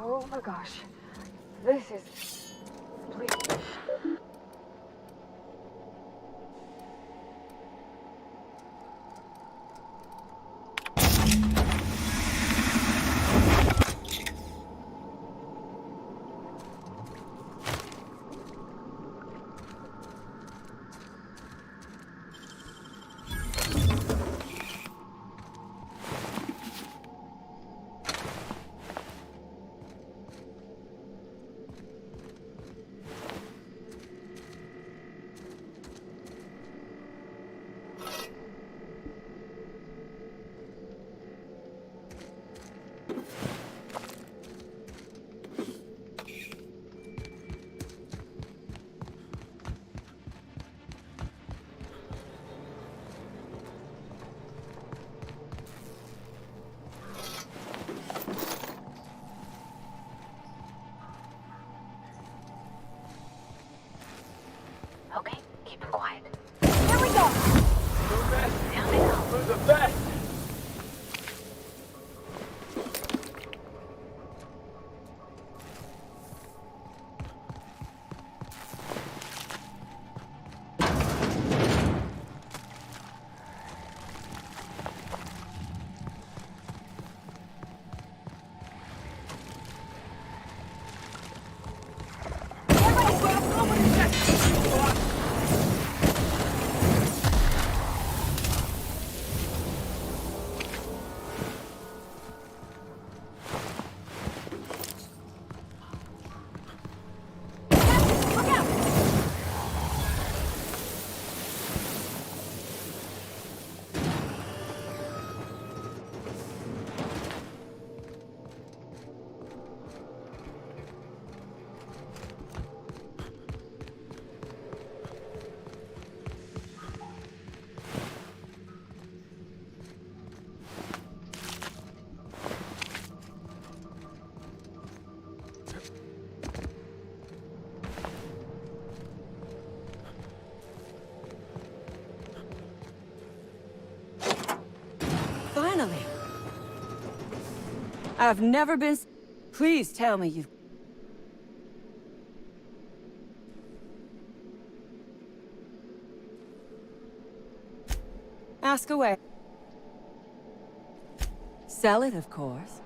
Oh my gosh. This is... Please. Okay, keep it quiet. Here we go! Who's the best? Finally. I've never been... Please tell me you've... Ask away. Sell it, of course.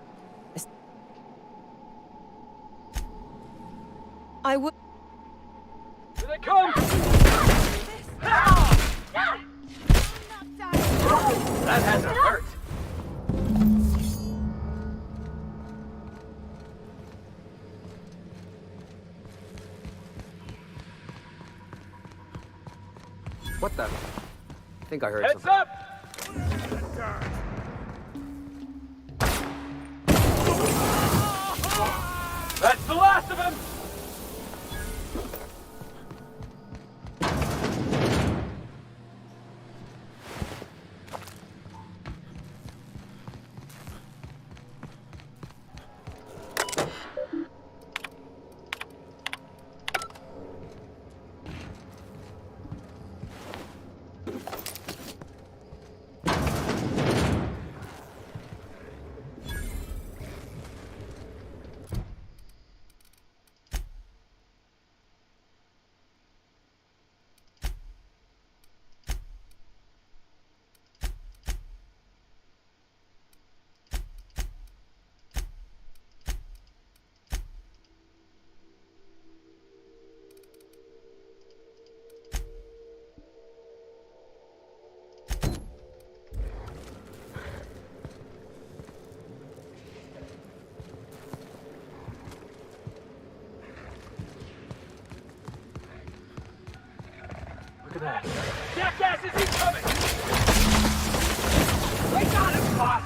I would... Here they come! That hasn't hurt. What the? I think I heard Heads something. up! That's the last of him! Look at that. Jackass is incoming! We got him, boss!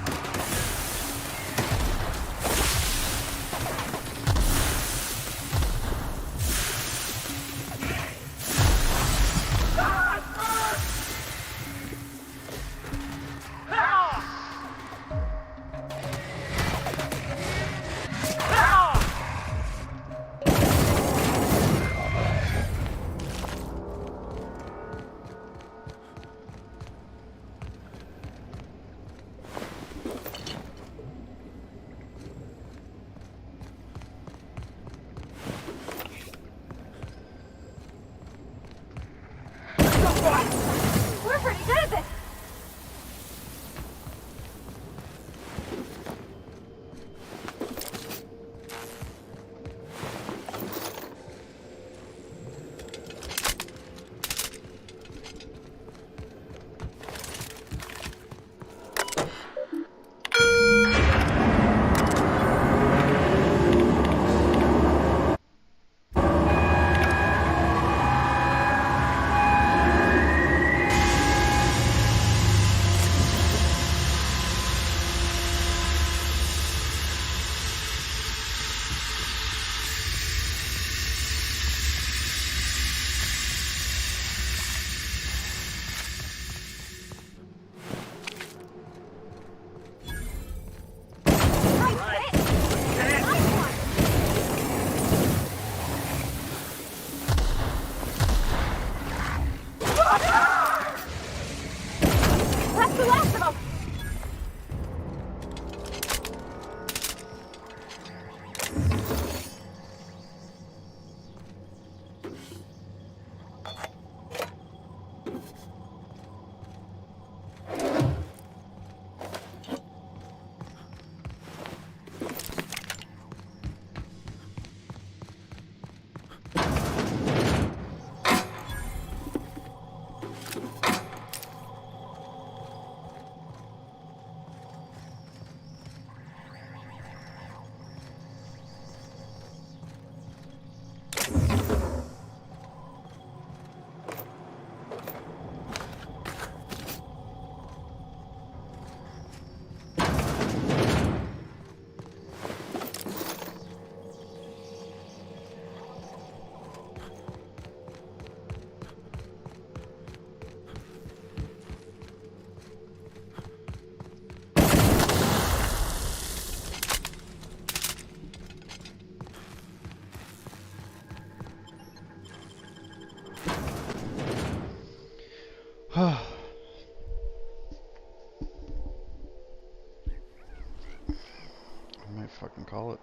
Call it.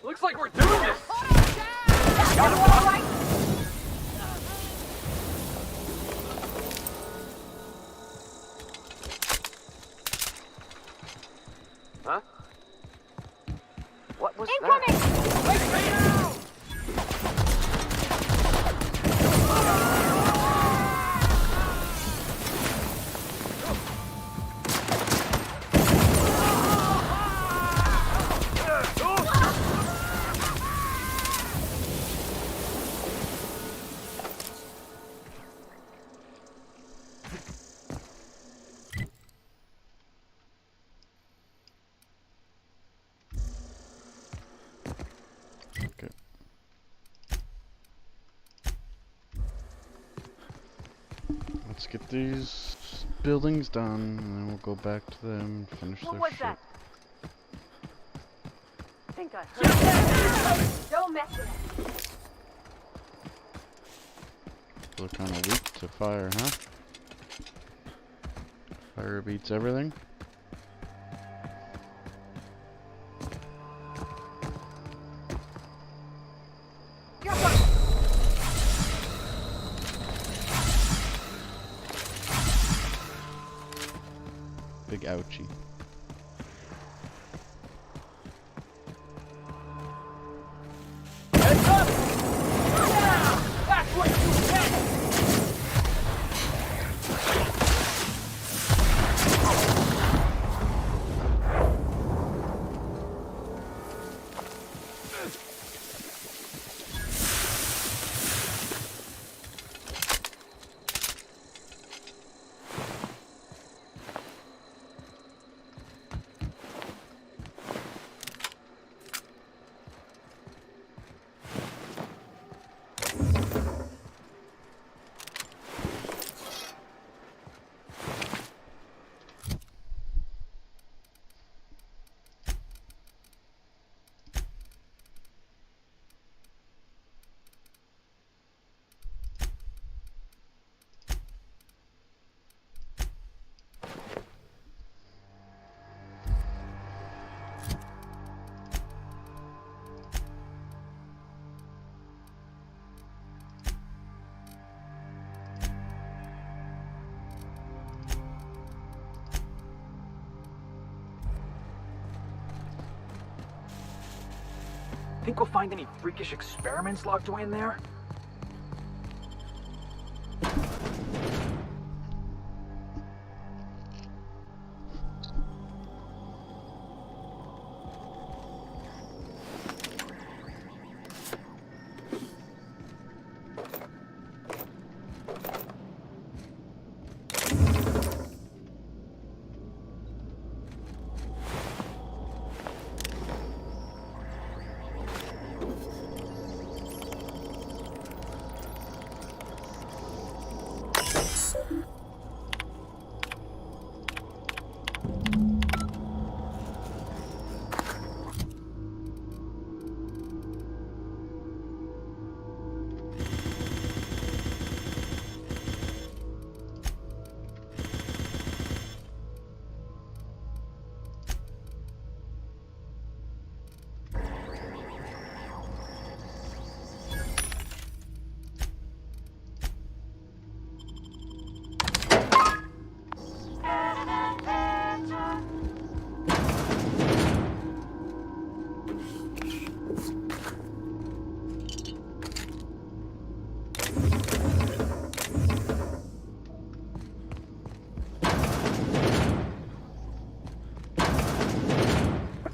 Looks like we're doing this! Huh? What was Incoming! that? Okay. Let's get these buildings done, and then we'll go back to them and finish What their was shit. that? I think I heard it. Don't mess with it. They're kind of weak to fire, huh? Fire beats everything. Big ouchie. Heads up! That's what you get! Think we'll find any freakish experiments locked away in there?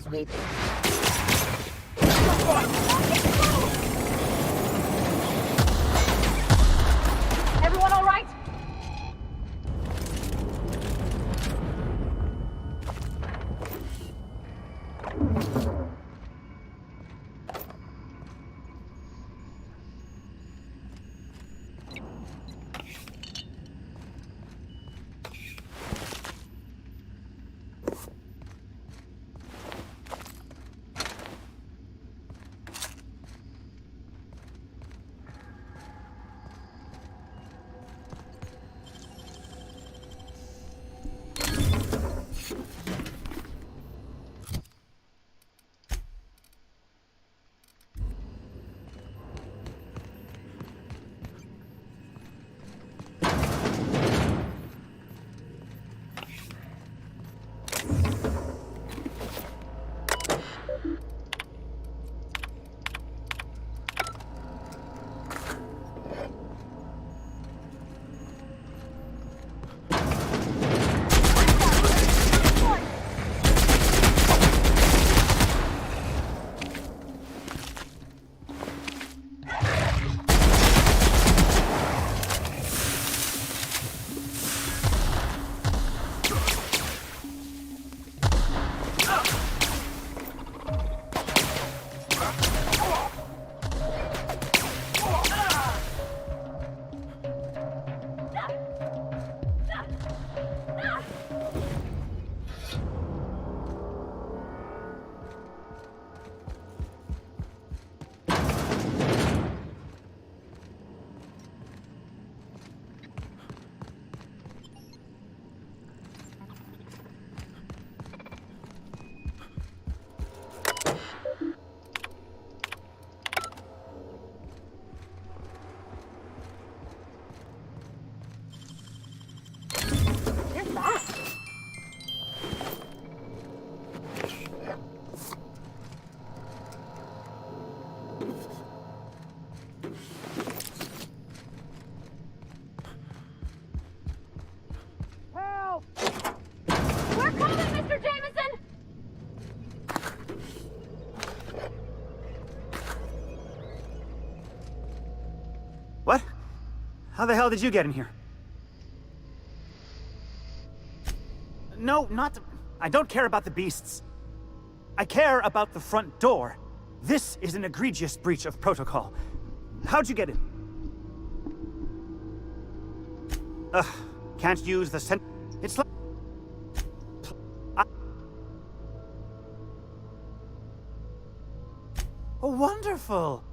Sweet. Everyone all right? How the hell did you get in here? No, not... I don't care about the beasts. I care about the front door. This is an egregious breach of protocol. How'd you get in? Ugh, can't use the It's like... Oh, wonderful!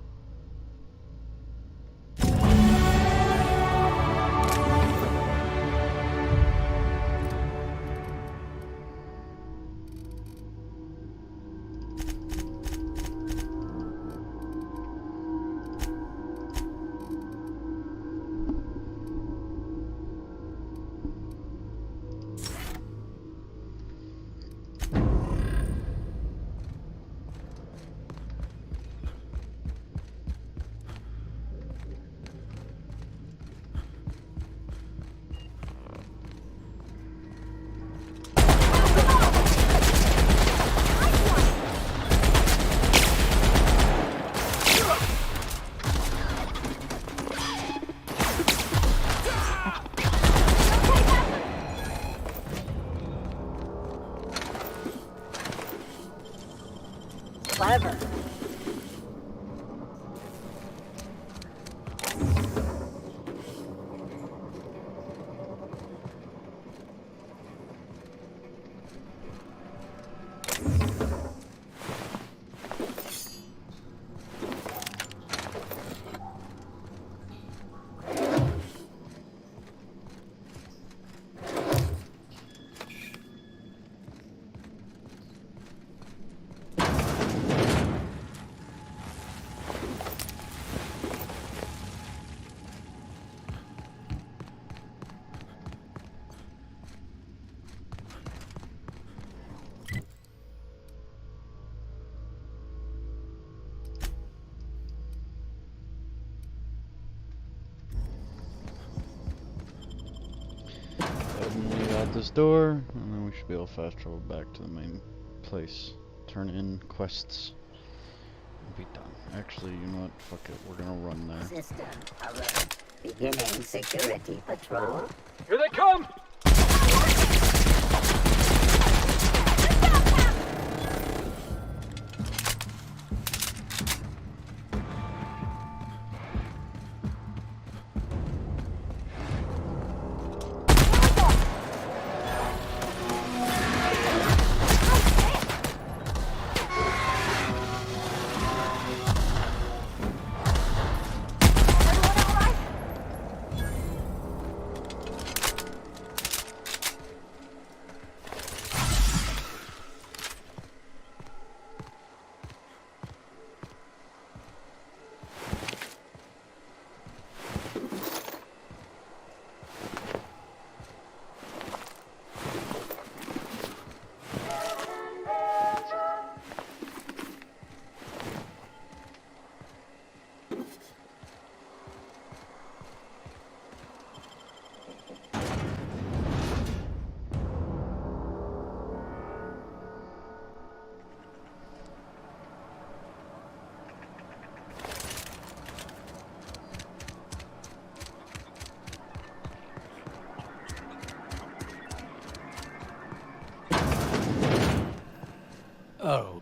Clever. Out this door, and then we should be able to fast travel back to the main place. Turn in quests. And be done. Actually, you know what? Fuck it. We're gonna run there. System alert. Beginning security patrol. Here they come! Oh.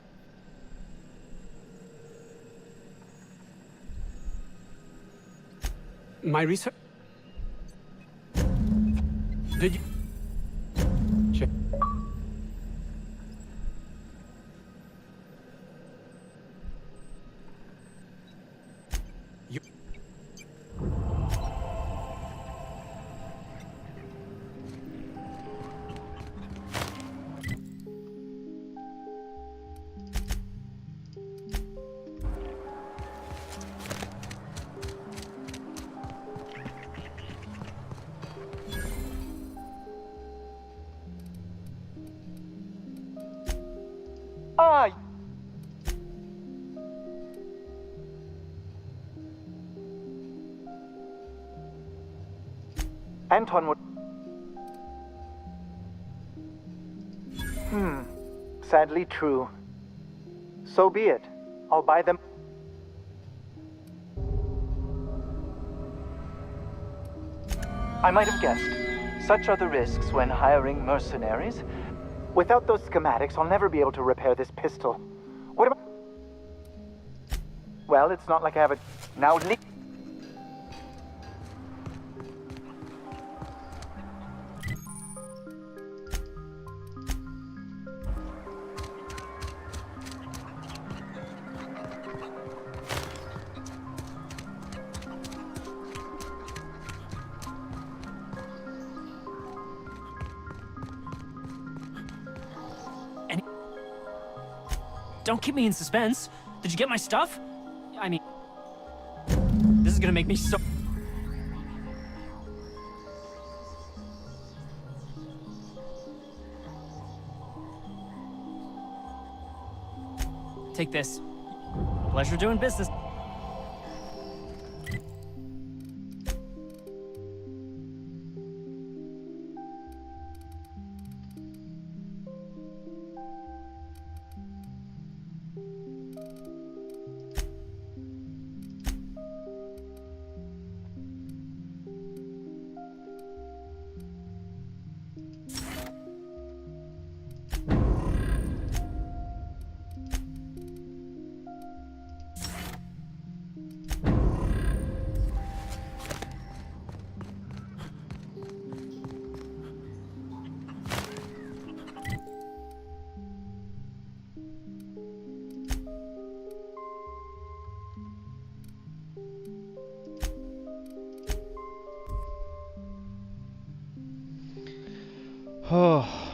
My research... Did you... Check. You... Ah! Anton would... Sadly true. So be it. I'll buy them... I might have guessed. Such are the risks when hiring mercenaries. Without those schematics, I'll never be able to repair this pistol. What about... Well, it's not like I have a... Now leave... Don't keep me in suspense. Did you get my stuff? I mean, this is gonna make me so... Take this. Pleasure doing business. Oh.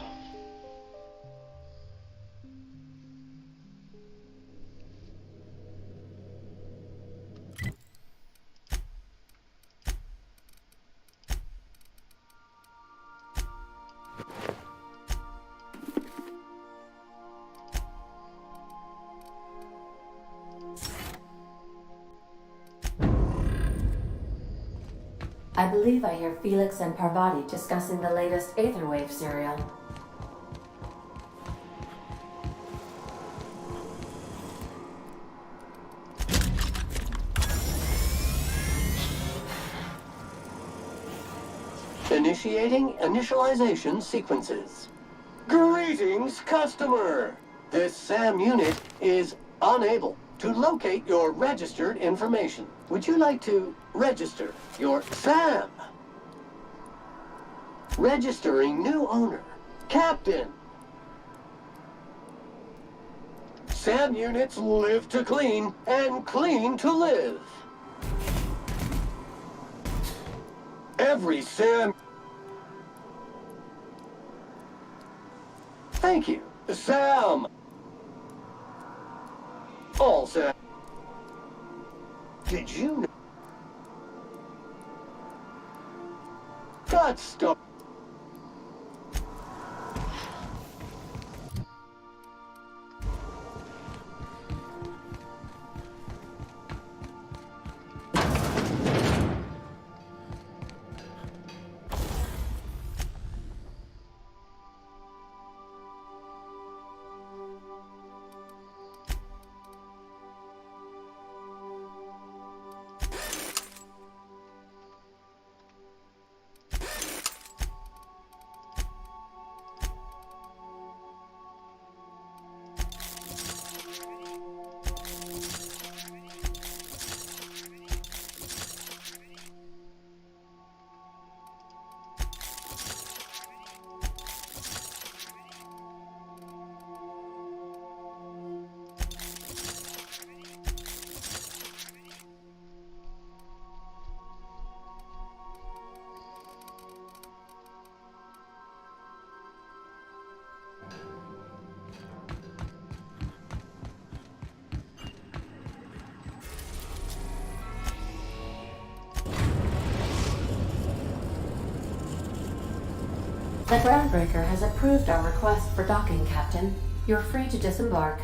I believe I hear Felix and Parvati discussing the latest Aetherwave serial. Initiating initialization sequences. Greetings, customer! This SAM unit is unable to locate your registered information. Would you like to register your SAM? Registering new owner. Captain. SAM units live to clean and clean to live. Every SAM... Thank you. SAM. All SAM. Did you know? Got stuff. The Groundbreaker has approved our request for docking, Captain. You're free to disembark.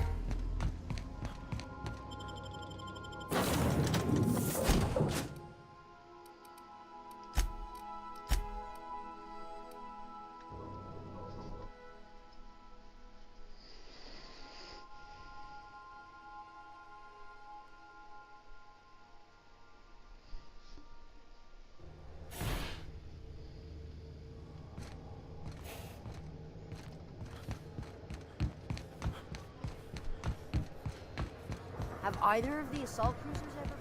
either of the assault cruisers ever...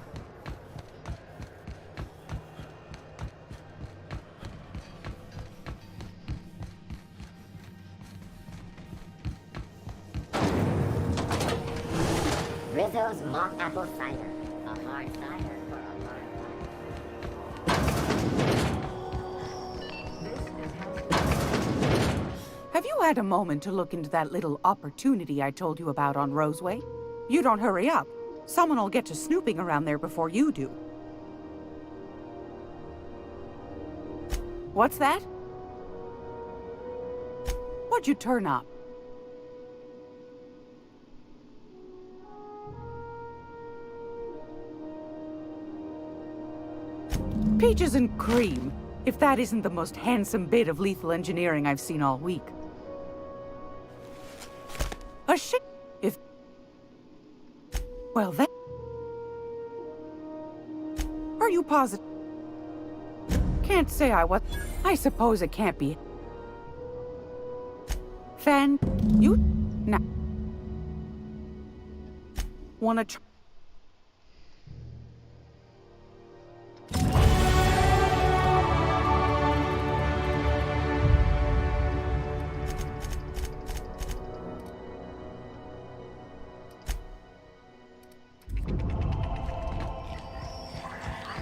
Rizzo's mock apple cider. A hard cider for a hard Have you had a moment to look into that little opportunity I told you about on Roseway? You don't hurry up. Someone will get to snooping around there before you do. What's that? What'd you turn up? Peaches and cream, if that isn't the most handsome bit of lethal engineering I've seen all week. A shit if... Well, that... Are you positive? Can't say I was... I suppose it can't be... Fan... You... Nah... Wanna try...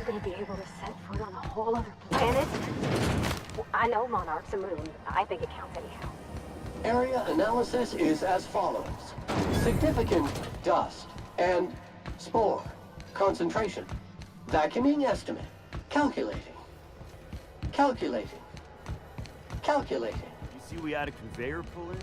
Gonna be able to set foot on a whole other planet? Well, I know Monarch's a moon. I think it counts anyhow. Area analysis is as follows. Significant dust and spore concentration. Vacuuming estimate. Calculating. Calculating. Calculating. You see we had a conveyor pull in?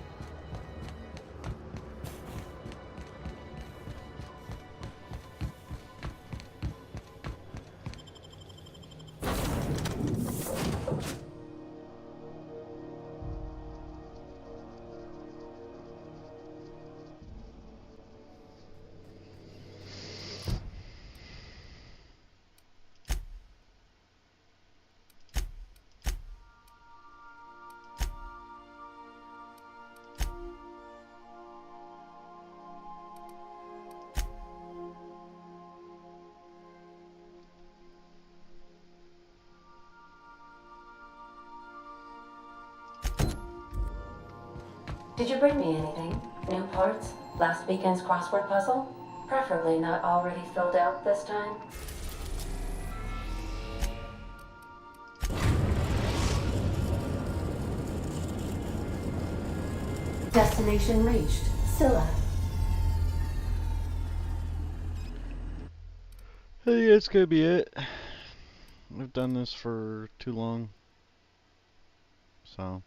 Did you bring me anything? New parts? Last weekend's crossword puzzle? Preferably not already filled out this time. Destination reached. Scylla. I think that's gonna be it. I've done this for too long. So...